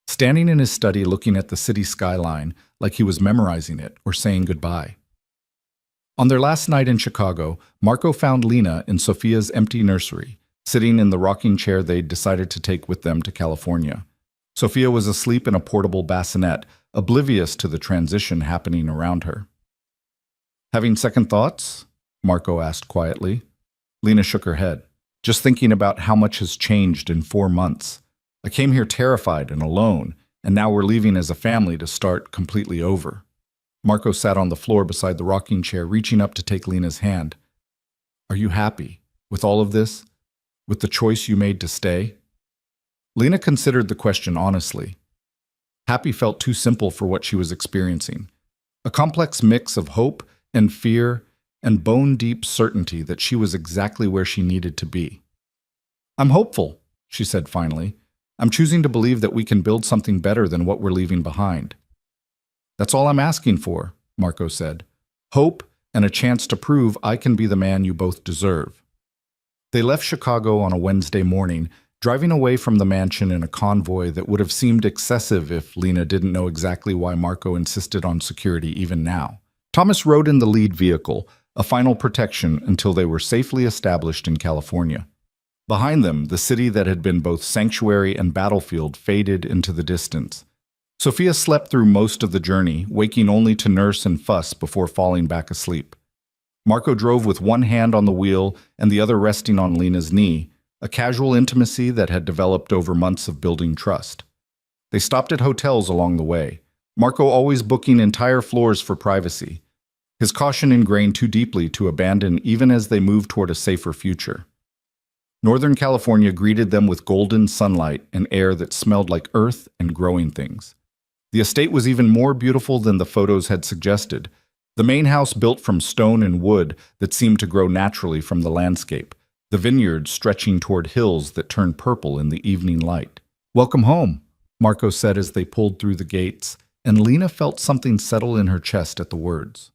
standing in his study looking at the city skyline like he was memorizing it or saying goodbye. On their last night in Chicago, Marco found Lena in Sophia's empty nursery, sitting in the rocking chair they'd decided to take with them to California. Sophia was asleep in a portable bassinet, oblivious to the transition happening around her. "Having second thoughts?" Marco asked quietly. Lena shook her head. "Just thinking about how much has changed in 4 months. I came here terrified and alone, and now we're leaving as a family to start completely over." Marco sat on the floor beside the rocking chair, reaching up to take Lena's hand. "Are you happy with all of this? With the choice you made to stay?" Lena considered the question honestly. Happy felt too simple for what she was experiencing. A complex mix of hope and fear and bone-deep certainty that she was exactly where she needed to be. "I'm hopeful," she said finally. "I'm choosing to believe that we can build something better than what we're leaving behind." "That's all I'm asking for," Marco said. "Hope and a chance to prove I can be the man you both deserve." They left Chicago on a Wednesday morning, driving away from the mansion in a convoy that would have seemed excessive if Lena didn't know exactly why Marco insisted on security even now. Thomas rode in the lead vehicle, a final protection until they were safely established in California. Behind them, the city that had been both sanctuary and battlefield faded into the distance. Sophia slept through most of the journey, waking only to nurse and fuss before falling back asleep. Marco drove with one hand on the wheel and the other resting on Lena's knee, a casual intimacy that had developed over months of building trust. They stopped at hotels along the way, Marco always booking entire floors for privacy, his caution ingrained too deeply to abandon even as they moved toward a safer future. Northern California greeted them with golden sunlight and air that smelled like earth and growing things. The estate was even more beautiful than the photos had suggested. The main house built from stone and wood that seemed to grow naturally from the landscape, the vineyards stretching toward hills that turned purple in the evening light. "Welcome home," Marco said as they pulled through the gates, and Lena felt something settle in her chest at the words.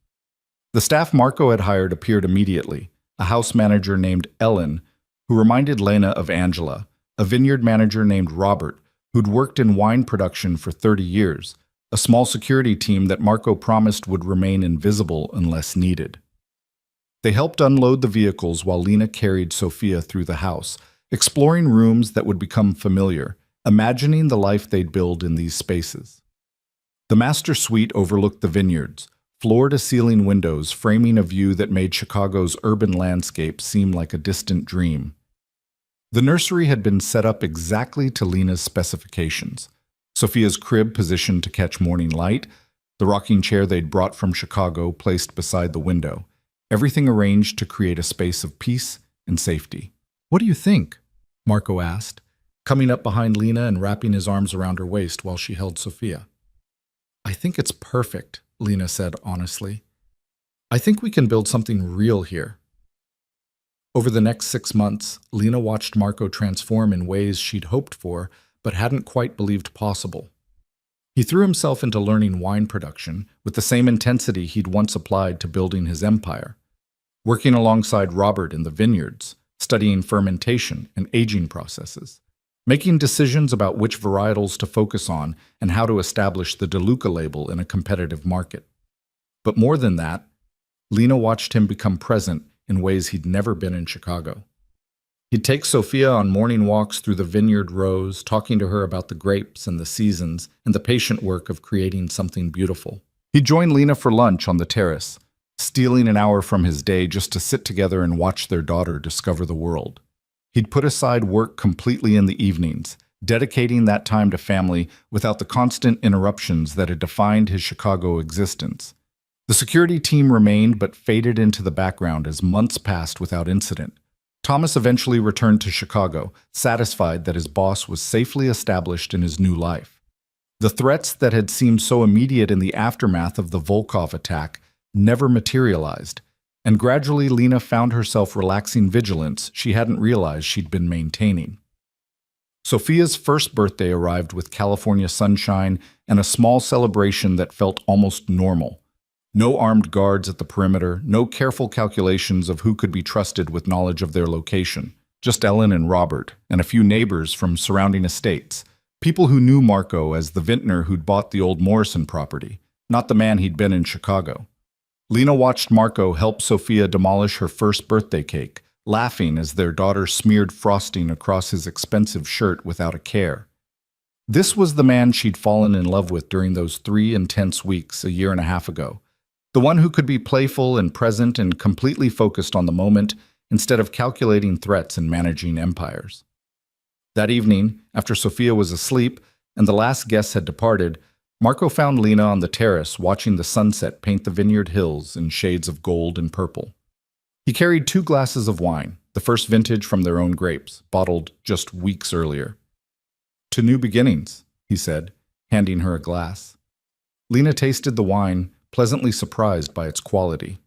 The staff Marco had hired appeared immediately, a house manager named Ellen, who reminded Lena of Angela, a vineyard manager named Robert, who'd worked in wine production for 30 years, a small security team that Marco promised would remain invisible unless needed. They helped unload the vehicles while Lena carried Sophia through the house, exploring rooms that would become familiar, imagining the life they'd build in these spaces. The master suite overlooked the vineyards, floor-to-ceiling windows framing a view that made Chicago's urban landscape seem like a distant dream. The nursery had been set up exactly to Lena's specifications. Sophia's crib positioned to catch morning light, the rocking chair they'd brought from Chicago placed beside the window, everything arranged to create a space of peace and safety. "What do you think?" Marco asked, coming up behind Lena and wrapping his arms around her waist while she held Sophia. "I think it's perfect," Lena said honestly. "I think we can build something real here." Over the next 6 months, Lena watched Marco transform in ways she'd hoped for but hadn't quite believed possible. He threw himself into learning wine production with the same intensity he'd once applied to building his empire, working alongside Robert in the vineyards, studying fermentation and aging processes, making decisions about which varietals to focus on and how to establish the DeLuca label in a competitive market. But more than that, Lena watched him become present in ways he'd never been in Chicago. He'd take Sophia on morning walks through the vineyard rows, talking to her about the grapes and the seasons and the patient work of creating something beautiful. He'd join Lena for lunch on the terrace, stealing an hour from his day just to sit together and watch their daughter discover the world. He'd put aside work completely in the evenings, dedicating that time to family without the constant interruptions that had defined his Chicago existence. The security team remained but faded into the background as months passed without incident. Thomas eventually returned to Chicago, satisfied that his boss was safely established in his new life. The threats that had seemed so immediate in the aftermath of the Volkov attack never materialized, and gradually Lena found herself relaxing vigilance she hadn't realized she'd been maintaining. Sophia's first birthday arrived with California sunshine and a small celebration that felt almost normal. No armed guards at the perimeter, no careful calculations of who could be trusted with knowledge of their location. Just Ellen and Robert, and a few neighbors from surrounding estates. People who knew Marco as the vintner who'd bought the old Morrison property, not the man he'd been in Chicago. Lena watched Marco help Sophia demolish her first birthday cake, laughing as their daughter smeared frosting across his expensive shirt without a care. This was the man she'd fallen in love with during those 3 intense weeks a year and a half ago. The one who could be playful and present and completely focused on the moment instead of calculating threats and managing empires. That evening, after Sophia was asleep and the last guests had departed, Marco found Lena on the terrace watching the sunset paint the vineyard hills in shades of gold and purple. He carried 2 glasses of wine, the first vintage from their own grapes, bottled just weeks earlier. "To new beginnings," he said, handing her a glass. Lena tasted the wine, pleasantly surprised by its quality.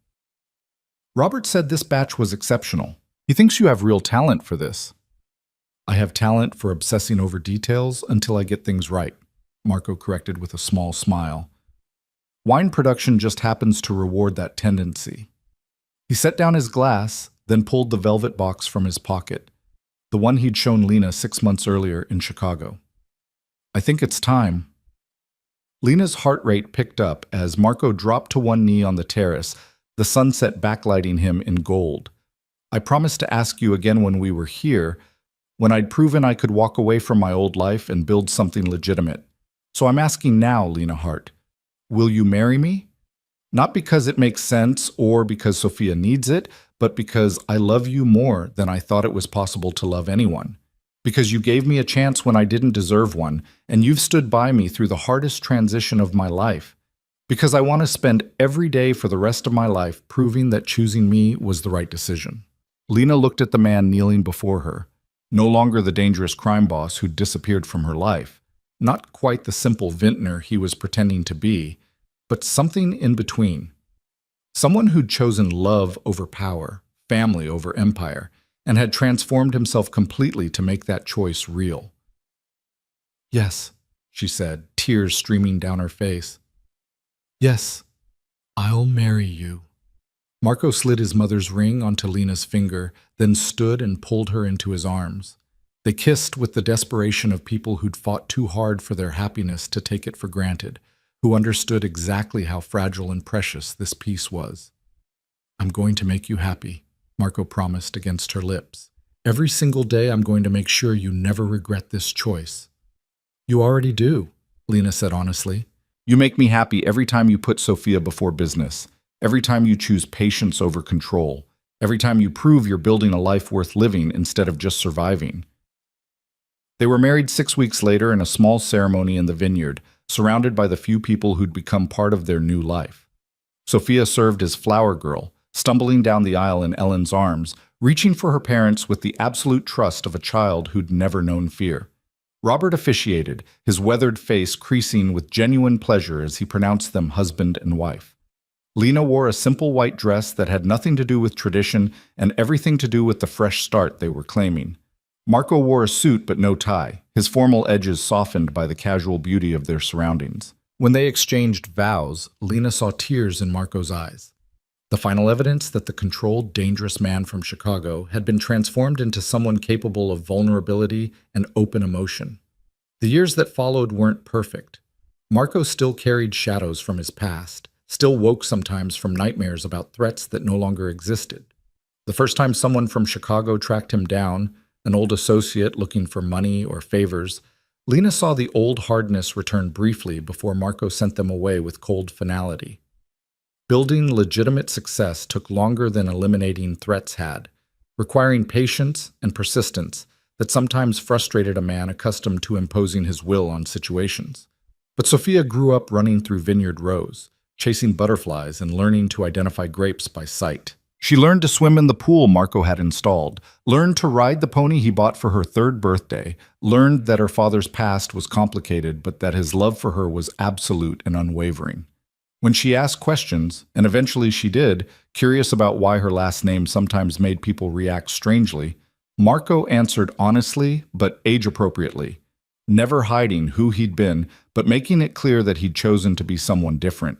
"Robert said this batch was exceptional. He thinks you have real talent for this." "I have talent for obsessing over details until I get things right," Marco corrected with a small smile. "Wine production just happens to reward that tendency." He set down his glass, then pulled the velvet box from his pocket, the one he'd shown Lena 6 months earlier in Chicago. "I think it's time." Lena's heart rate picked up as Marco dropped to one knee on the terrace, the sunset backlighting him in gold. "I promised to ask you again when we were here, when I'd proven I could walk away from my old life and build something legitimate. So I'm asking now, Lena Hart. Will you marry me? Not because it makes sense or because Sophia needs it, but because I love you more than I thought it was possible to love anyone. Because you gave me a chance when I didn't deserve one, and you've stood by me through the hardest transition of my life. Because I want to spend every day for the rest of my life proving that choosing me was the right decision." Lena looked at the man kneeling before her, no longer the dangerous crime boss who'd disappeared from her life, not quite the simple vintner he was pretending to be, but something in between. Someone who'd chosen love over power, family over empire, and had transformed himself completely to make that choice real. "Yes," she said, tears streaming down her face. "Yes, I'll marry you." Marco slid his mother's ring onto Lena's finger, then stood and pulled her into his arms. They kissed with the desperation of people who'd fought too hard for their happiness to take it for granted, who understood exactly how fragile and precious this peace was. "I'm going to make you happy," Marco promised against her lips. "Every single day I'm going to make sure you never regret this choice." "You already do," Lena said honestly. "You make me happy every time you put Sophia before business, every time you choose patience over control, every time you prove you're building a life worth living instead of just surviving." They were married 6 weeks later in a small ceremony in the vineyard, surrounded by the few people who'd become part of their new life. Sophia served as flower girl, stumbling down the aisle in Ellen's arms, reaching for her parents with the absolute trust of a child who'd never known fear. Robert officiated, his weathered face creasing with genuine pleasure as he pronounced them husband and wife. Lena wore a simple white dress that had nothing to do with tradition and everything to do with the fresh start they were claiming. Marco wore a suit but no tie, his formal edges softened by the casual beauty of their surroundings. When they exchanged vows, Lena saw tears in Marco's eyes. The final evidence that the controlled, dangerous man from Chicago had been transformed into someone capable of vulnerability and open emotion. The years that followed weren't perfect. Marco still carried shadows from his past, still woke sometimes from nightmares about threats that no longer existed. The first time someone from Chicago tracked him down, an old associate looking for money or favors, Lena saw the old hardness return briefly before Marco sent them away with cold finality. Building legitimate success took longer than eliminating threats had, requiring patience and persistence that sometimes frustrated a man accustomed to imposing his will on situations. But Sophia grew up running through vineyard rows, chasing butterflies and learning to identify grapes by sight. She learned to swim in the pool Marco had installed, learned to ride the pony he bought for her 3rd birthday, learned that her father's past was complicated but that his love for her was absolute and unwavering. When she asked questions, and eventually she did, curious about why her last name sometimes made people react strangely, Marco answered honestly but age-appropriately, never hiding who he'd been but making it clear that he'd chosen to be someone different.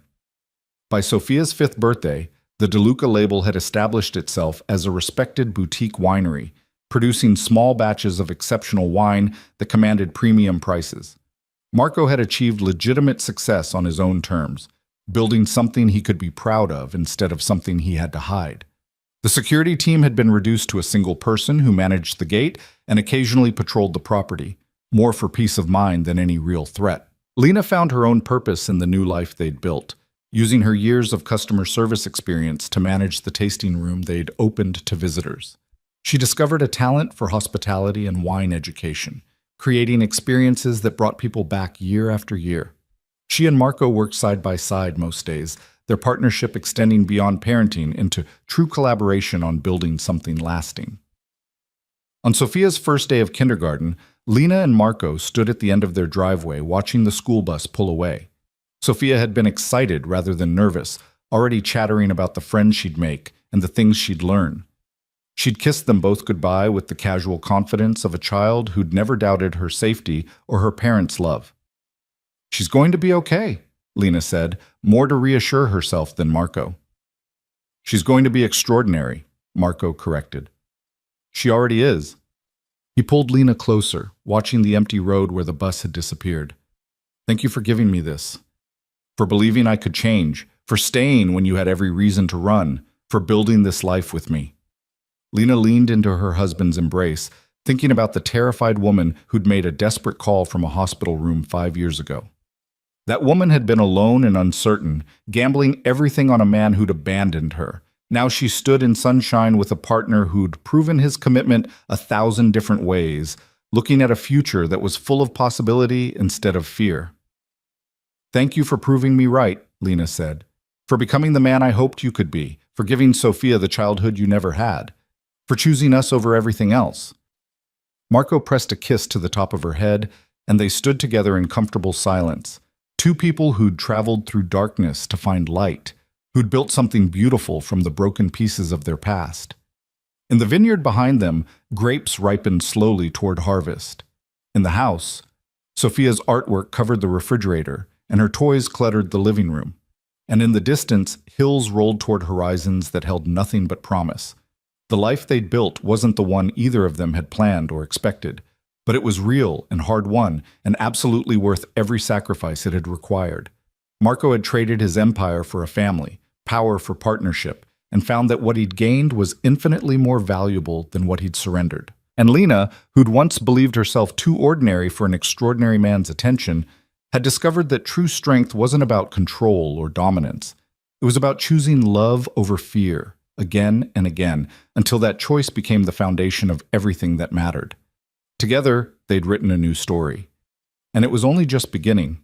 By Sophia's 5th birthday, the DeLuca label had established itself as a respected boutique winery, producing small batches of exceptional wine that commanded premium prices. Marco had achieved legitimate success on his own terms, building something he could be proud of instead of something he had to hide. The security team had been reduced to a single person who managed the gate and occasionally patrolled the property, more for peace of mind than any real threat. Lena found her own purpose in the new life they'd built, using her years of customer service experience to manage the tasting room they'd opened to visitors. She discovered a talent for hospitality and wine education, creating experiences that brought people back year after year. She and Marco worked side by side most days, their partnership extending beyond parenting into true collaboration on building something lasting. On Sophia's first day of kindergarten, Lena and Marco stood at the end of their driveway watching the school bus pull away. Sophia had been excited rather than nervous, already chattering about the friends she'd make and the things she'd learn. She'd kissed them both goodbye with the casual confidence of a child who'd never doubted her safety or her parents' love. "She's going to be okay," Lena said, more to reassure herself than Marco. "She's going to be extraordinary," Marco corrected. "She already is." He pulled Lena closer, watching the empty road where the bus had disappeared. "Thank you for giving me this. For believing I could change, for staying when you had every reason to run, for building this life with me." Lena leaned into her husband's embrace, thinking about the terrified woman who'd made a desperate call from a hospital room 5 years ago. That woman had been alone and uncertain, gambling everything on a man who'd abandoned her. Now she stood in sunshine with a partner who'd proven his commitment 1,000 different ways, looking at a future that was full of possibility instead of fear. "Thank you for proving me right," Lena said, "for becoming the man I hoped you could be, for giving Sophia the childhood you never had, for choosing us over everything else." Marco pressed a kiss to the top of her head, and they stood together in comfortable silence. Two people who'd traveled through darkness to find light, who'd built something beautiful from the broken pieces of their past. In the vineyard behind them, grapes ripened slowly toward harvest. In the house, Sophia's artwork covered the refrigerator, and her toys cluttered the living room. And in the distance, hills rolled toward horizons that held nothing but promise. The life they'd built wasn't the one either of them had planned or expected, but it was real and hard-won, and absolutely worth every sacrifice it had required. Marco had traded his empire for a family, power for partnership, and found that what he'd gained was infinitely more valuable than what he'd surrendered. And Lena, who'd once believed herself too ordinary for an extraordinary man's attention, had discovered that true strength wasn't about control or dominance. It was about choosing love over fear, again and again, until that choice became the foundation of everything that mattered. Together, they'd written a new story. And it was only just beginning.